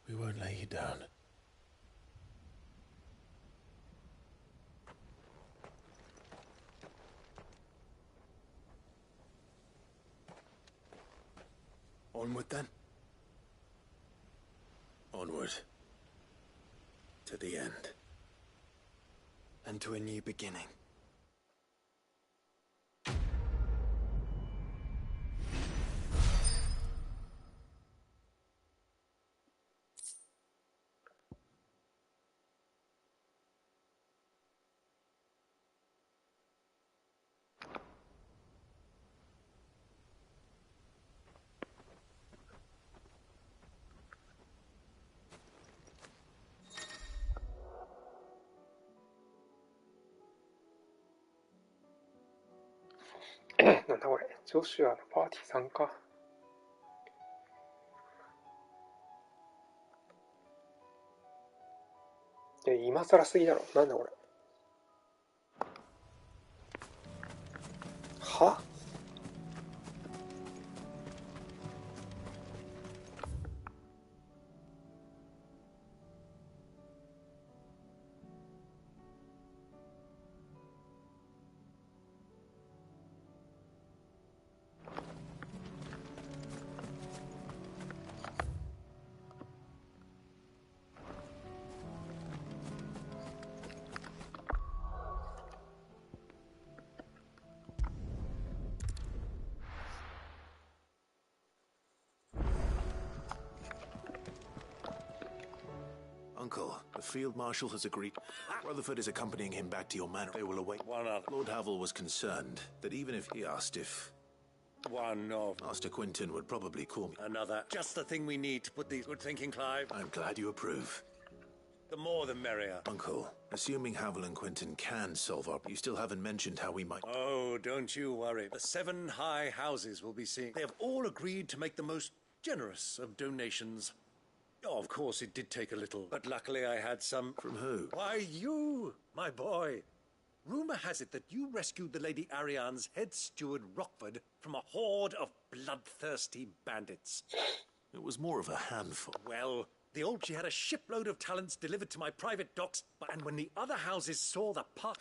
We won't lay you down. Onward then. Onward. To the end. And to a new beginning.なんだこれ、ジョシュアのパーティー参加。今更すぎだろ。なんだこれ。は？Uncle, the Field Marshal has agreed. Rutherford is accompanying him back to your manor. They will await. One other. Lord Havel was concerned that even if he asked if... One of... Master Quinton would probably call me. Another. Just the thing we need to put these... Good thinking, Clive. I'm glad you approve. The more the merrier. Uncle, assuming Havel and Quinton can solve our... You still haven't mentioned how we might... Oh, don't you worry. The 7 high houses will be seeing... They have all agreed to make the most generous of donations. Oh, of course, it did take a little, but luckily I had some... From who? Why, you, my boy. Rumor has it that you rescued the Lady Ariane's head steward, Rockford, from a horde of bloodthirsty bandits. It was more of a handful. Well, the old... She had a shipload of talents delivered to my private docks, and when the other houses saw the part...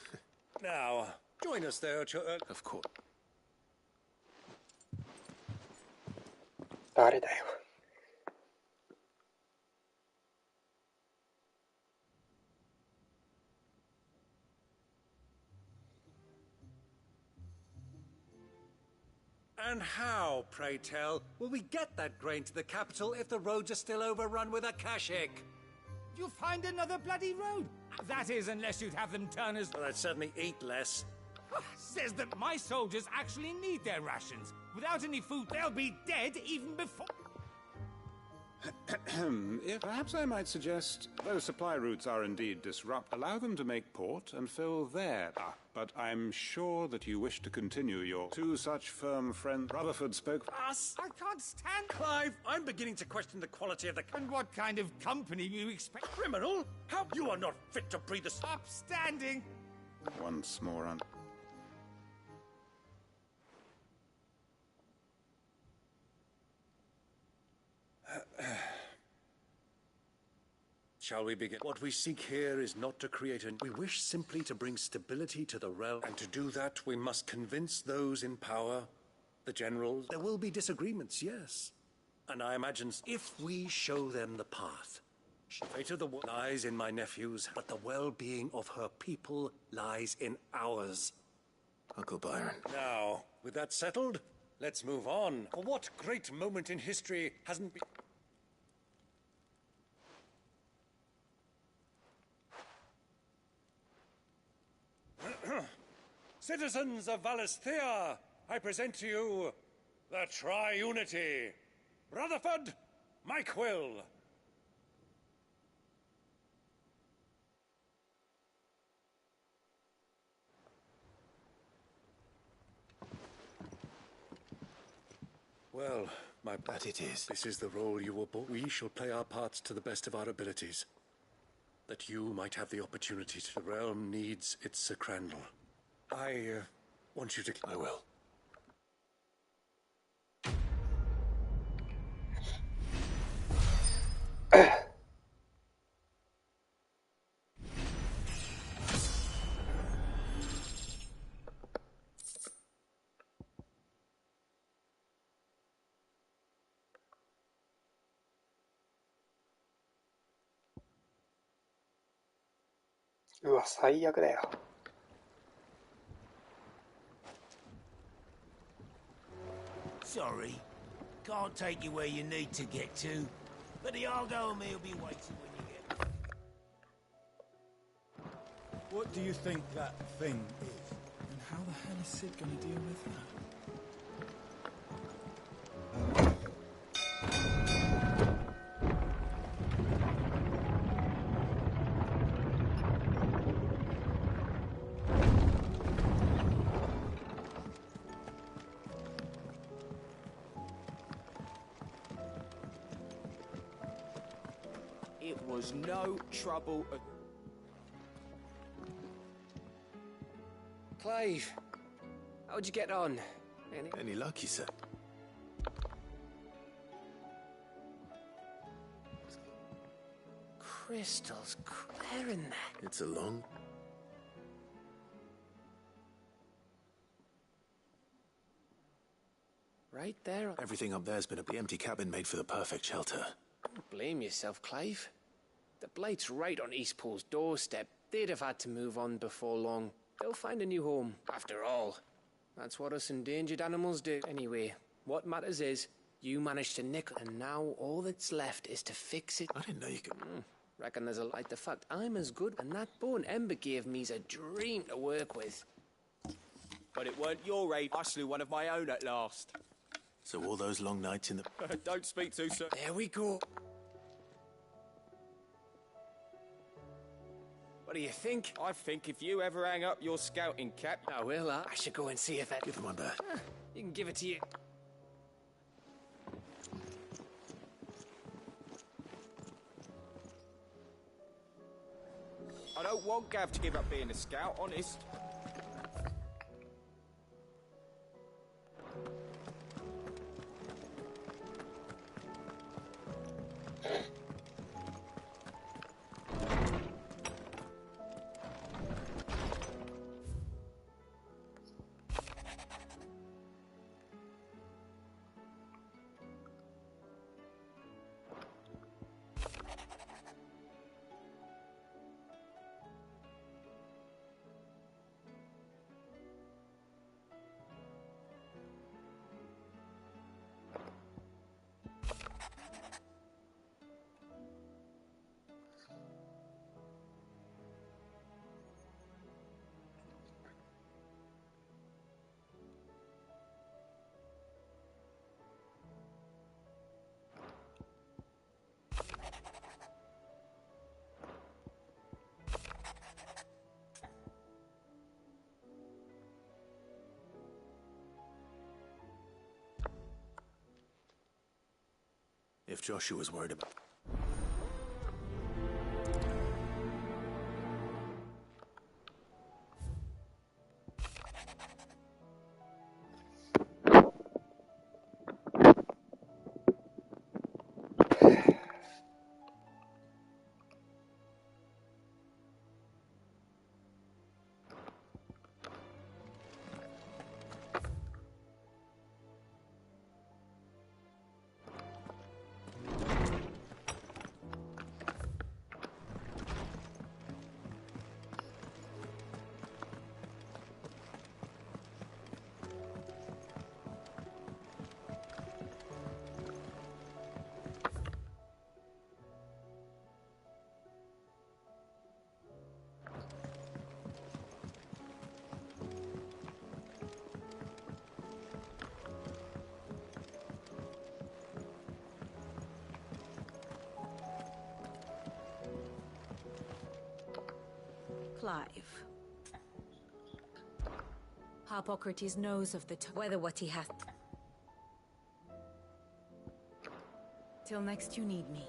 Now, join us there, Of course. 誰だよ。And And how, pray tell, will we get that grain to the capital if the roads are still overrun with akashic? You'll find another bloody road. That is, unless you'd have them turn us... Well, I'd certainly eat less. Says that my soldiers actually need their rations. Without any food, they'll be dead even before... Perhaps I might suggest, those supply routes are indeed disrupted, allow them to make port and fill there. But I'm sure that you wish to continue your two such firm friends. Rutherford spoke for us. I can't stand... Clive, I'm beginning to question the quality of the... And what kind of company do you expect? Criminal? How? You are not fit to breathe the... Upstanding! Once more on... Shall we begin? What we seek here is not to create a... We wish simply to bring stability to the realm. And to do that, we must convince those in power, the generals. There will be disagreements, yes. And I imagine if we show them the path, the fate of the world lies in my nephews, but the well-being of her people lies in ours. Uncle Byron. Now, with that settled, let's move on. For what great moment in history hasn't been... Citizens of Valisthea, I present to you the Tri-Unity. Rutherford, Mike Will. Well, That it is. This is the role you were born. We shall play our parts to the best of our abilities, that you might have the opportunity to... The realm needs its Sir Crandall. I want you to... I will.うわ、最悪だよ。Sorry, can't take you where you need to get to, but the Argo and me will be waiting when you get there. What do you think that thing is? And how the hell is Sid going to deal with that? It was no trouble at... Clive, how'd you get on? Any luck, you said? Crystals, where in there? It's a long... Right there. Everything up there's been the empty cabin made for the perfect shelter. Don't blame yourself, Clive. The Blight's right on Eastpool's doorstep. They'd have had to move on before long. They'll find a new home, after all. That's what us endangered animals do. Anyway, what matters is, you managed to nick it, and now all that's left is to fix it. I didn't know you could... Reckon there's a light. The fact I'm as good, and that bone Ember gave me's a dream to work with. But it weren't your raid. I slew one of my own at last. So all those long nights in the... Don't speak too soon. There we go. What do you think? I think if you ever hang up your scouting cap... I will, I should go and see if it... Give them one back. You can give it to you. I don't want Gav to give up being a scout, honest. If Joshua's worried about... Clive. Harpocrates knows of the whether what he hath. Till next you need me.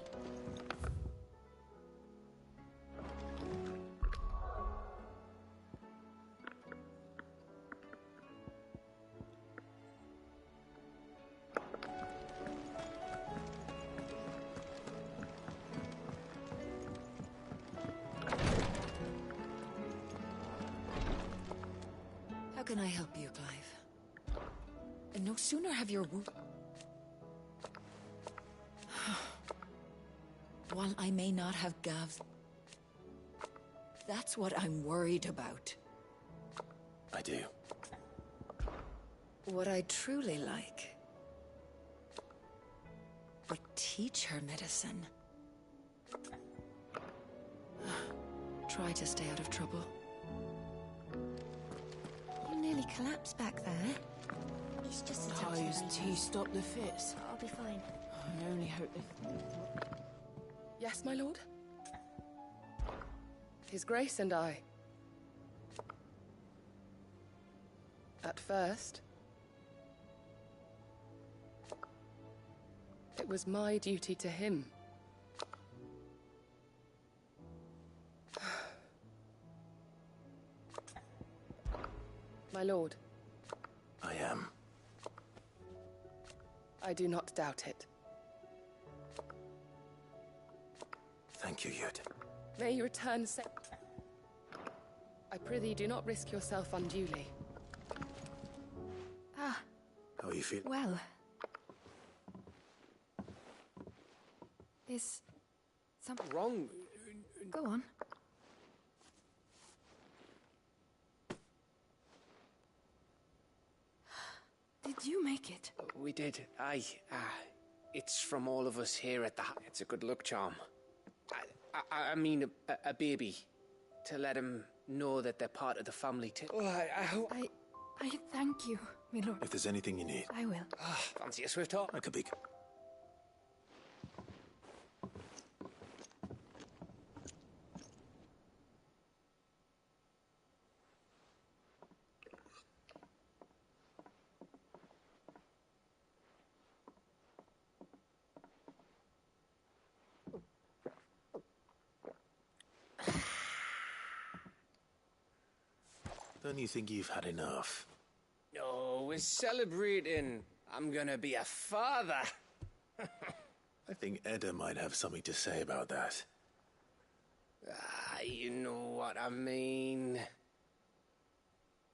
How can I help you, Clive? And no sooner have your wound... While I may not have Gav's... That's what I'm worried about. I do. What I truly like would teach her medicine. Try to stay out of trouble. You nearly collapsed back there. It's just a touch. His tea stopped the fits. I'll be fine. I only hope this... Yes, my lord? His Grace and I. At first, it was my duty to him. My lord. I am. I do not doubt it. Thank you, Yud. May you return safe. I prithee, do not risk yourself unduly. Ah. How are you feeling? Well. Is something wrong? Go on. Did you make it? We did. Aye. It's from all of us here at the... It's a good luck charm. I mean, a baby. To let him know that they're part of the family too. Oh, I hope... I thank you, my lord. If there's anything you need. I will. Fancy a swift hop? I could be... Don't you think you've had enough? No, we're celebrating. I'm gonna be a father. I think Edda might have something to say about that. You know what I mean.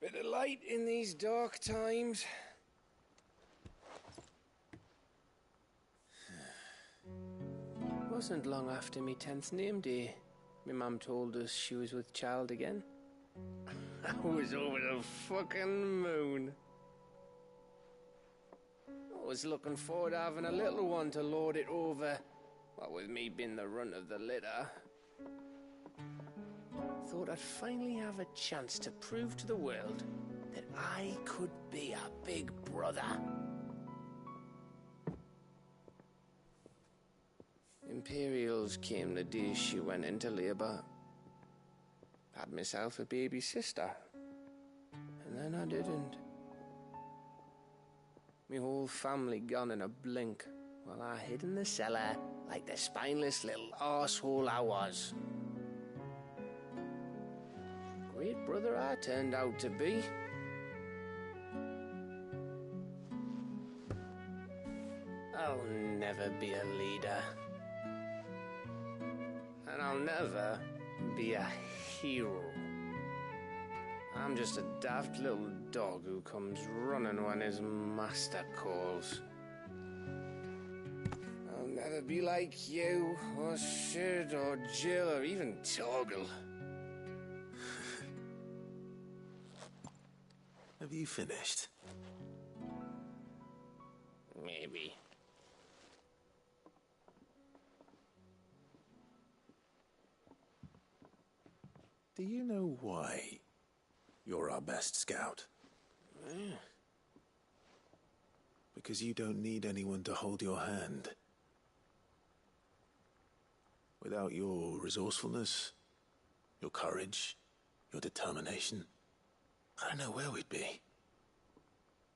Bit of light in these dark times. Wasn't long after me 10th name day. My mum told us she was with child again. I was over the fucking moon. I was looking forward to having a little one to lord it over. What with me being the runt of the litter. Thought I'd finally have a chance to prove to the world that I could be a big brother. Imperials came the day she went into labour. Had myself a baby sister. And then I didn't. My whole family gone in a blink, while I hid in the cellar like the spineless little arsehole I was. Great brother I turned out to be. I'll never be a leader. And I'll never be a hero. I'm just a daft little dog who comes running when his master calls. I'll never be like you, or Sid, or Jill, or even Torgal. Have you finished? Maybe. Do you know why you're our best scout? Because you don't need anyone to hold your hand. Without your resourcefulness, your courage, your determination, I don't know where we'd be.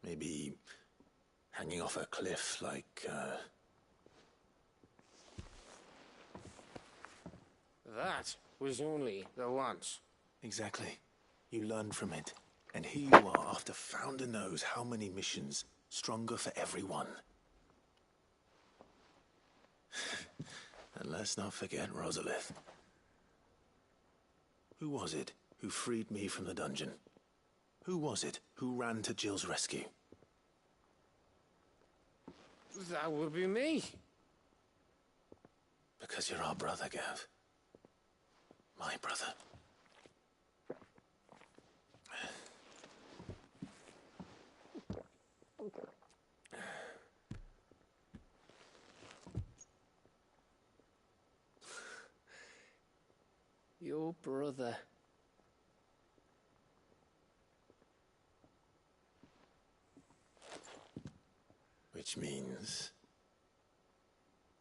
Maybe hanging off a cliff like, That was only the once. Exactly. You learned from it. And here you are, after Founder knows how many missions, stronger for everyone. And let's not forget Rosalith. Who was it who freed me from the dungeon? Who was it who ran to Jill's rescue? That would be me. Because you're our brother, Gav. My brother. Your brother. Which means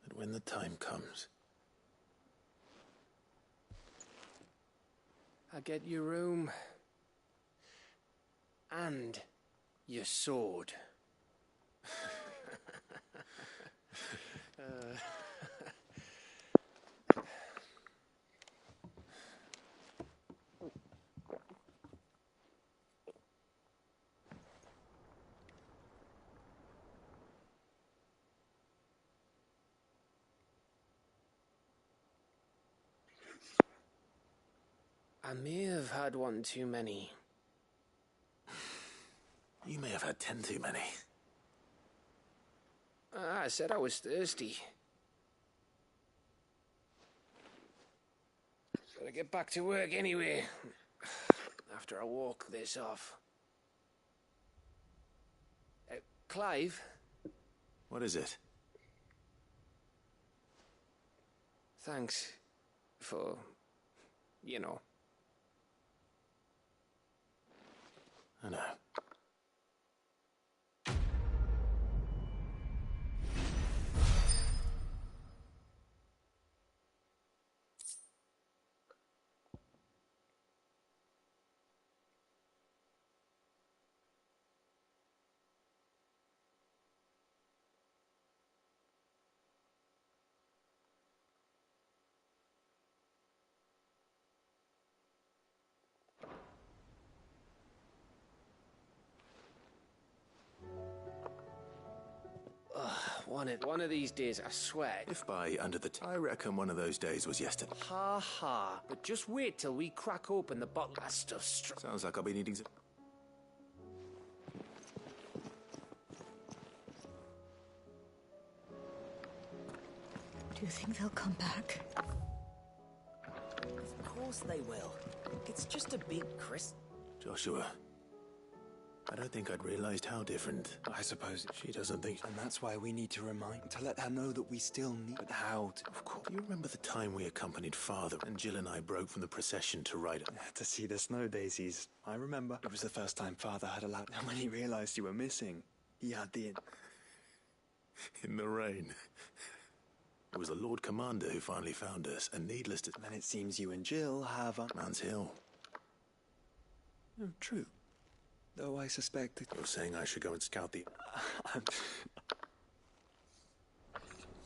that when the time comes, I get your room. And your sword. I may have had one too many. you may have had 10 too many. I said I was thirsty. Gotta get back to work anyway. After I walk this off. Clive? What is it? Thanks for, you know. I know. One of these days, I swear. If by under the I reckon one of those days was yesterday. Ha ha. But just wait till we crack open the bottle. That stuff's Sounds like I'll be needing some. Do you think they'll come back? Of course they will. It's just a big Joshua. I don't think I'd realized how different. I suppose she doesn't think. And that's why we need to to let her know that we still need. But how to? Of course. Do you remember the time we accompanied Father and Jill and I broke from the procession to ride to see the snow daisies? I remember. It was the first time Father had allowed. And when he realized you were missing, he had the. In the rain. It was the Lord Commander who finally found us, and needless to. And then it seems you and Jill have a. Man's Hill. Oh, true. Though I suspect that... You're saying I should go and scout the...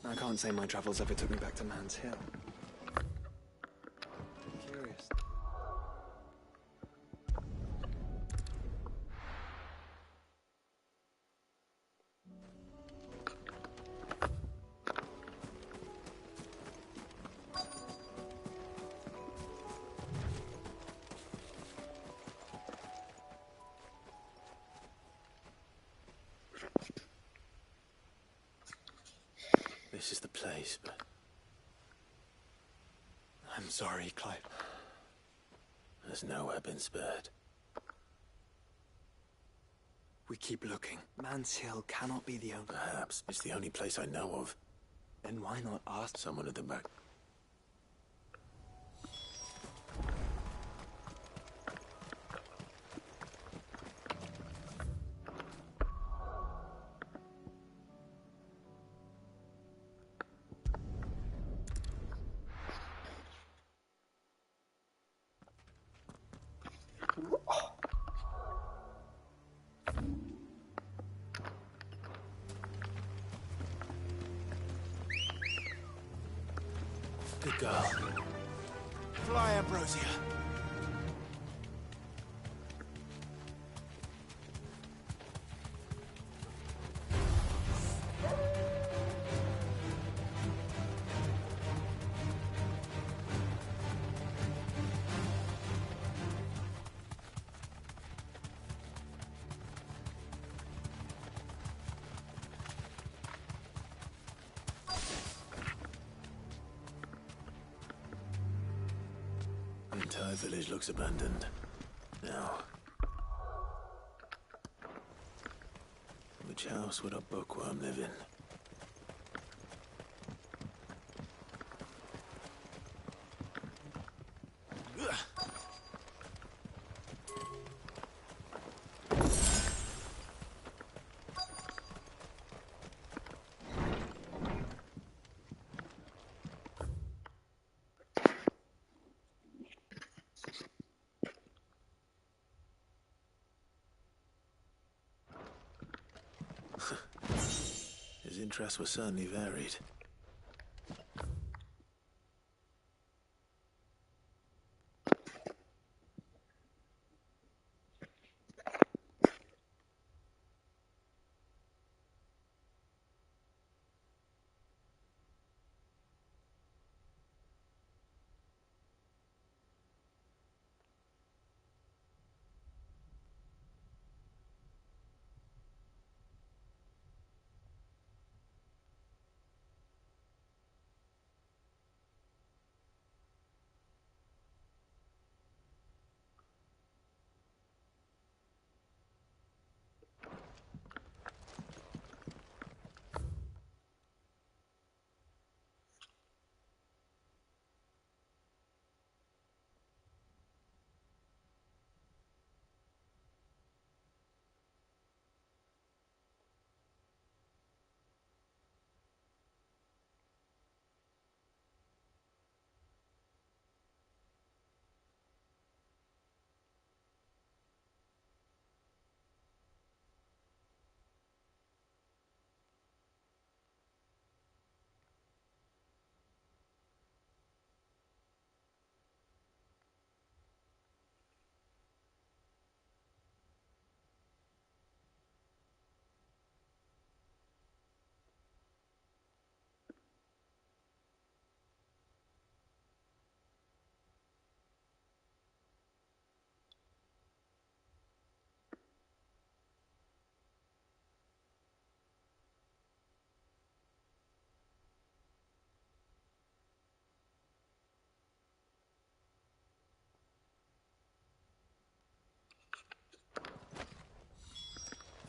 I can't say my travels ever took me back to Man's Hill. Curious. This is the place, but... I'm sorry, Clive. There's nowhere been spared. We keep looking. Man's Hill cannot be the only... Perhaps. It's the only place I know of. Then why not ask someone at the back? Good girl. Fly, Ambrosia. The entire village looks abandoned. Now, which house would a bookworm live in? His interests were certainly varied.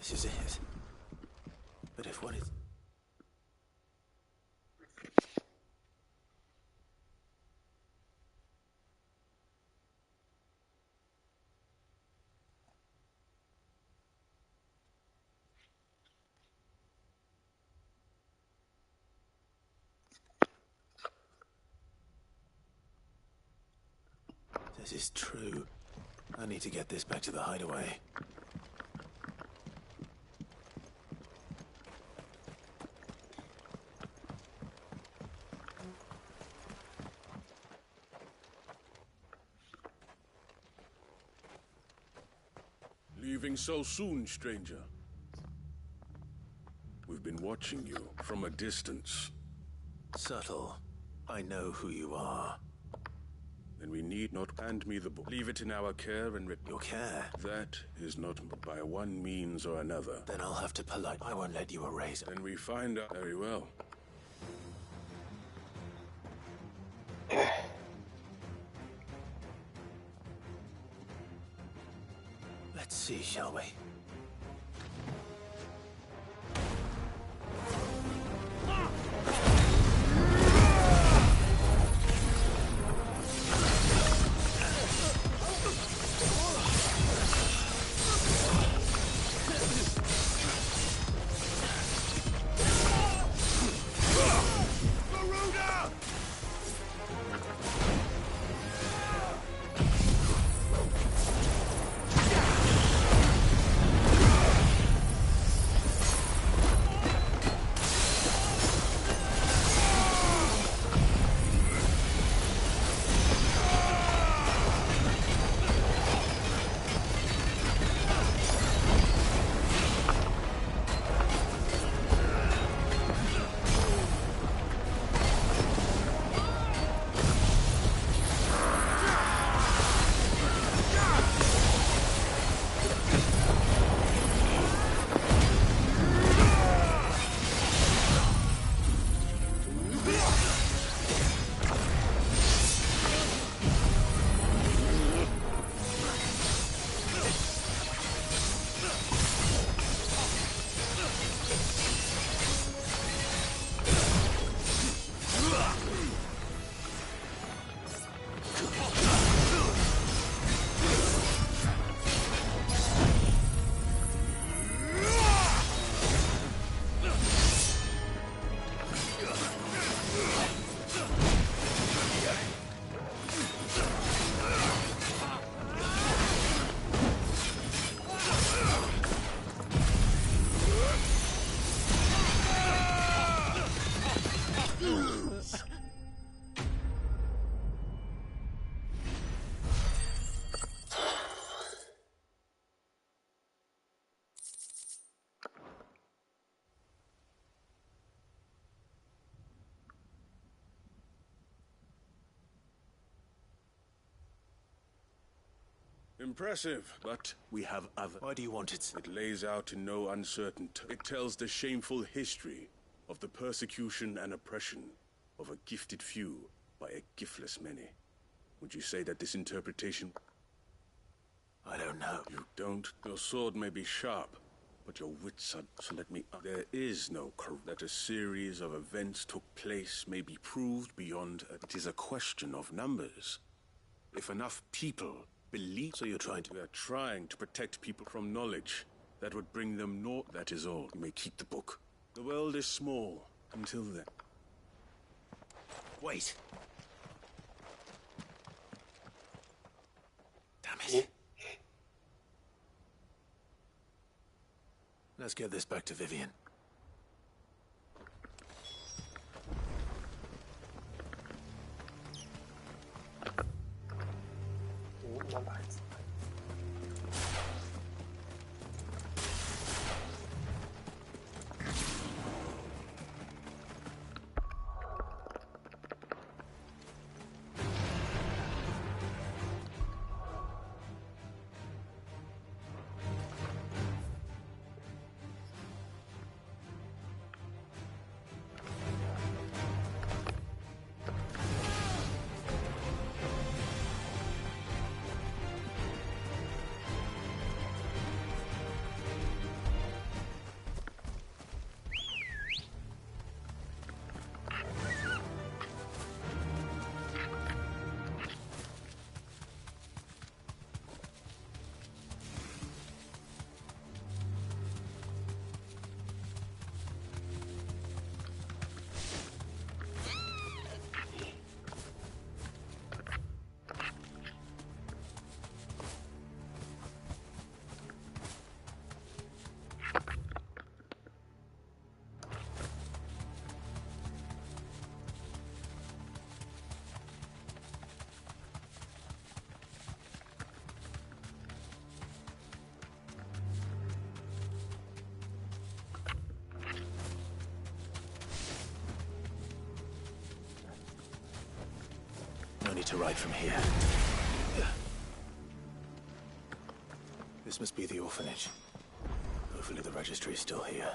This is it. But if what is... This is true. I need to get this back to the hideaway. Leaving so soon, stranger? We've been watching you from a distance. Subtle. I know who you are. Then we need not hand me the book. Leave it in our care and Your care? That is not by one means or another. Then I'll have to polite. I won't let you erase it. Then we find out very well. Let's see, shall we? Impressive, but we have other. Why do you want it? It lays out in no uncertain It tells the shameful history of the persecution and oppression of a gifted few by a giftless many. Would you say that this interpretation... I don't know. You don't? Your sword may be sharp, but your wits are... So let me... There is no that a series of events took place may be proved beyond... It is a question of numbers. If enough people... So you're trying to... We are trying to protect people from knowledge that would bring them north. That is all. You may keep the book. The world is small. Until then. Wait. Damn it. Let's get this back to Vivian. journey to right from here. This must be the orphanage. Hopefully the registry is still here.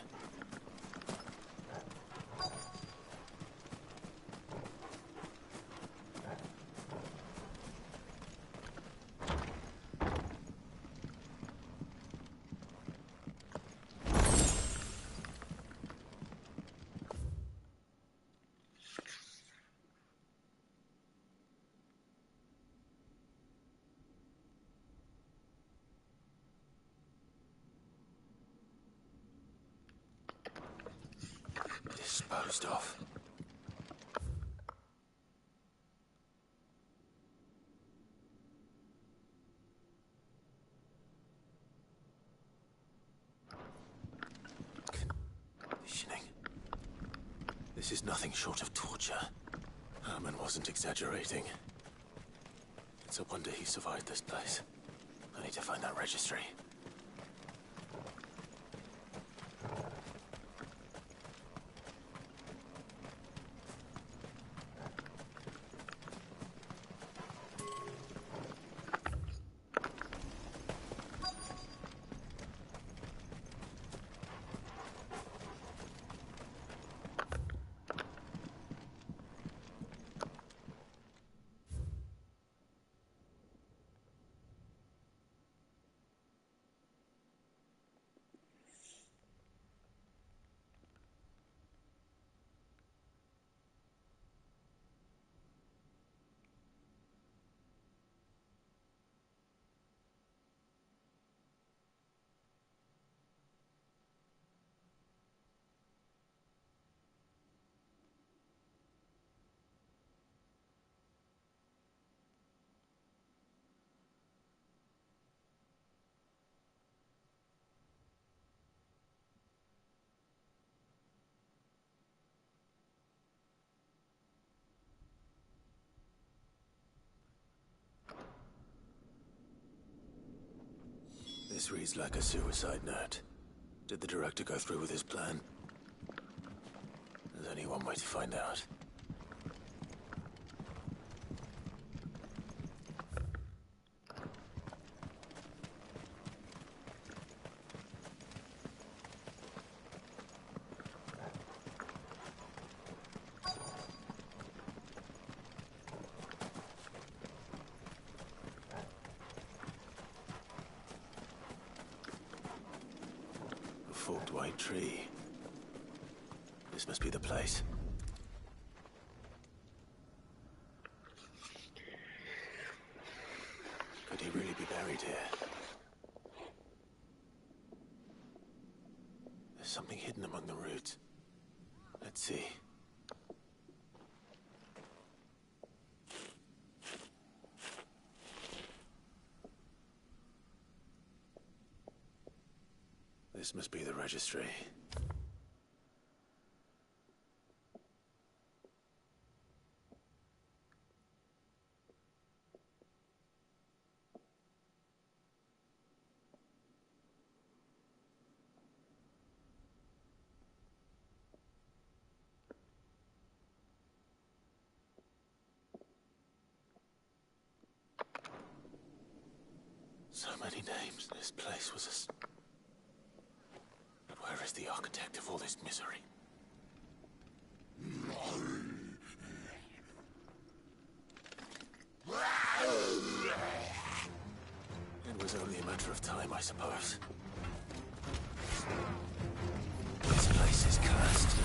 Disposed of. Conditioning. This is nothing short of torture. Herman wasn't exaggerating. It's a wonder he survived this place. I need to find that registry. This reads like a suicide note. Did the director go through with his plan? There's only one way to find out. Forked white tree. This must be the place. Could he really be buried here? There's something hidden among the roots. Let's see. This must be the registry. So many names. This place was a... Where is the architect of all this misery? It was only a matter of time, I suppose. This place is cursed.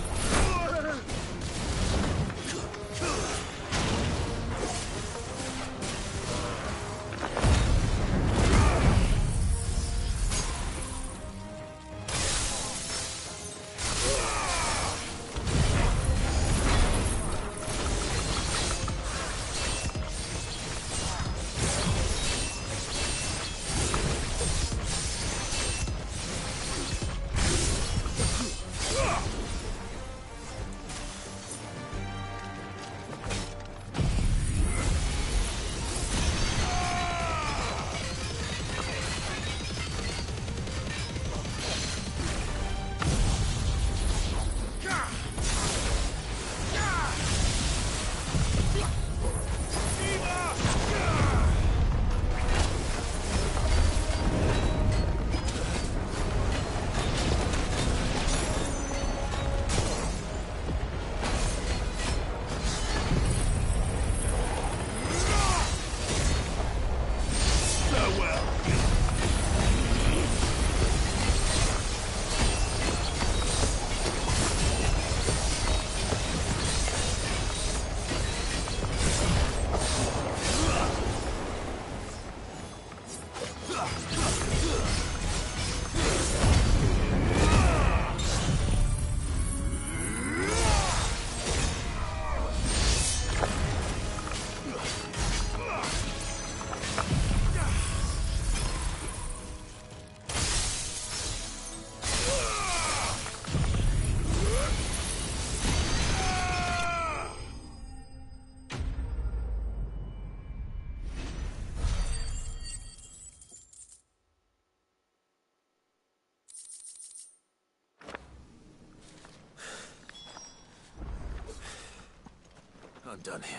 done here.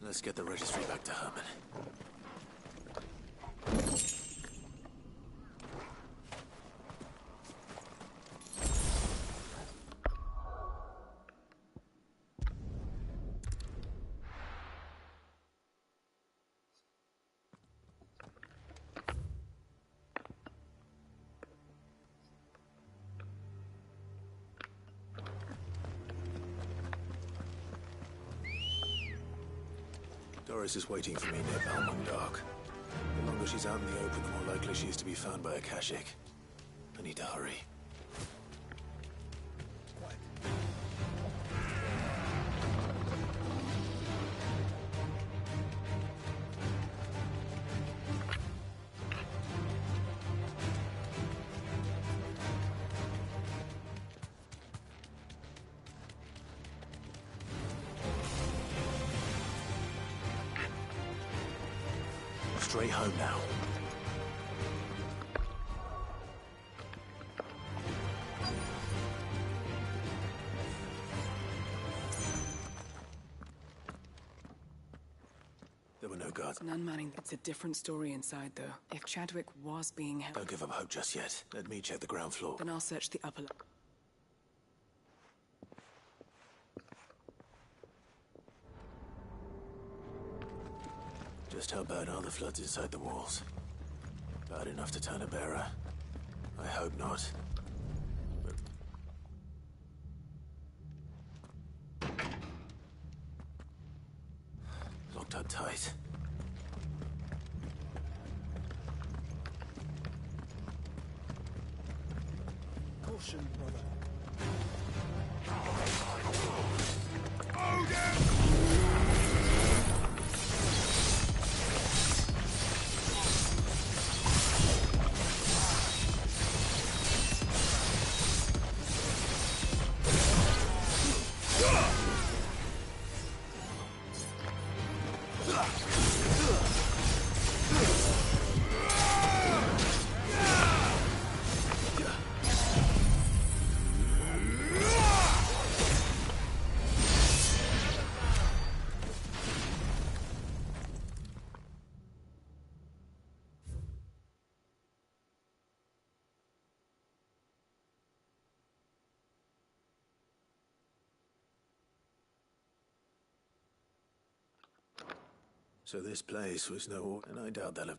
Let's get the registry back to Herman. Doris is waiting for me near Balmung Dock. The longer she's out in the open, the more likely she is to be found by a Kashik. I need to hurry. Straight home now. There were no guards. None manning. It's a different story inside, though. If Chadwick was being held... Don't give up hope just yet. Let me check the ground floor. Then I'll search the upper... Just how bad are the floods inside the walls? Bad enough to turn a bearer? I hope not. But... Locked up tight. Caution, brother. So this place was no... and I doubt that'll...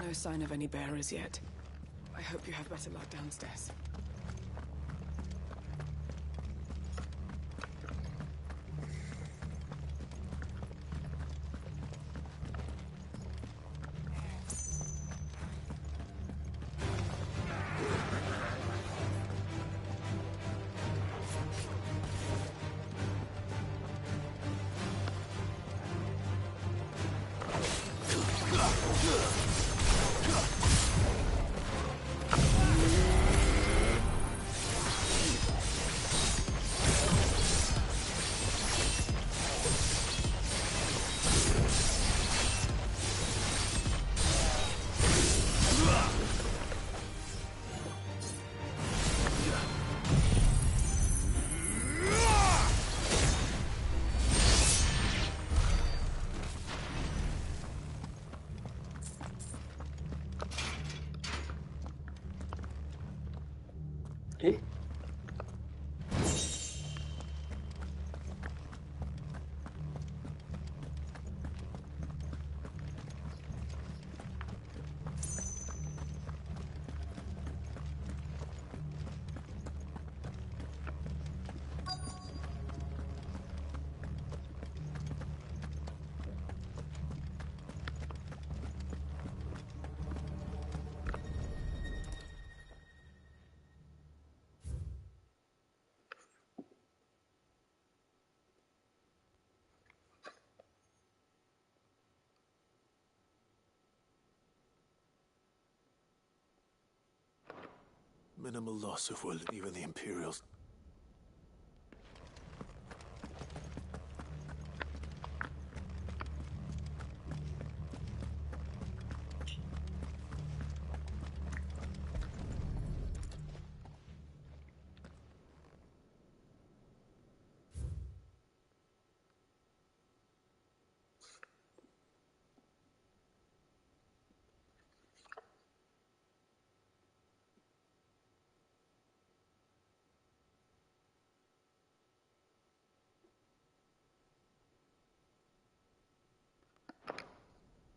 No sign of any bearers yet. I hope you have better luck downstairs. え、Minimal loss of will, even the Imperials.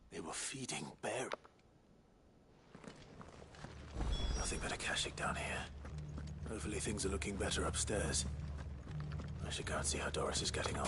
They were feeding bear. Nothing but a caching down here. Hopefully things are looking better upstairs. I should go and see how Doris is getting on.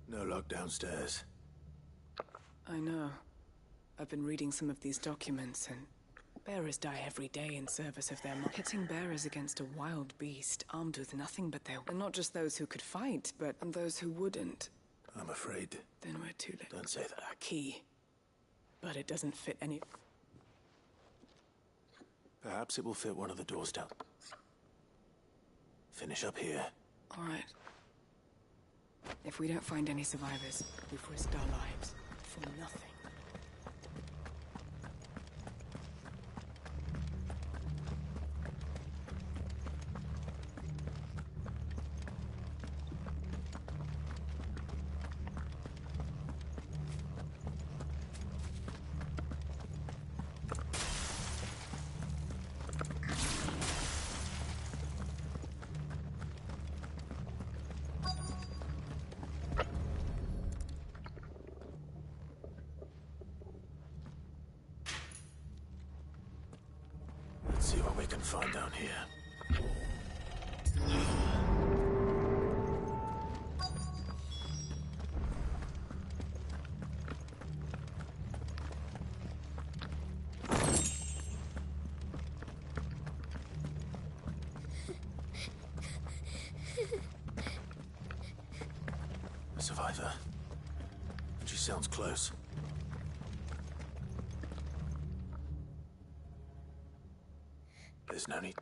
No luck downstairs. I know. I've been reading some of these documents, and bearers die every day in service of their pitting bearers against a wild beast, armed with nothing but their... And not just those who could fight, but those who wouldn't. I'm afraid. Then we're too late. Don't say that. A key. But it doesn't fit any... Perhaps it will fit one of the doors down. Finish up here. All right. If we don't find any survivors, we've risked our lives for nothing. Let's see what we can find down here. A survivor. She sounds close. There's no need.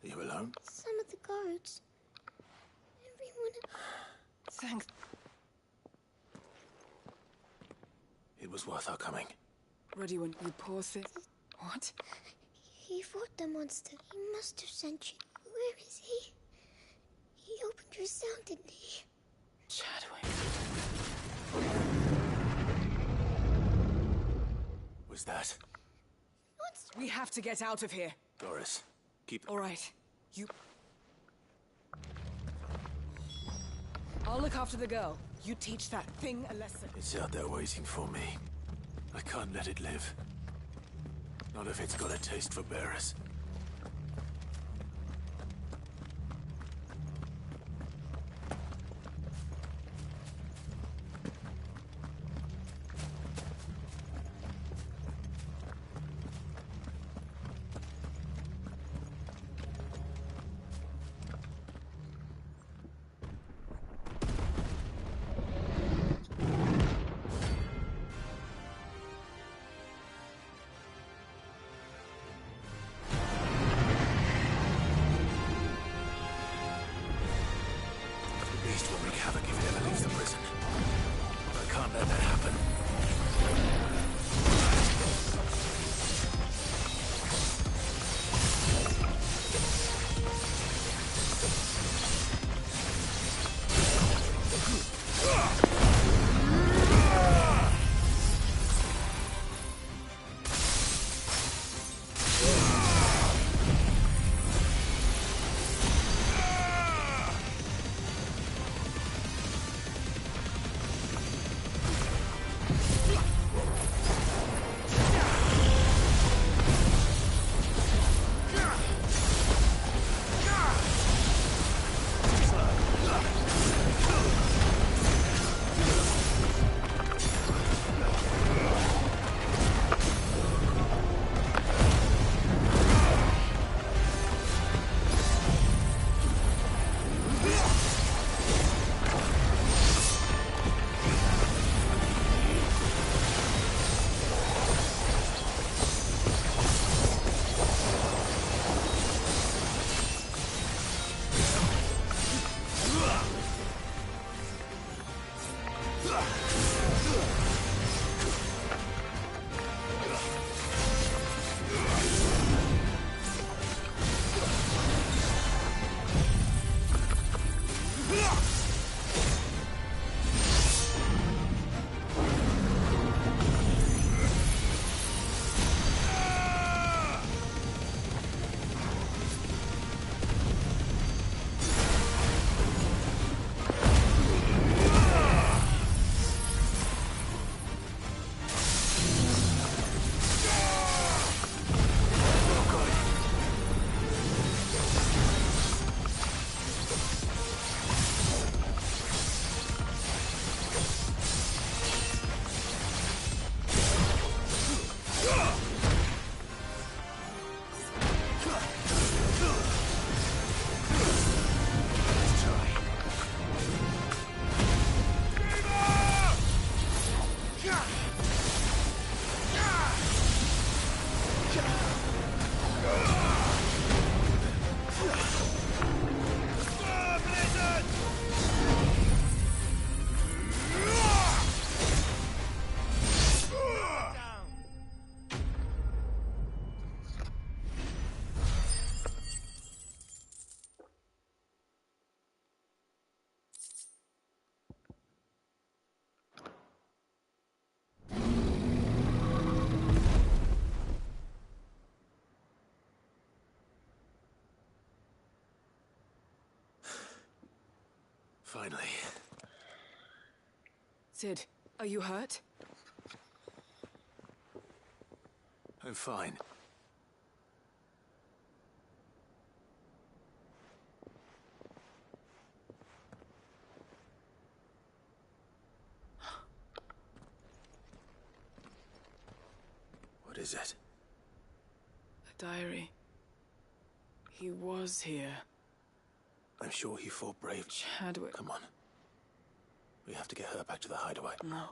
Are you alone? Some of the guards. Everyone... Thanks. It was worth our coming. Ready when you poor thing. What? He fought the monster. He must have sent you. Where is he? He opened your cell, didn't he? Shadowing. Was that? We have to get out of here. Doris, keep... All right. You... I'll look after the girl. You teach that thing a lesson. It's out there waiting for me. I can't let it live. Not if it's got a taste for bearers. Finally. Sid, are you hurt? I'm fine. What is it? A diary. He was here. I'm sure he fought brave. Chadwick. Come on. We have to get her back to the hideaway. No.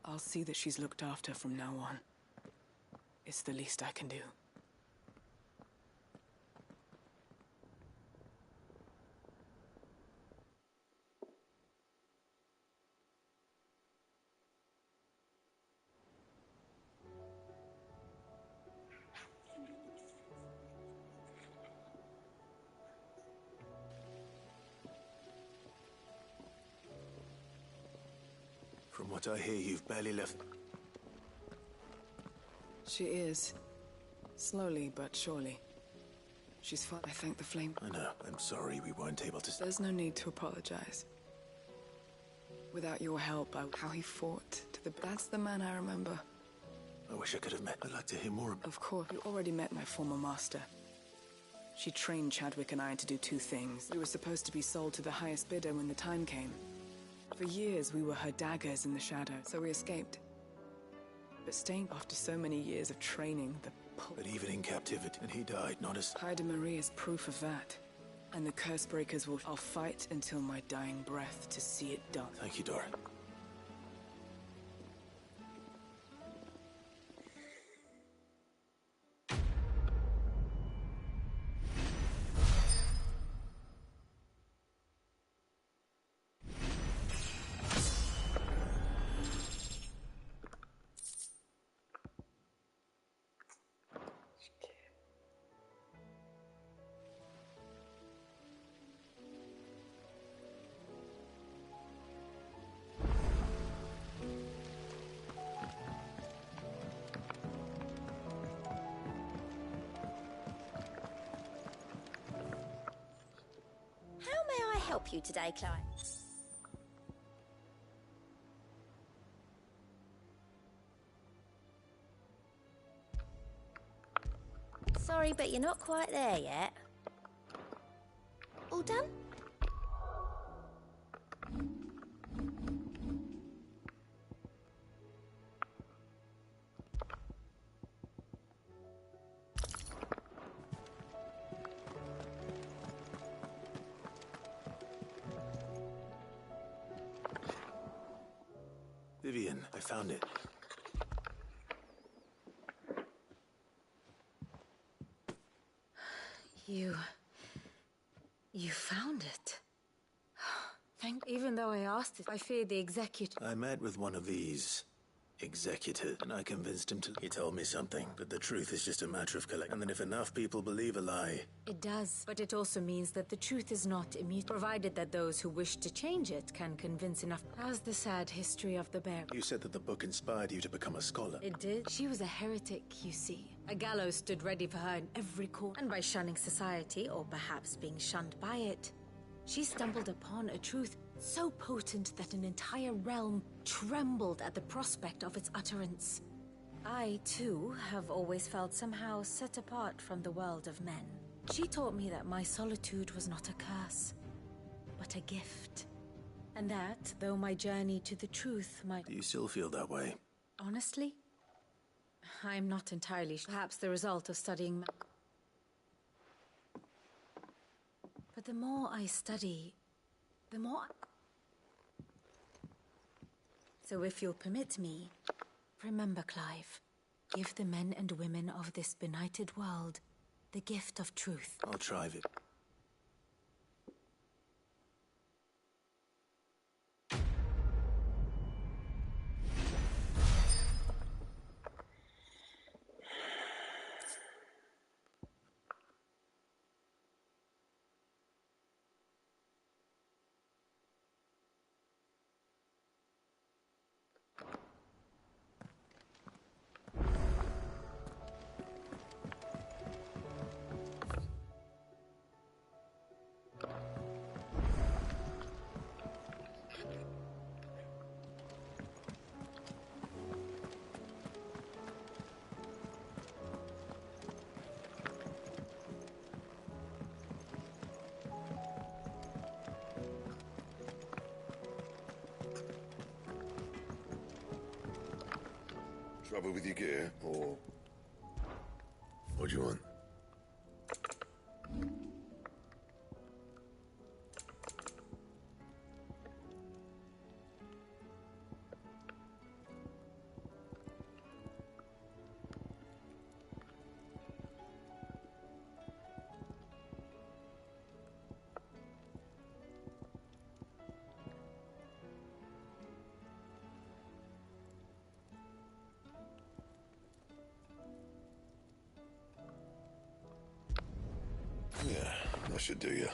I'll see that she's looked after from now on. It's the least I can do. From what I hear, you've barely left. She is. Slowly but surely. She's fine. I thank the flame. I know. I'm sorry we weren't able to... There's no need to apologize. Without your help, how he fought to the... That's the man I remember. I wish I could have met. I'd like to hear more. Of course. You already met my former master. She trained Chadwick and I to do two things. We were supposed to be sold to the highest bidder when the time came. For years, we were her daggers in the shadow, so we escaped. But staying after so many years of training, the pull... But even in captivity, and he died, not as... Hyde Marie is proof of that. And the curse breakers will... I'll fight until my dying breath to see it done. Thank you, Dora. Help you today, Clive? Sorry, but you're not quite there yet. All done? Vivian, I found it. You found it. Even though I asked it, I feared the executor. I met with one of these executors, and I convinced him to... He told me something, that the truth is just a matter of collect, and that if enough people believe a lie... It does, but it also means that the truth is not immutable, provided that those who wish to change it can convince enough. How's the sad history of the bear? You said that the book inspired you to become a scholar. It did. She was a heretic, you see. A gallows stood ready for her in every corner. And by shunning society, or perhaps being shunned by it, she stumbled upon a truth so potent that an entire realm trembled at the prospect of its utterance. I, too, have always felt somehow set apart from the world of men. She taught me that my solitude was not a curse, but a gift. And that, though my journey to the truth might... Do you still feel that way? Honestly? I'm not entirely sure. Perhaps the result of studying... But the more I study, the more... So if you'll permit me, remember, Clive, give the men and women of this benighted world the gift of truth. I'll try it. Trouble with your gear, or... What do you want? Yeah, that should do you.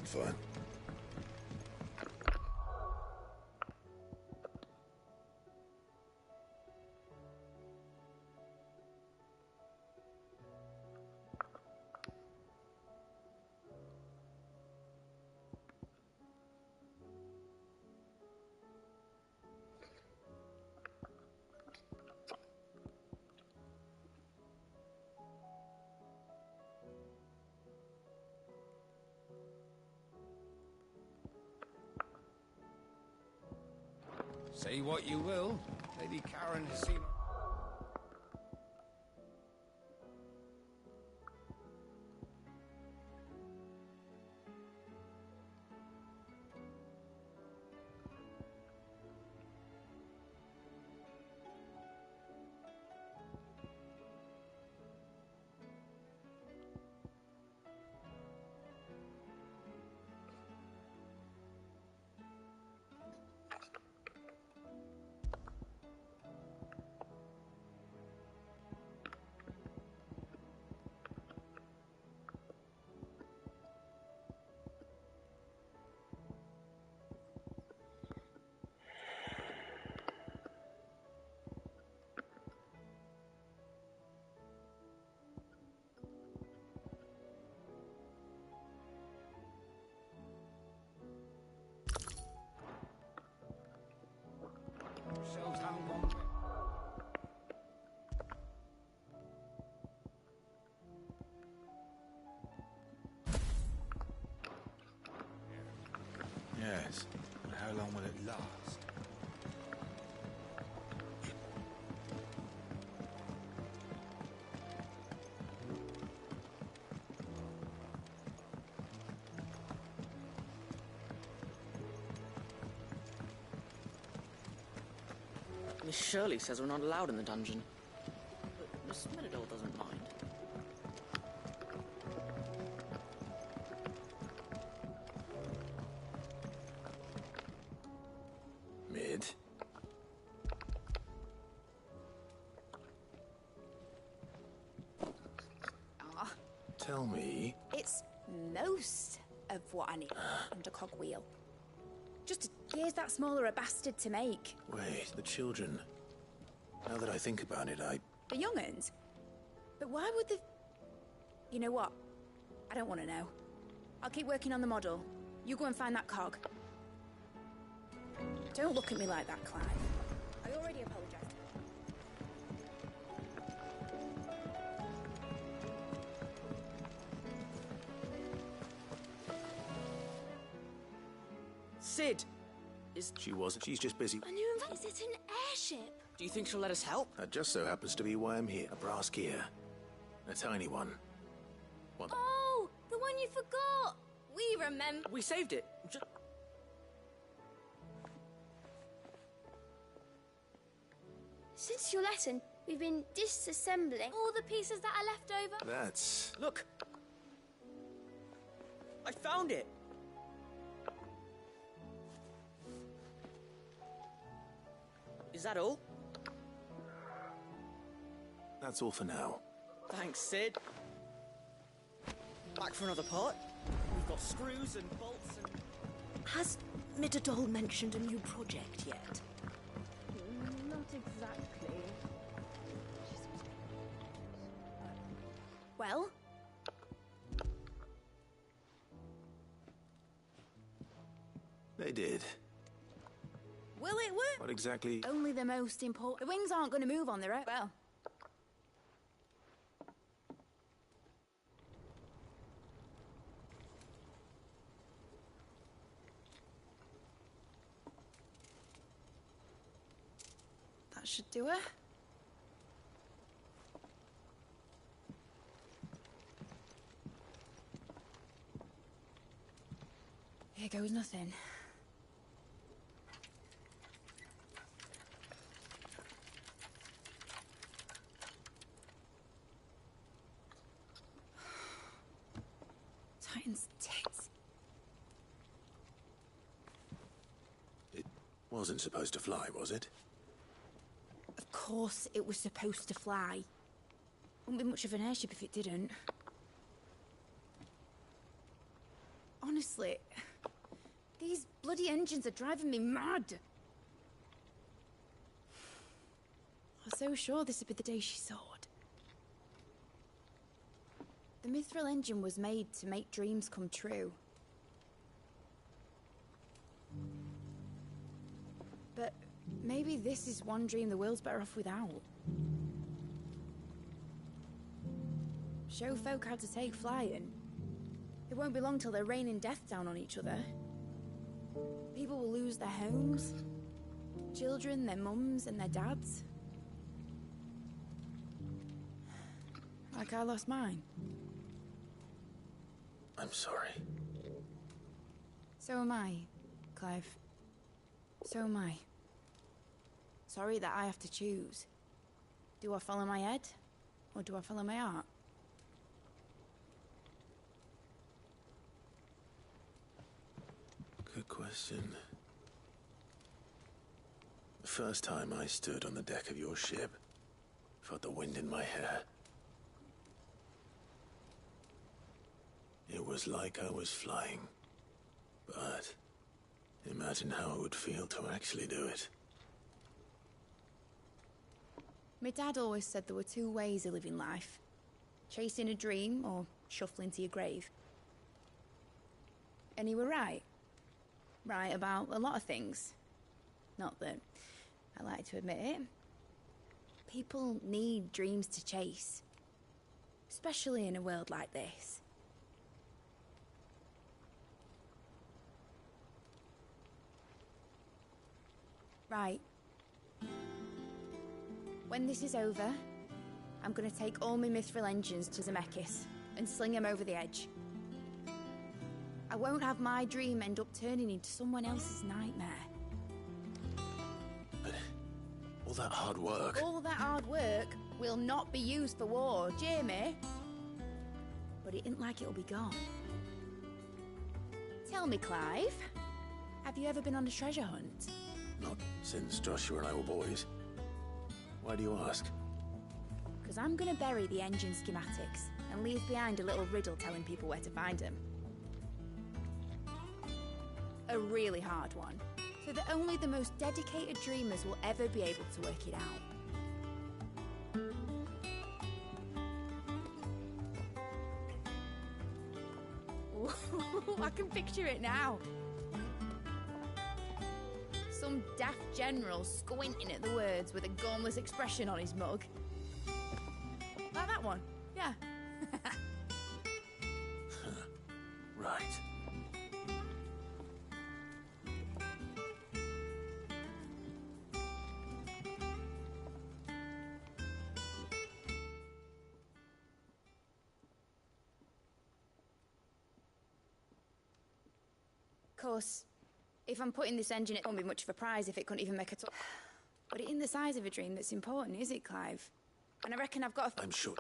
fine. Say what you will, Lady Karen has seen... Shelves haven't gone... Yes, but how long will it last? Miss Shirley says we're not allowed in the dungeon. But Miss Menador doesn't mind. Mid? Ah, Tell me. it's most of what I need under cogwheel. Just a gear's that small or a bastard to make. Wait, the children. Now that I think about it, The young'uns? But why would the... You know what? I don't want to know. I'll keep working on the model. You go and find that cog. Don't look at me like that, Clive. I already apologized. Sid! She wasn't. She's just busy. A new Is it an airship? Do you think she'll let us help? That just so happens to be why I'm here. A brass gear. A tiny one. One. Oh, the one you forgot. We remember. We saved it. Since your lesson, we've been disassembling all the pieces that are left over. That's... Look! I found it! Is that all? That's all for now. Thanks, Sid. Back for another part? We've got screws and bolts and... Has Mitadol mentioned a new project yet? Not exactly. Well? They did. Will it work? What exactly? Only the most important. The wings aren't going to move on their own. Well. That should do it. Here goes nothing. Titan's tits. It wasn't supposed to fly, was it? Of course it was supposed to fly. Wouldn't be much of an airship if it didn't. Honestly, these bloody engines are driving me mad. I was so sure this would be the day she soared. The Mithril engine was made to make dreams come true. But maybe this is one dream the world's better off without. Show folk how to take flying. It won't be long till they're raining death down on each other. People will lose their homes. Children, their mums and their dads. Like I lost mine. I'm sorry. So am I, Clive. So am I. Sorry that I have to choose. Do I follow my head? Or do I follow my heart? Good question. The first time I stood on the deck of your ship, felt the wind in my hair. It was like I was flying. But imagine how it would feel to actually do it. My dad always said there were two ways of living life. Chasing a dream or shuffling to your grave. And he were right. Right about a lot of things. Not that I like to admit it. People need dreams to chase. Especially in a world like this. Right. When this is over, I'm gonna take all my Mithril engines to Zemeckis and sling them over the edge. I won't have my dream end up turning into someone else's nightmare. But all that hard work... All that hard work will not be used for war, Jamie. But it isn't like it'll be gone. Tell me, Clive, have you ever been on a treasure hunt? Not since Joshua and I were boys. Why do you ask? Because I'm gonna bury the engine schematics and leave behind a little riddle telling people where to find them. A really hard one, so that only the most dedicated dreamers will ever be able to work it out. Ooh, I can picture it now. Some daft general squinting at the words with a gormless expression on his mug. Like that one, yeah. Right. Of course, if I'm putting this engine, it won't be much of a prize if it couldn't even make a top. But it ain't the size of a dream that's important, is it, Clive? And I reckon I've got a... I'm sure.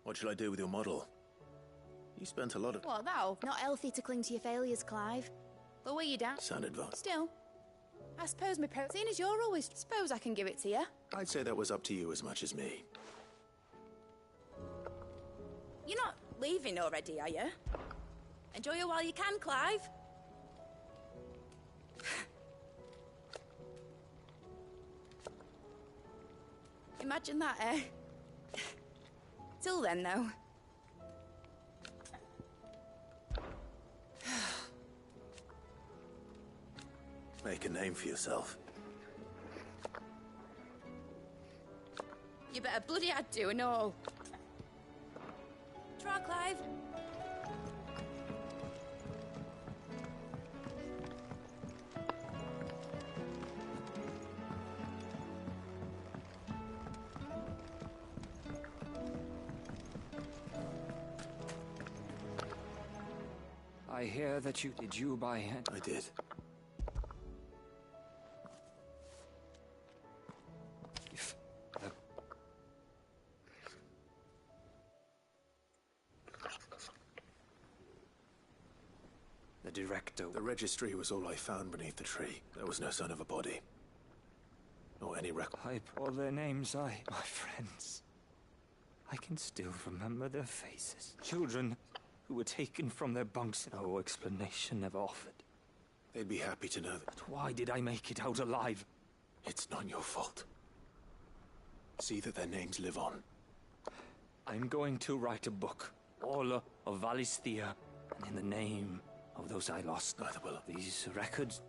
What shall I do with your model? You spent a lot of... What, thou? Not healthy to cling to your failures, Clive. Lower you down. Sound advice. Still, I suppose my pro... Seeing as you're always... Suppose I can give it to you. I'd say that was up to you as much as me. You're not leaving already, are you? Enjoy it while you can, Clive. Imagine that, eh? Till then, though. Make a name for yourself. You better bloody had to and all. Try, Clive. I hear that you... Did you buy it? I did. If the director. The registry was all I found beneath the tree. There was no sign of a body. Or any record. All their names, my friends. I can still remember their faces. Children who were taken from their bunks. No explanation ever offered. They'd be happy to know that. But why did I make it out alive? It's not your fault. See that their names live on. I'm going to write a book. All of Valisthea, and in the name of those I lost. Neither will I. These records...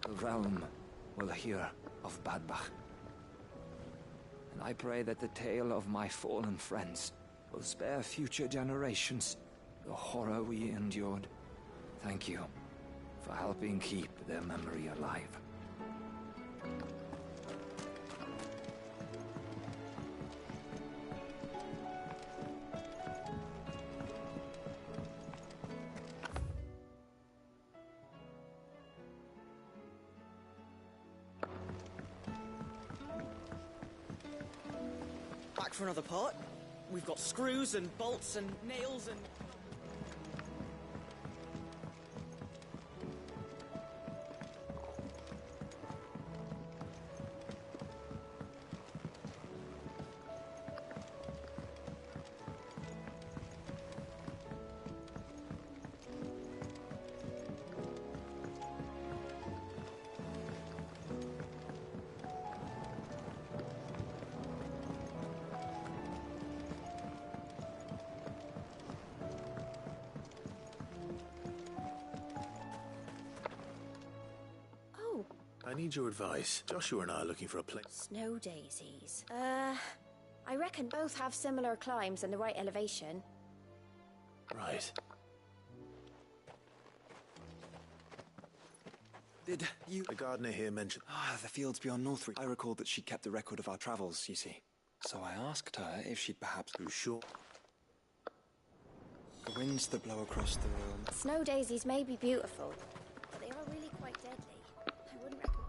The realm will hear of Badbach. And I pray that the tale of my fallen friends will spare future generations the horror we endured. Thank you for helping keep their memory alive. Back for another part? We've got screws and bolts and nails and... I need your advice. Joshua and I are looking for a place. Snow daisies. I reckon both have similar climbs and the right elevation. Right. Did you... The gardener here mentioned... the fields beyond Northreach. I recalled that she kept the record of our travels, you see. So I asked her if she'd perhaps... You sure? The winds that blow across the realm... Snow daisies may be beautiful, but they are really quite deadly. I wouldn't recommend...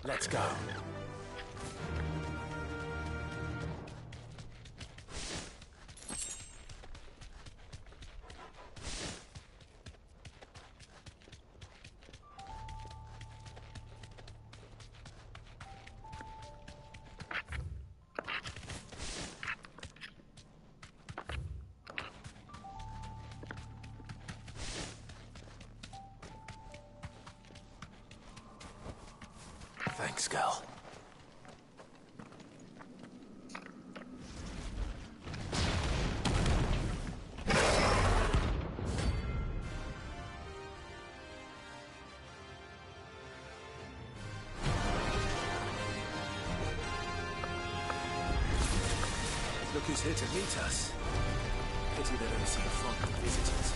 Let's go. Thanks, girl. Look who's here to meet us. Pity they don't see the front of visitors.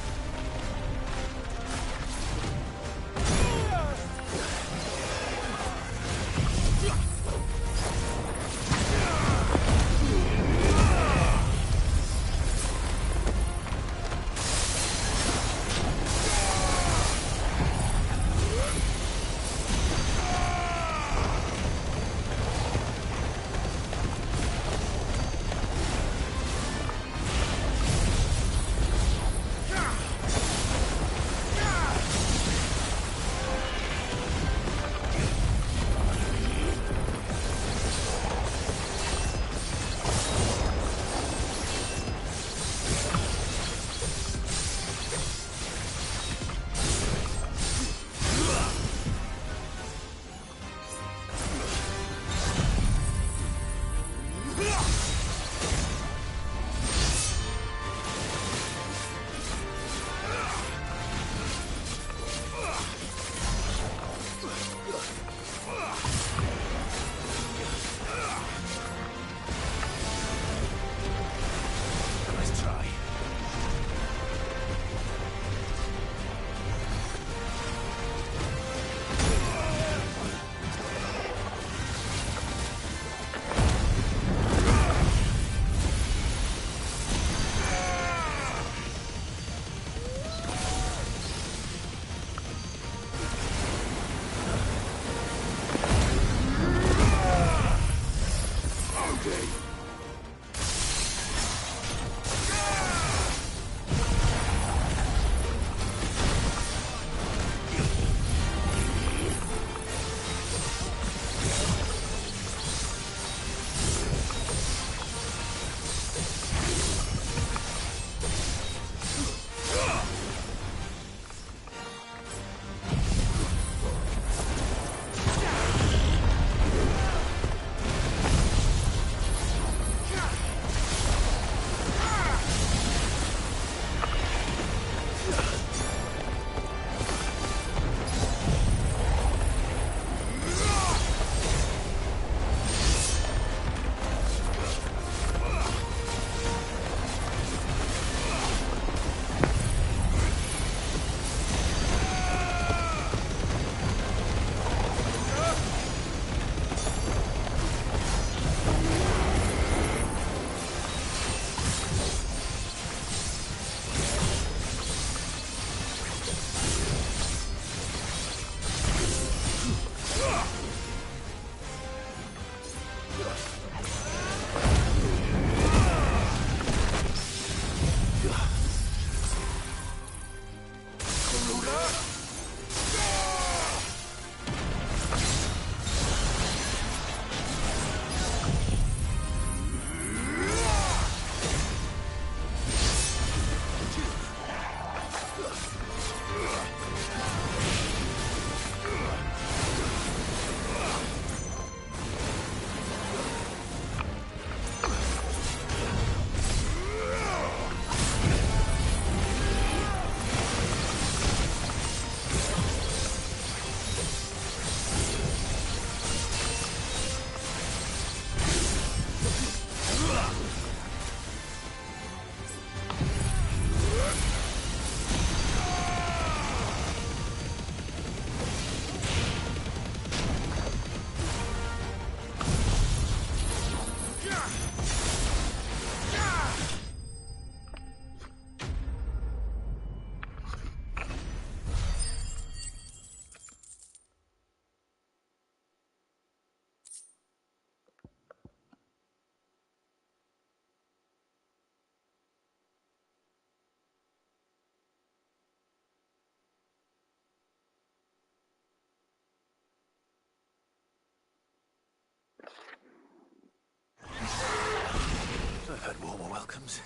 welcomes.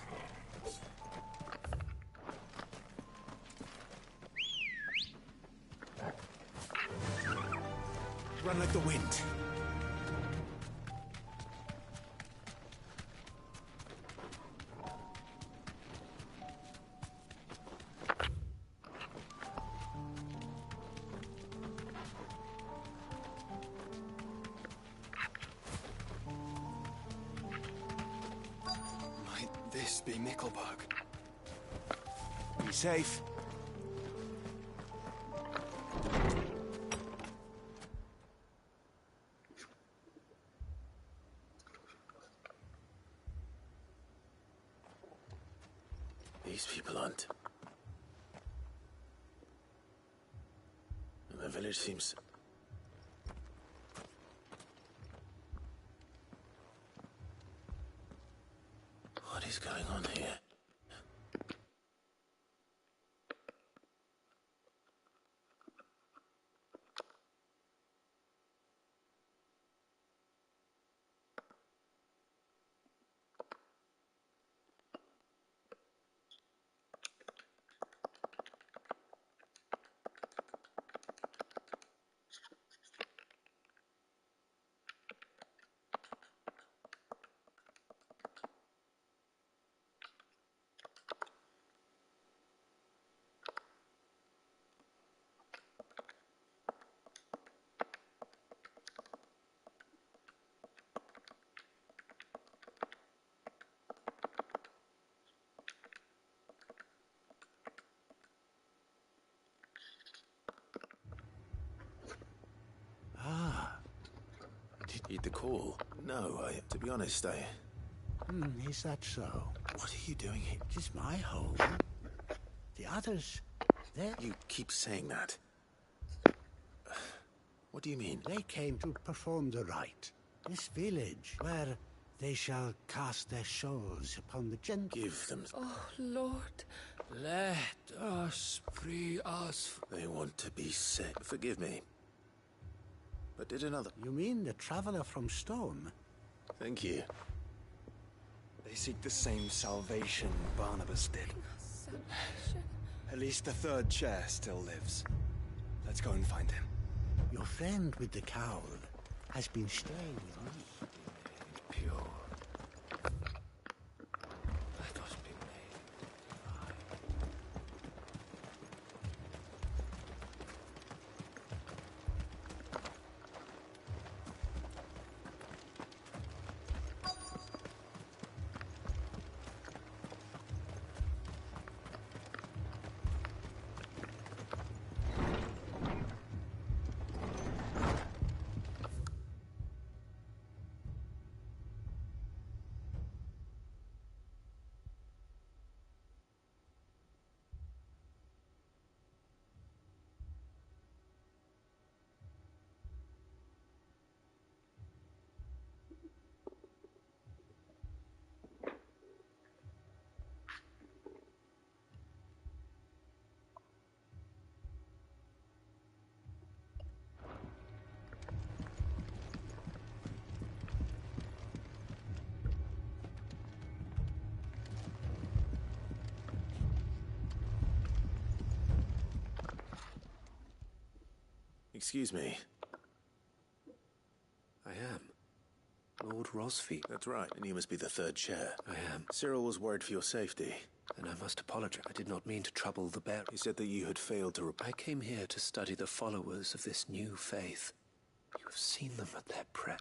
Run like the wind. Might this be Mickelberg? Be safe. These people aren't. And the village seems... What is going on here? Heed the call? No, to be honest, Is that so? What are you doing here? It is my home. The others, they... You keep saying that. What do you mean? They came to perform the rite. This village, where they shall cast their souls upon the gentle... Give them... Oh, Lord. Let us free us. They want to be set. Forgive me. But did another... You mean the traveler from Stone? Thank you. They seek the same salvation Barnabas did. At least the third chair still lives. Let's go and find him. Your friend with the cowl has been staying with me. Pure. Let us be made Excuse me. I am. Lord Rosfield. That's right. And you must be the third chair. I am. Cyril was worried for your safety. And I must apologize. I did not mean to trouble the bear. He said that you had failed to... I came here to study the followers of this new faith. You have seen them at their prayer.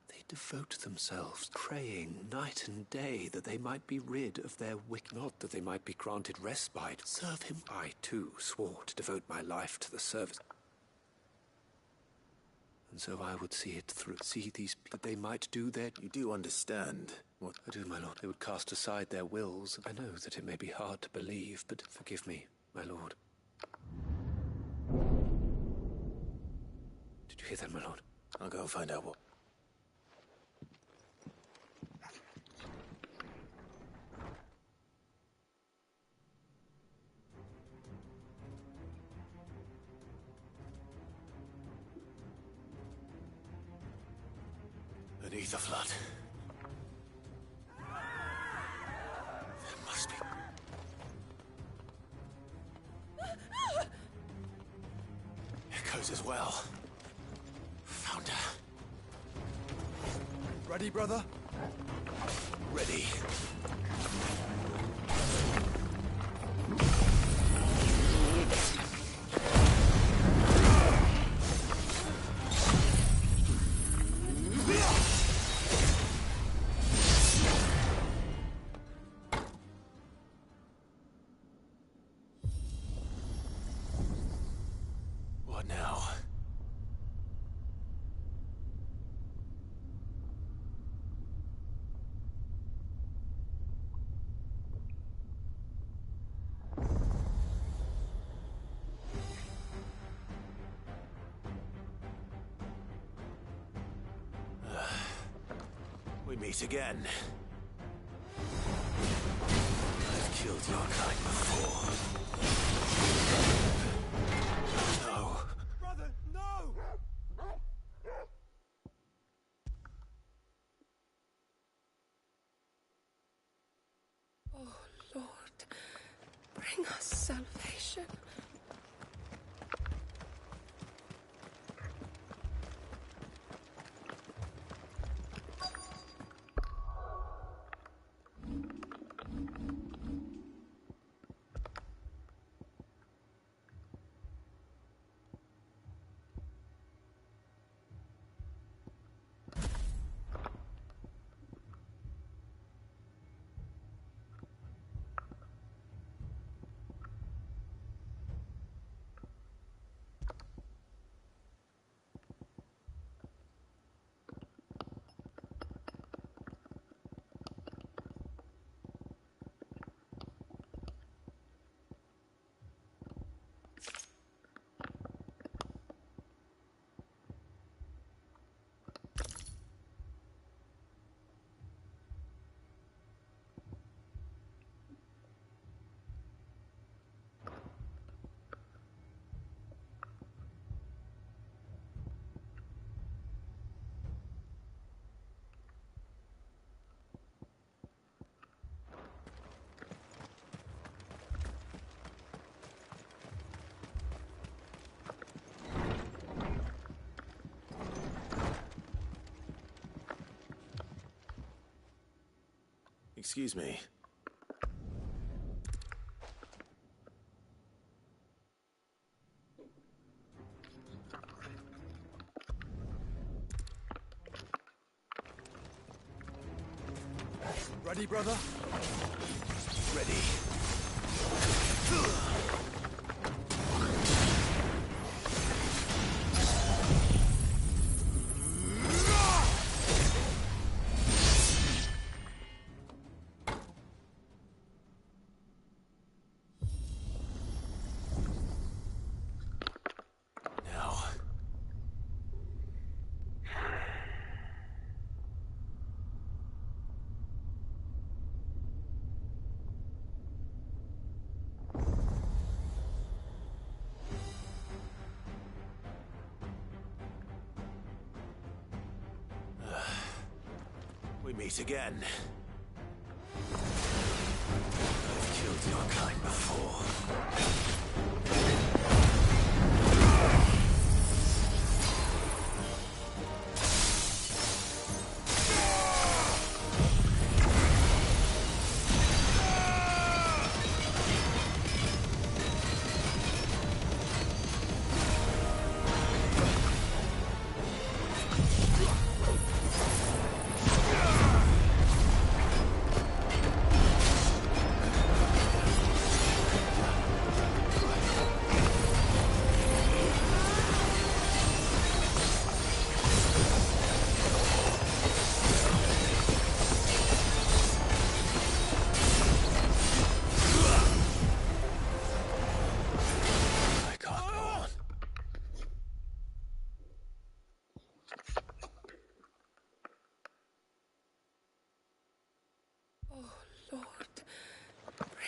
They devote themselves, praying night and day that they might be rid of their wicked... Not that they might be granted respite. Serve him. I, too, swore to devote my life to the service. And so I would see it through. See these... that they might do their... You do understand what... I do, my lord. They would cast aside their wills. I know that it may be hard to believe, but forgive me, my lord. Did you hear that, my lord? I'll go and find out what... Beneath the flood. Might as well. Found her. Ready, brother? Ready. What now? We meet again. I've killed your kind before. No. Brother, no! Oh, Lord, bring us salvation. Excuse me. Ready, brother? Ready. We meet again. I've killed your kind before.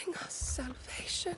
Bring us salvation.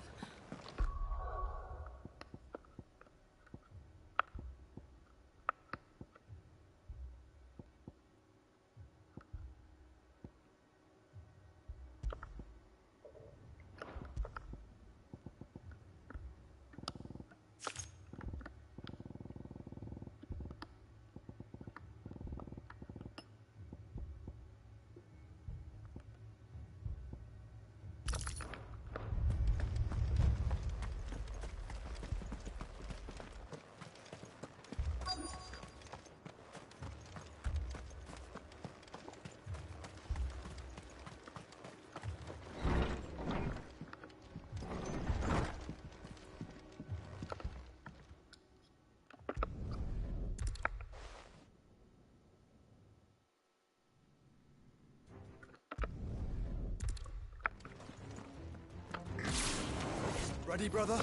Ready, brother?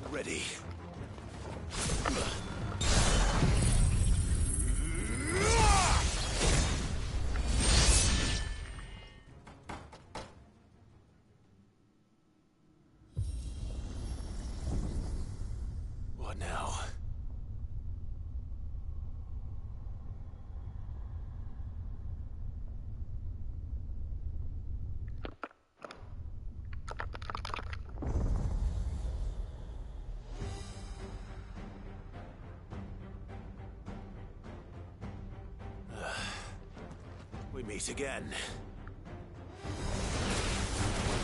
Ready. What now? We meet again.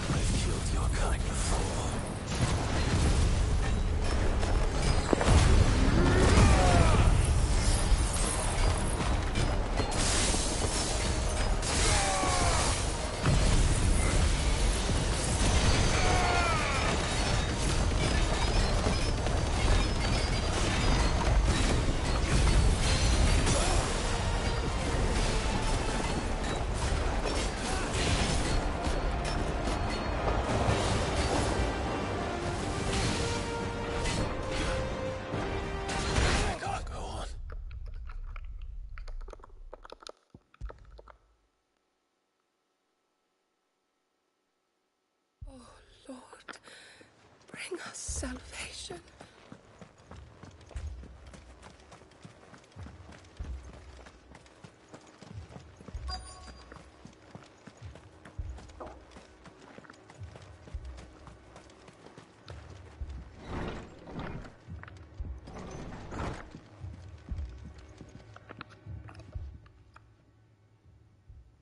I've killed your kind before. Bring us salvation.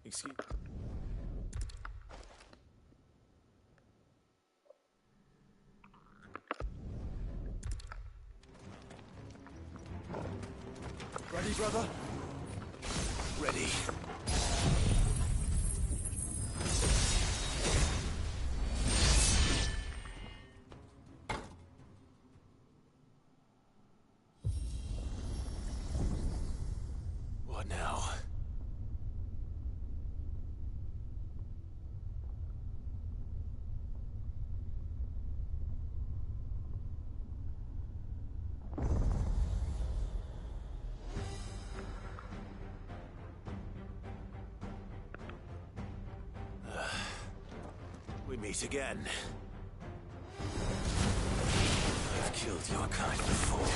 Excuse. Ready, brother? Ready. What now? We meet again. I've killed your kind before.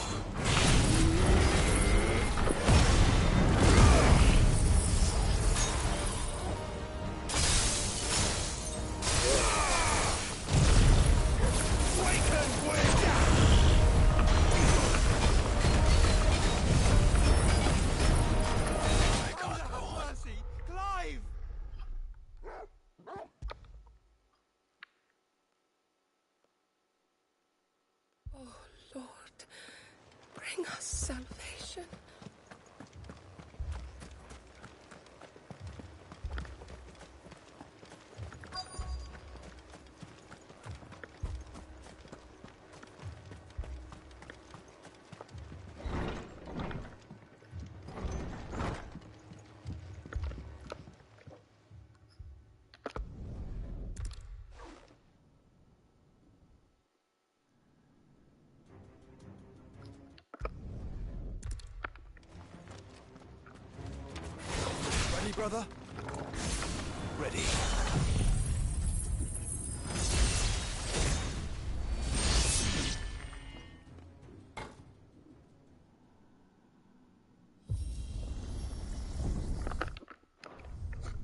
Bring us salvation. Brother? Ready.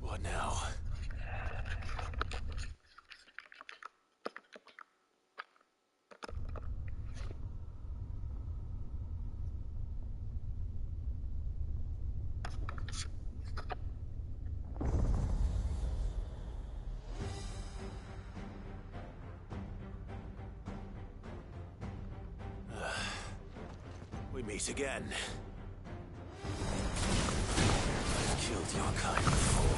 What now? We meet again. I've killed your kind before.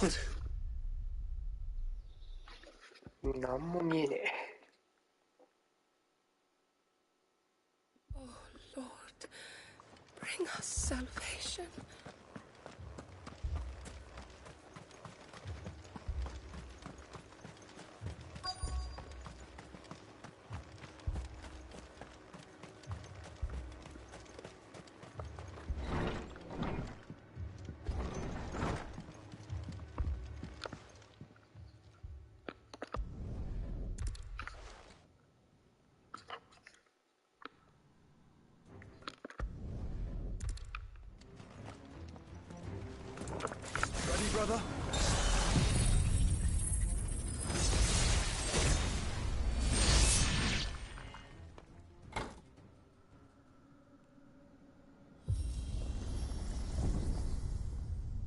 なんも見えねえ。Oh Lord, bring us salvation. Ready, brother?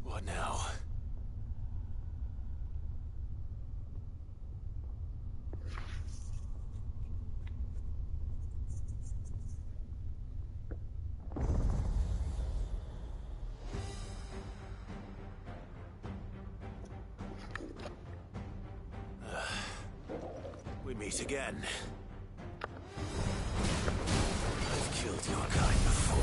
What now? We meet again. I've killed your kind before.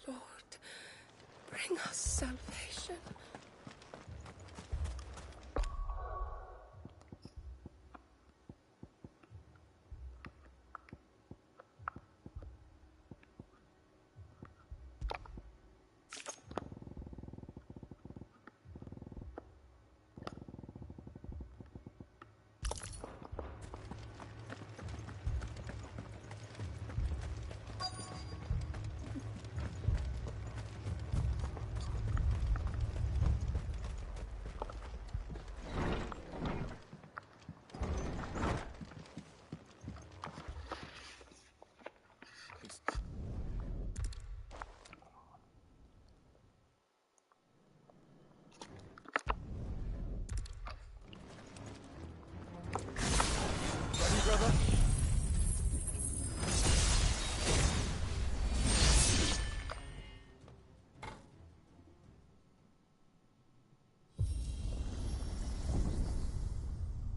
Lord, bring us salvation.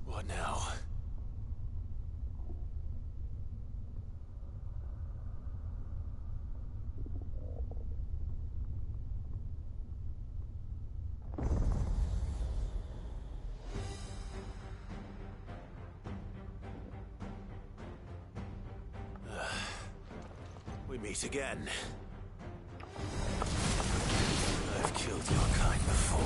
What now? We meet again. I've killed your kind before.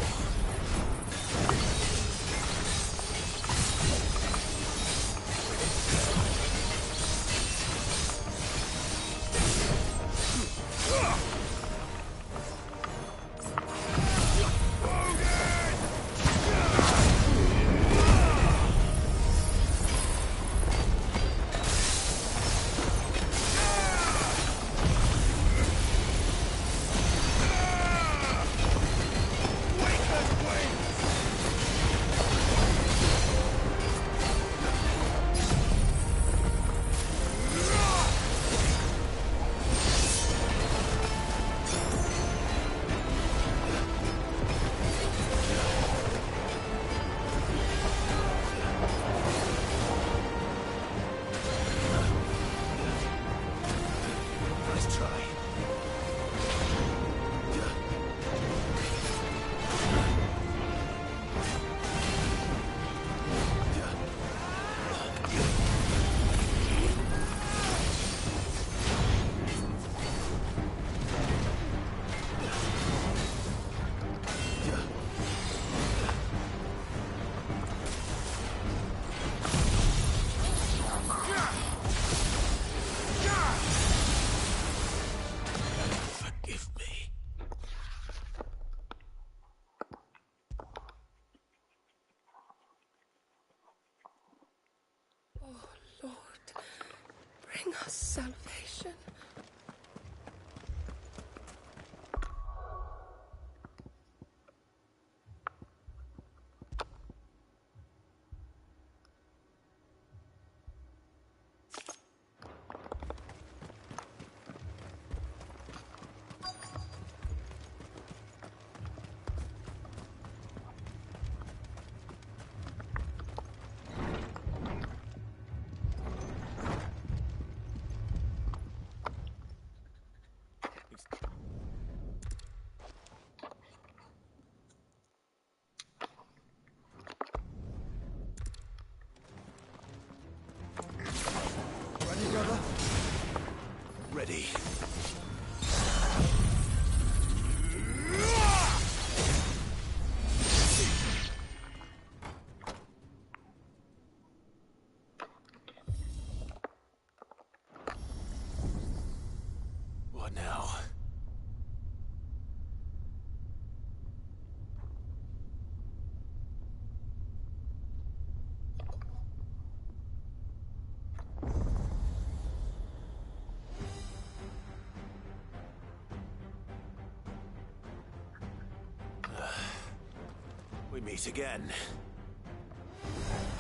We meet again.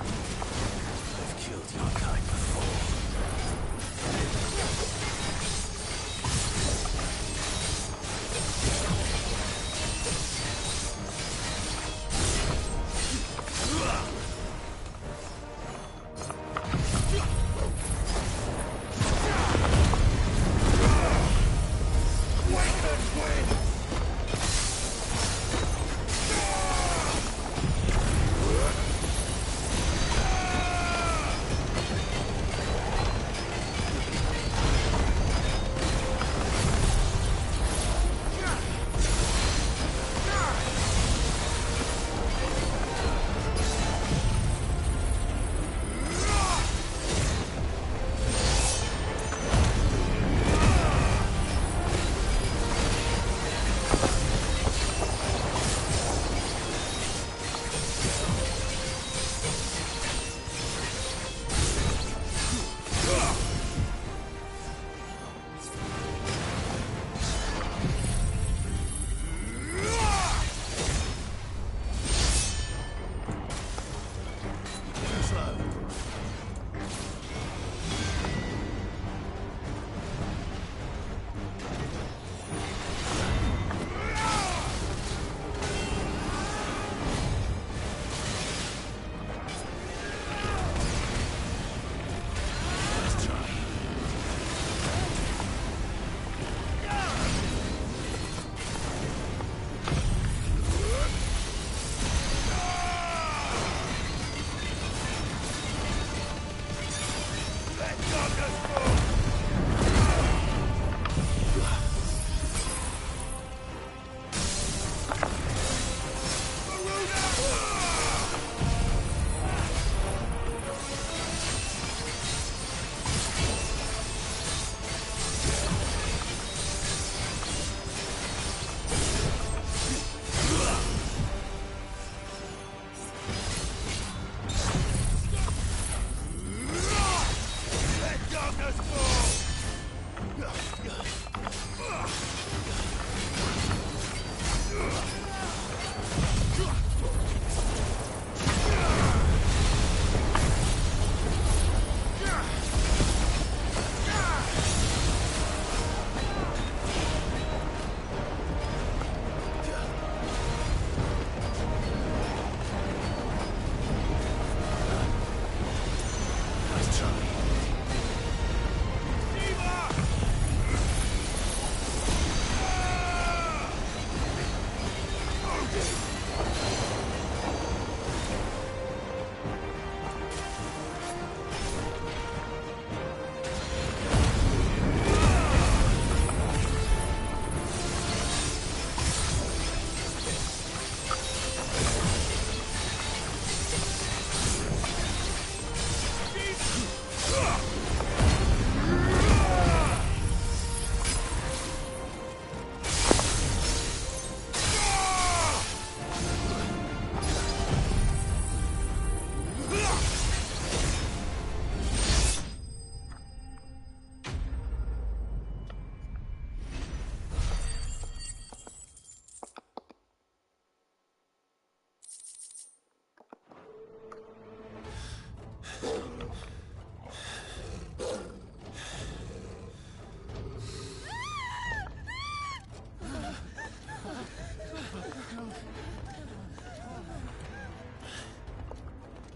I've killed your kind before.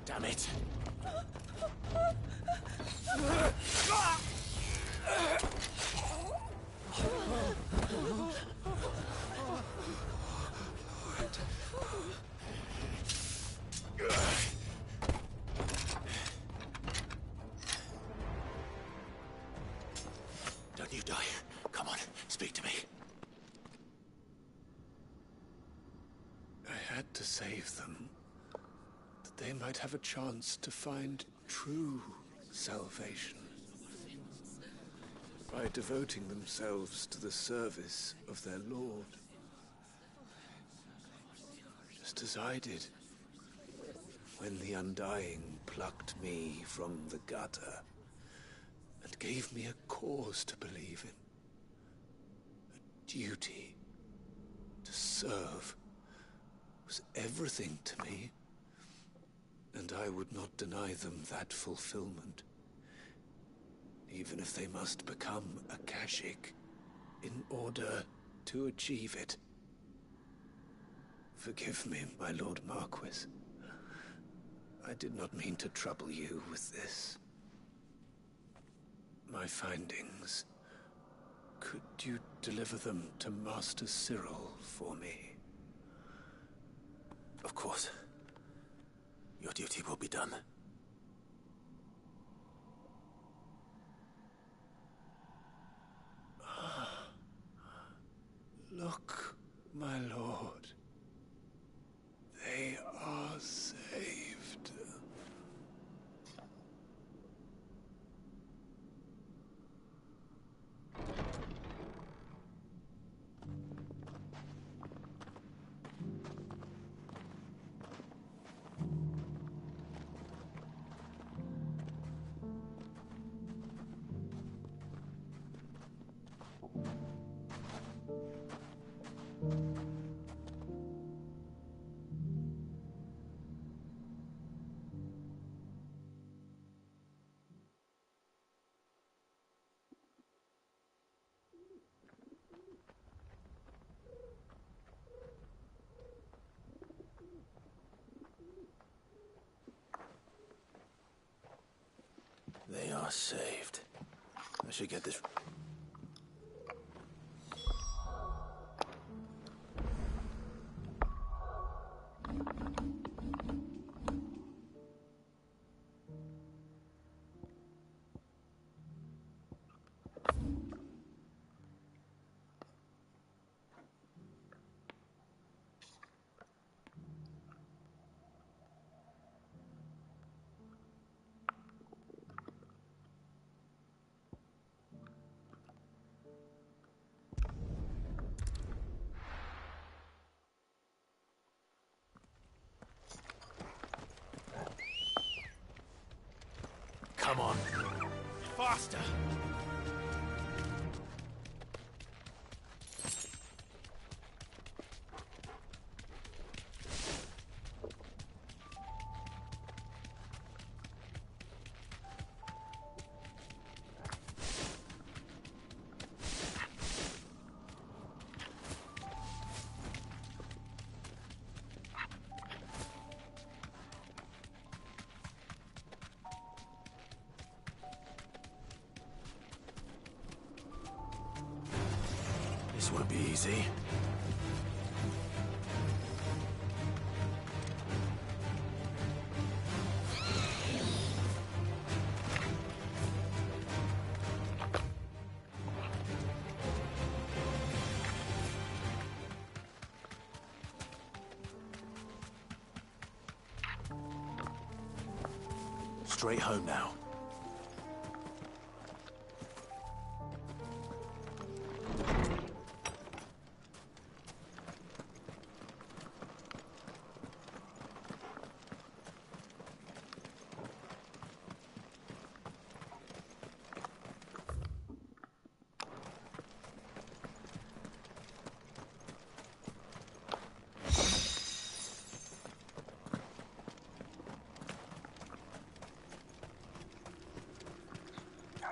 Damn it. Don't you die. Come on, speak to me. I had to save them, that they might have a chance to find true salvation by devoting themselves to the service of their Lord. Just as I did when the Undying plucked me from the gutter and gave me a cause to believe in, a duty to serve, was everything to me, and I would not deny them that fulfillment, even if they must become Akashic in order to achieve it. Forgive me, my Lord Marquis. I did not mean to trouble you with this. My findings. Could you deliver them to Master Cyril for me? Of course. Your duty will be done. Look, my lord. They are saved. They are saved. I should get this. Come on. Faster! This won't be easy. Straight home now.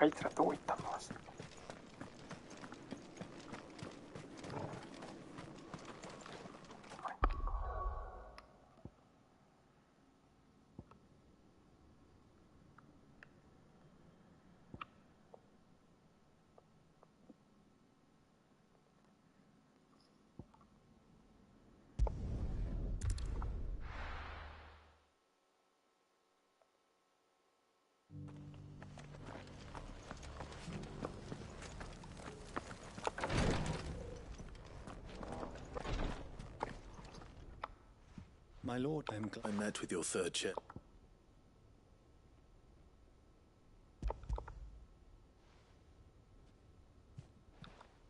I あいつらどこ行ったの？My lord, I met with your third ship.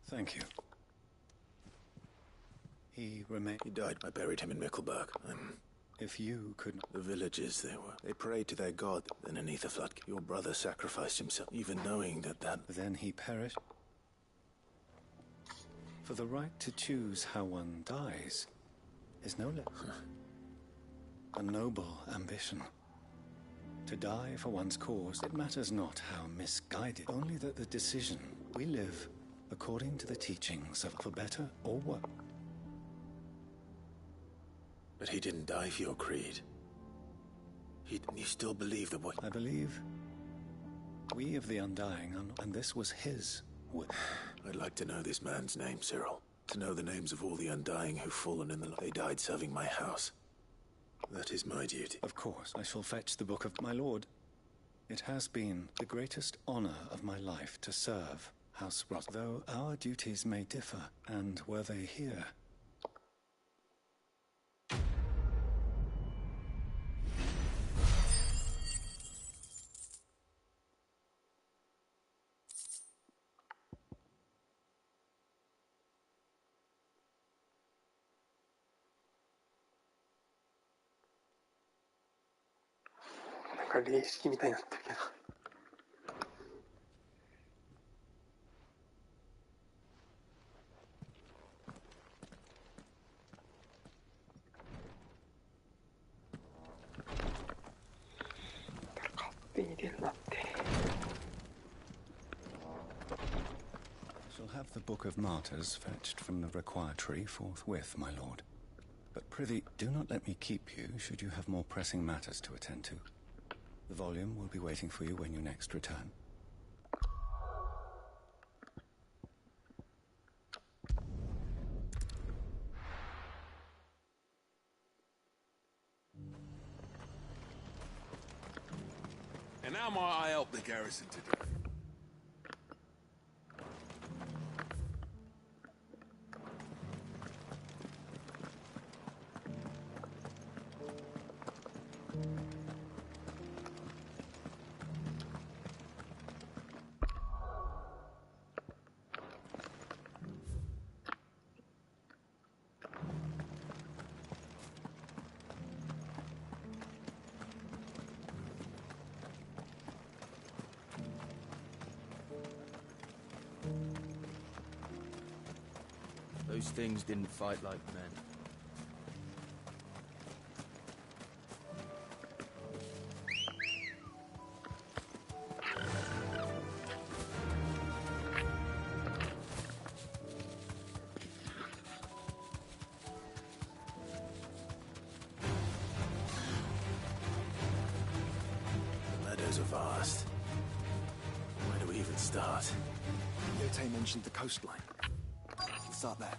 Thank you. He remained. He died. I buried him in Mickelberg. If you could. The villagers, they prayed to their god. Then an ether flood. Your brother sacrificed himself, even knowing that. Then he perished. For the right to choose how one dies is no less a noble ambition. To die for one's cause, it matters not how misguided, only that the decision we live according to the teachings of for better or worse. But he didn't die for your creed. You still believe that what... I believe we of the Undying, and this was his will. I'd like to know this man's name, Cyril. To know the names of all the Undying who've fallen in the... They died serving my house. That is my duty. Of course, I shall fetch the book of my lord. It has been the greatest honor of my life to serve House Ross, though our duties may differ, and were they here...なんか霊式みたいになってるけど。勝手に出るなって。Shall have the Book of Martyrs fetched from the required tree forthwith, my lord. But prithee, do not let me keep you, should you have more pressing matters to attend to. The volume will be waiting for you when you next return. And how might I help the garrison today? Those things didn't fight like men. The meadows are vast. Where do we even start? Yote mentioned the coastline. We'll start there.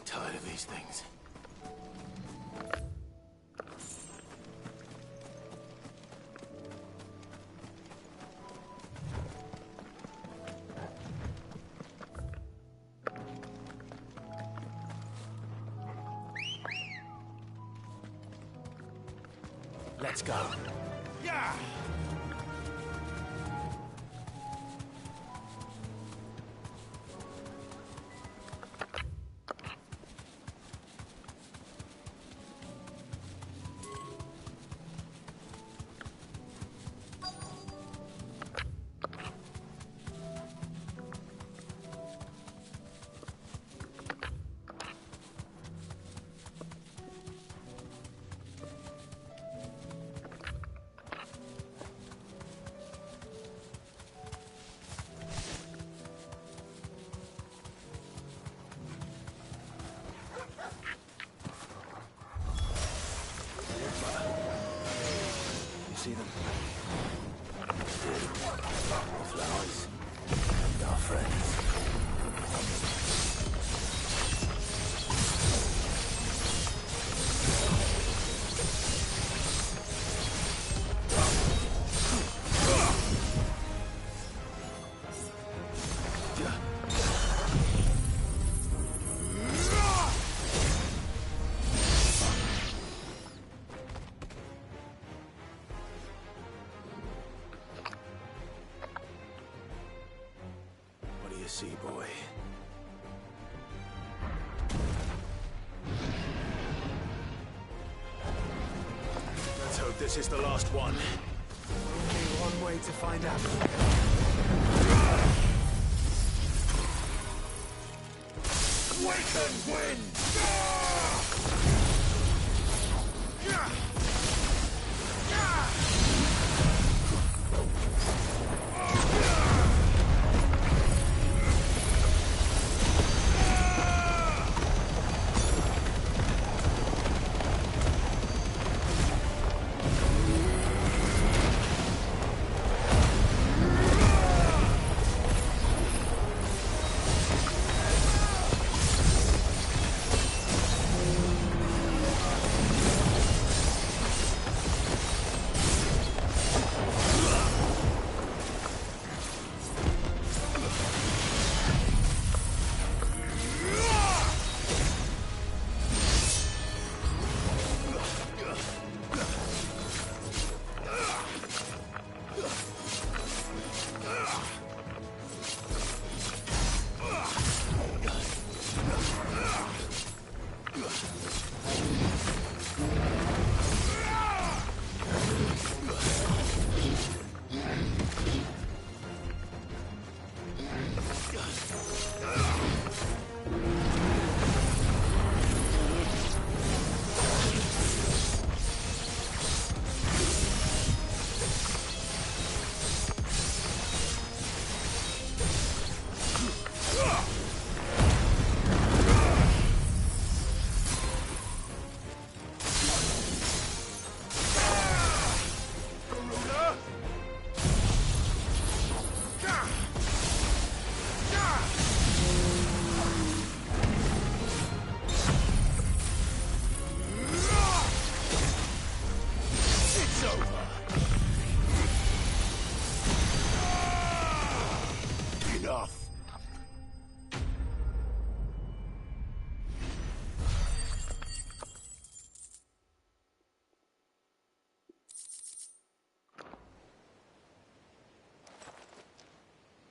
tired of these things. Let's go. Yeah! See them? The flowers and our friends. See, boy. Let's hope this is the last one. Only one way to find out. Wake and win!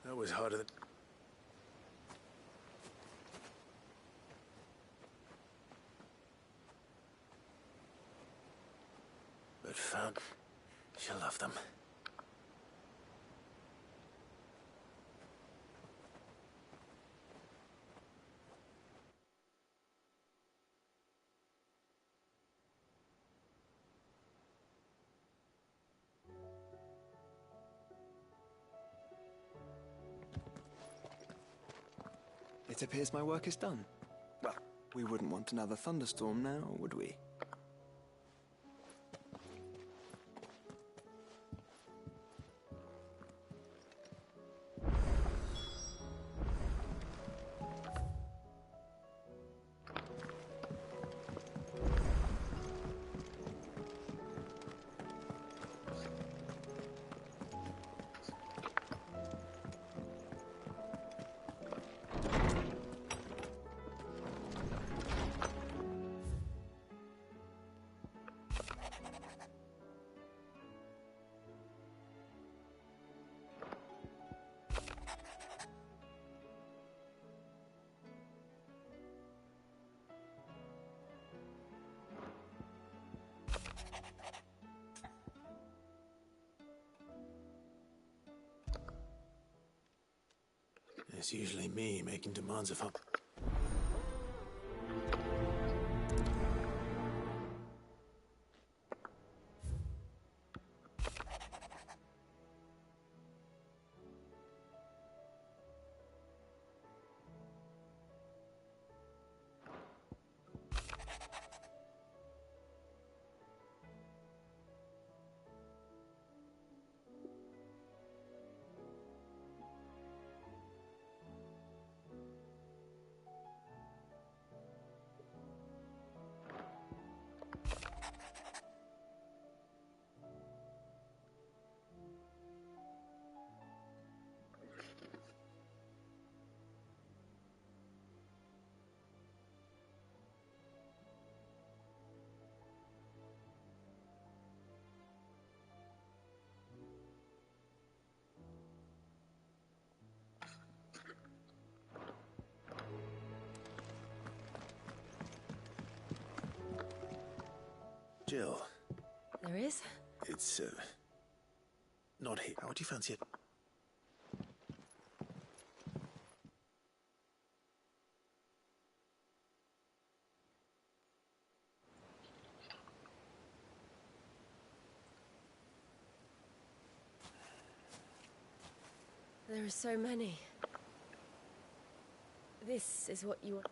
That was harder than... But found... She'll love them. It appears my work is done. Well, we wouldn't want another thunderstorm now, would we? It's usually me making demands of her. Jill. There is? It's, not here. How would you fancy it? There are so many. This is what you want.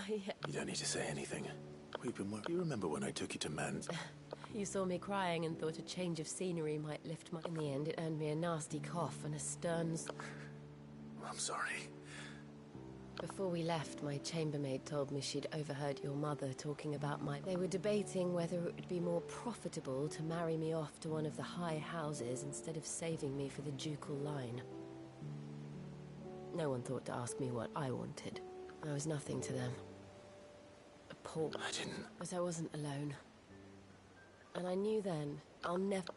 Yeah. You don't need to say anything. We've been working. You remember when I took you to Man's? You saw me crying and thought a change of scenery might lift my... In the end, it earned me a nasty cough and a stern... I'm sorry. Before we left, my chambermaid told me she'd overheard your mother talking about my... They were debating whether it would be more profitable to marry me off to one of the high houses instead of saving me for the ducal line. No one thought to ask me what I wanted. I was nothing to them. Appalled. I didn't... But I wasn't alone. And I knew then, I'll never...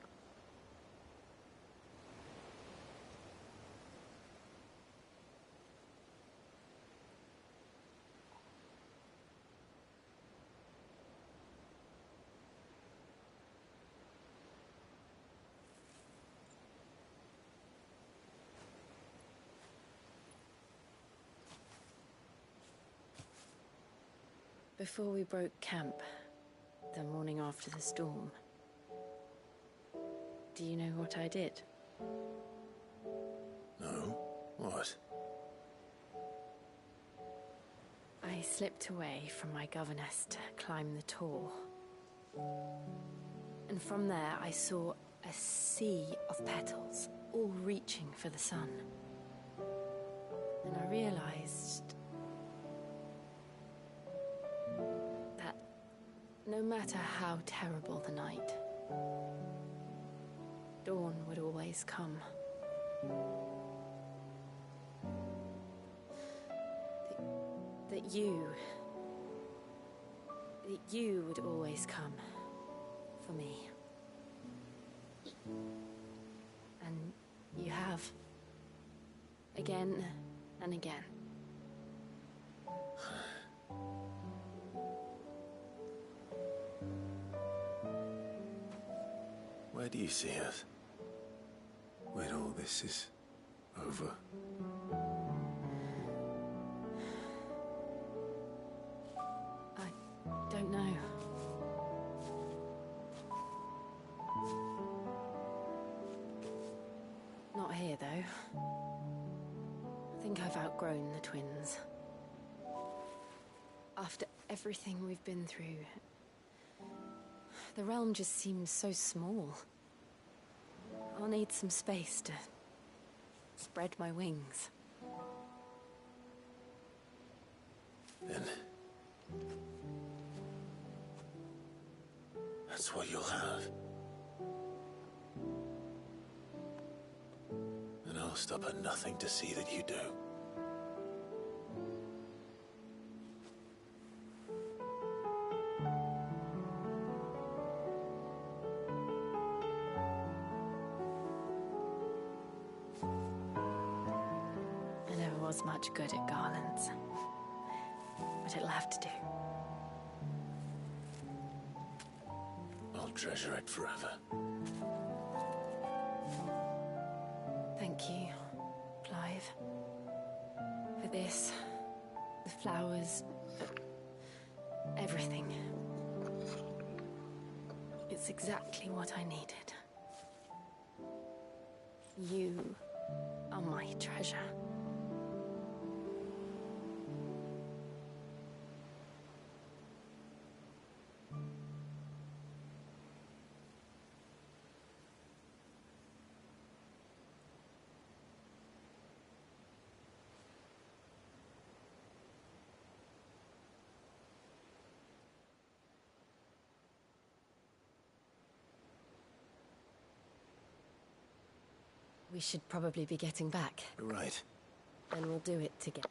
Before we broke camp, the morning after the storm, do you know what I did? No? What? I slipped away from my governess to climb the tor. And from there I saw a sea of petals, all reaching for the sun. And I realized that no matter how terrible the night, dawn would always come. That you would always come for me. And you have. Again and again. Where do you see us? When all this is over? I don't know. Not here, though. I think I've outgrown the twins. After everything we've been through, the realm just seems so small. I'll need some space to spread my wings. Then... that's what you'll have. I'll stop at nothing to see that you do. I never was much good at garlands, but it'll have to do. I'll treasure it forever. Thank you, Clive. For this, the flowers, everything. It's exactly what I needed. You are my treasure. We should probably be getting back. Right. And we'll do it together.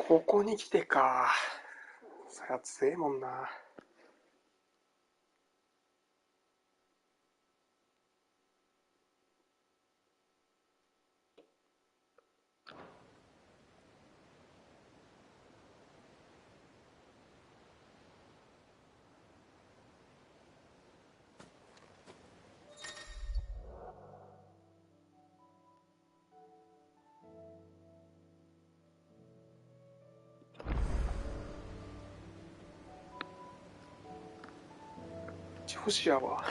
「ここに来てか。そりゃ強えもんな。」ジョシアは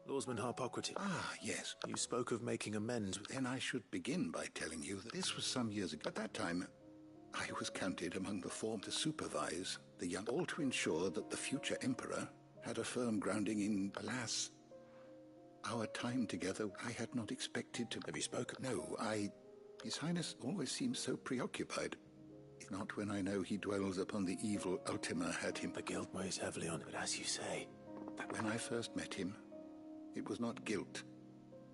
Lawsman Harpocrates. Ah, yes. You spoke of making amends. Then I should begin by telling you that this was some years ago. At that time, I was counted among the form to supervise the young, all to ensure that the future emperor had a firm grounding in, alas, our time together. I had not expected to... Have you spoken? No, His Highness always seems so preoccupied. If not when I know he dwells upon the evil Ultima had him. The guild weighs heavily on it, but as you say... When I first met him, it was not guilt,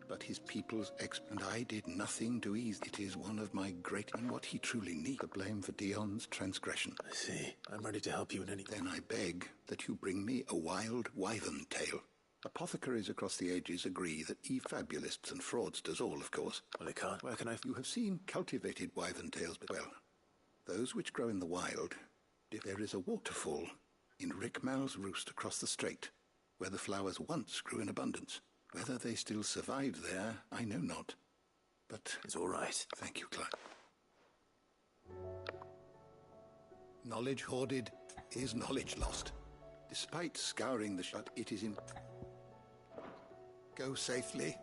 but his people's and I did nothing to ease. It is one of my great and what he truly needs. The blame for Dion's transgression. I see. I'm ready to help you in any... Then I beg that you bring me a wild wyvern tale. Apothecaries across the ages agree that fabulists and fraudsters all, of course. Well, they can't. Where can I... You have seen cultivated wyvern tales, but, well, those which grow in the wild. There is a waterfall in Rickmal's Roost across the strait, where the flowers once grew in abundance. Whether they still survive there, I know not. But... It's all right. Thank you, Clive. Knowledge hoarded is knowledge lost. Despite scouring the shut, it is in... Go safely.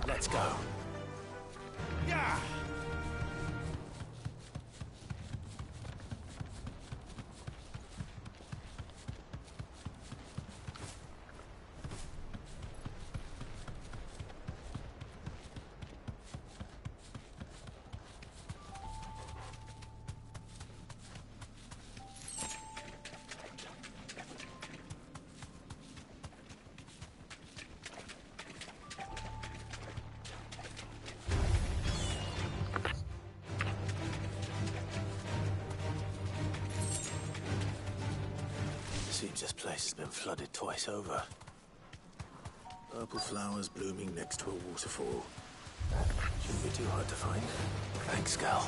Let's go. Yeah! Seems this place has been flooded twice over. Purple flowers blooming next to a waterfall. Shouldn't be too hard to find. Thanks, Gal.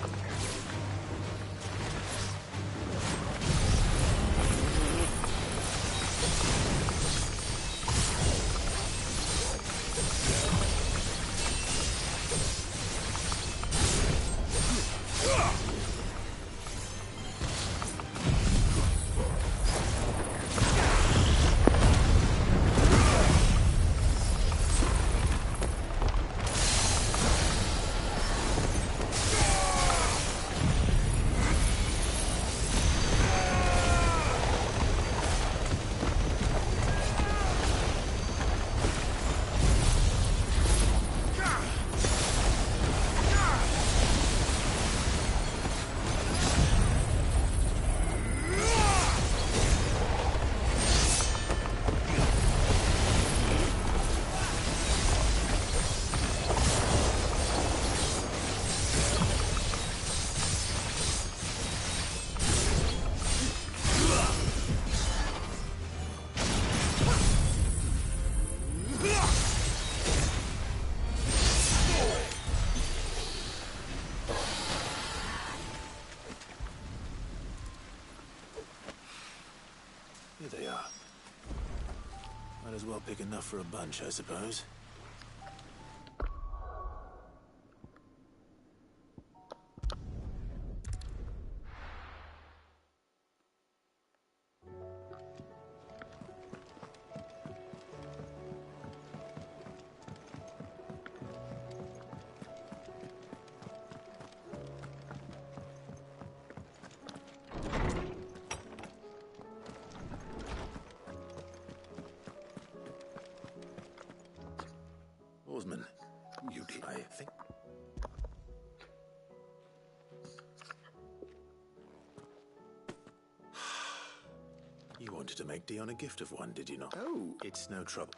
Here they are. Might as well pick enough for a bunch, I suppose. Oarsman, you did, I think. You wanted to make Dion a gift of one, did you not? Oh, it's no trouble.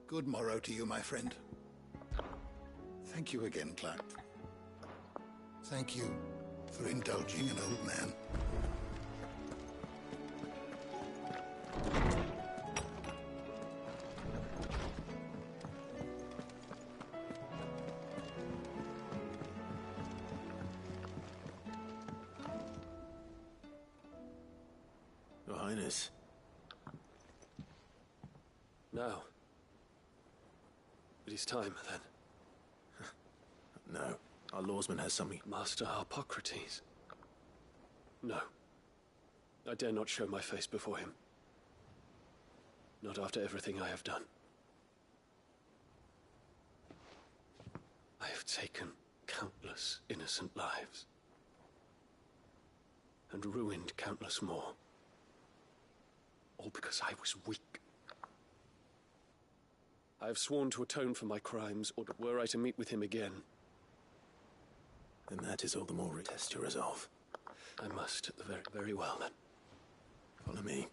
Good morrow to you, my friend. Thank you again, Clark. Thank you for indulging an old man. Your Highness. No. It is time, then. No. Our lawsman has something. Master Hippocrates. No. I dare not show my face before him. Not after everything I have done. I have taken countless innocent lives. and ruined countless more. All because I was weak. I have sworn to atone for my crimes, or were I to meet with him again. Then that is all the more test your resolve. I must, at the very well, then. Follow me.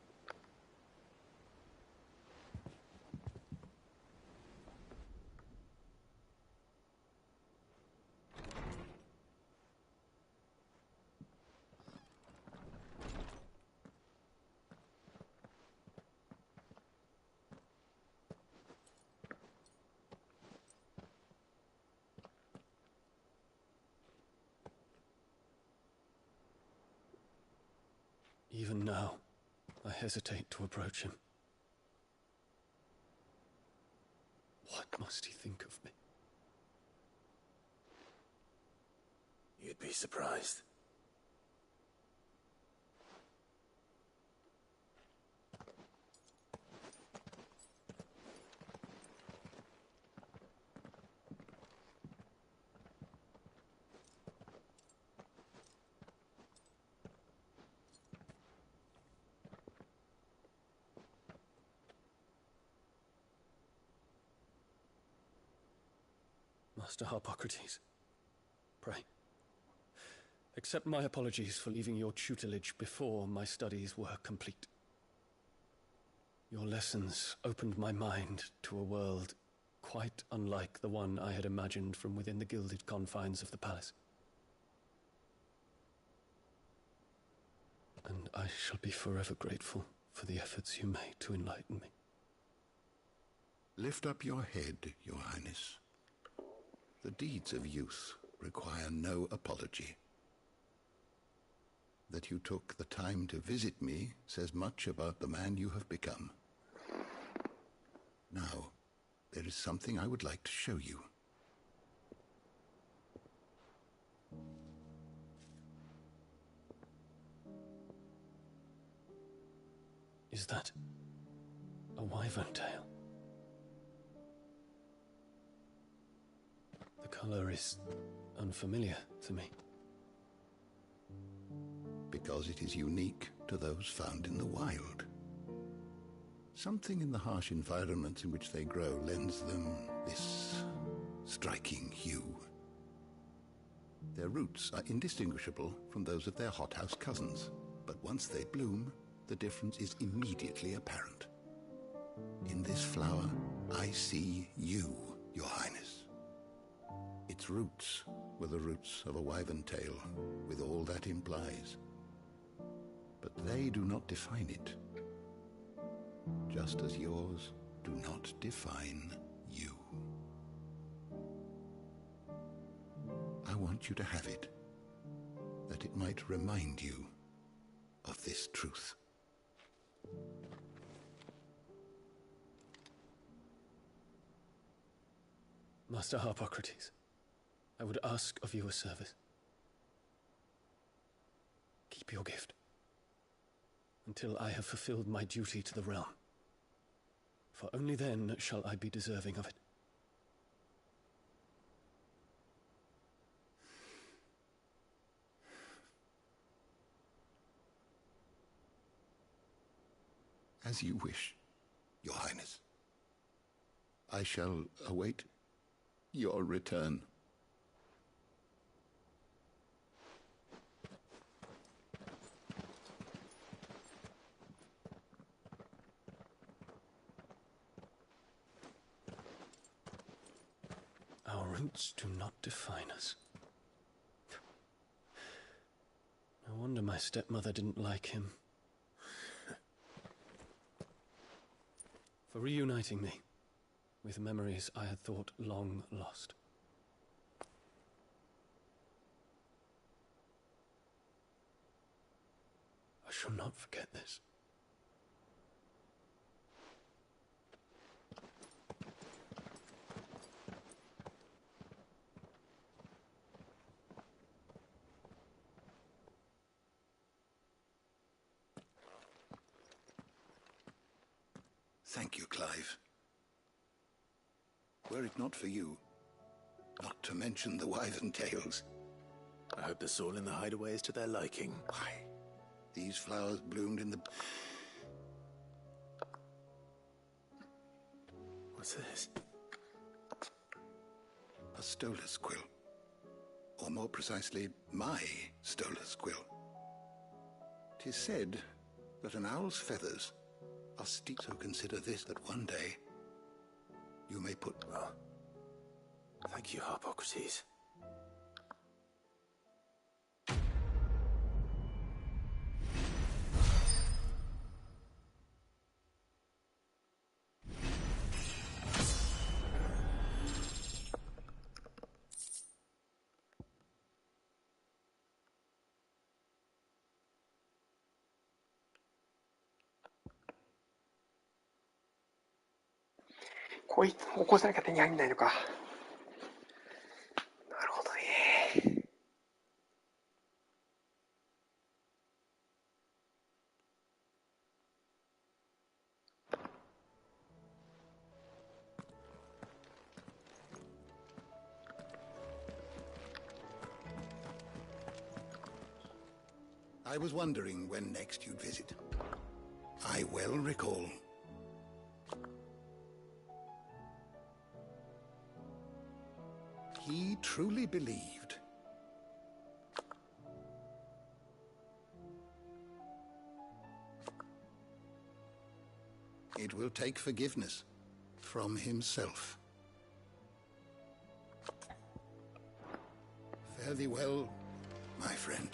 Even now, I hesitate to approach him. What must he think of me? You'd be surprised. Master Harpocrates, pray, accept my apologies for leaving your tutelage before my studies were complete. Your lessons opened my mind to a world quite unlike the one I had imagined from within the gilded confines of the palace. And I shall be forever grateful for the efforts you made to enlighten me. Lift up your head, Your Highness. The deeds of youth require no apology. That you took the time to visit me says much about the man you have become. Now, there is something I would like to show you. Is that a wyvern tail? The color is unfamiliar to me. Because it is unique to those found in the wild. Something in the harsh environments in which they grow lends them this striking hue. Their roots are indistinguishable from those of their hothouse cousins, but once they bloom, the difference is immediately apparent. In this flower, I see you, Your Highness. Its roots were the roots of a wyvern tail, with all that implies. But they do not define it, just as yours do not define you. I want you to have it, that it might remind you of this truth. Master Harpocrates, I would ask of you a service. Keep your gift until I have fulfilled my duty to the realm, for only then shall I be deserving of it. As you wish, Your Highness. I shall await your return. Our roots do not define us. No wonder my stepmother didn't like him. For reuniting me with memories I had thought long lost. I shall not forget this. Thank you, Clive. Were it not for you, not to mention the wyvern tails. I hope the soul in the hideaway is to their liking. Why, These flowers bloomed in the... What's this? A stolas quill. Or more precisely, my stolas quill. 'Tis said that an owl's feathers are steep, so consider this, that one day you may put... Well, thank you, Harpocrates.こいつ起こさなきゃ手に入んないのか。なるほどね。I was wondering when next you'd visit. I well recall. He truly believed. It will take forgiveness from himself. Fare thee well, my friend.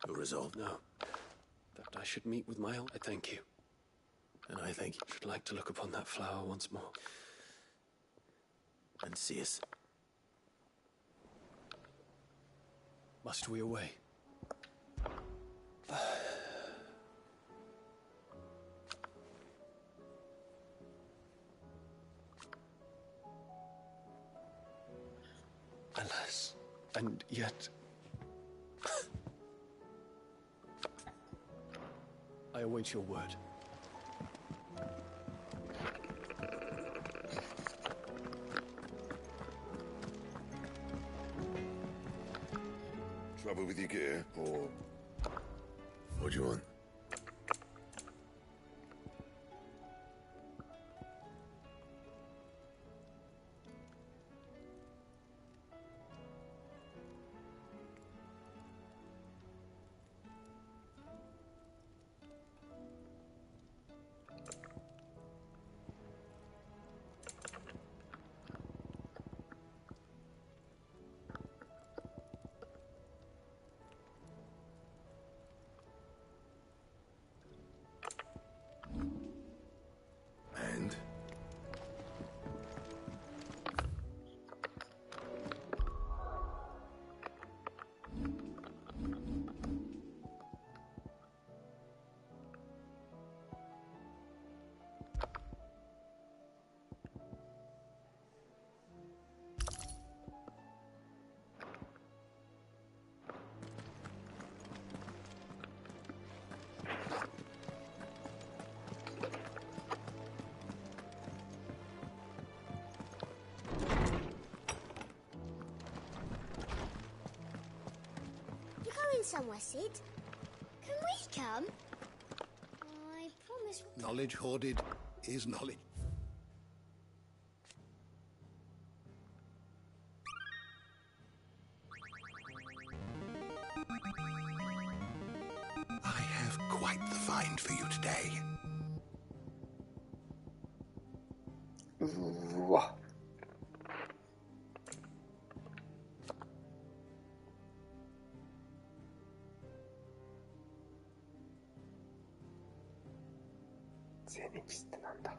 Your resolve? No. That I should meet with my old... I thank you. And I think you should like to look upon that flower once more. And see us. Must we away? Alas, and yet... I await your word. Trouble with your gear, or what do you want? Somewhere, Sid. Can we come? I promise. Knowledge hoarded is knowledge. I have quite the find for you today. うわ。ゼネキスってなんだ。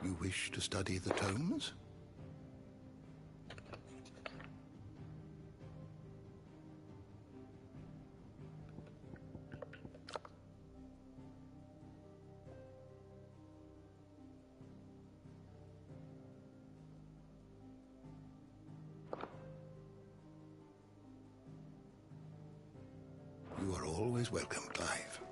You wish to study the tomes? You are always welcome, Clive.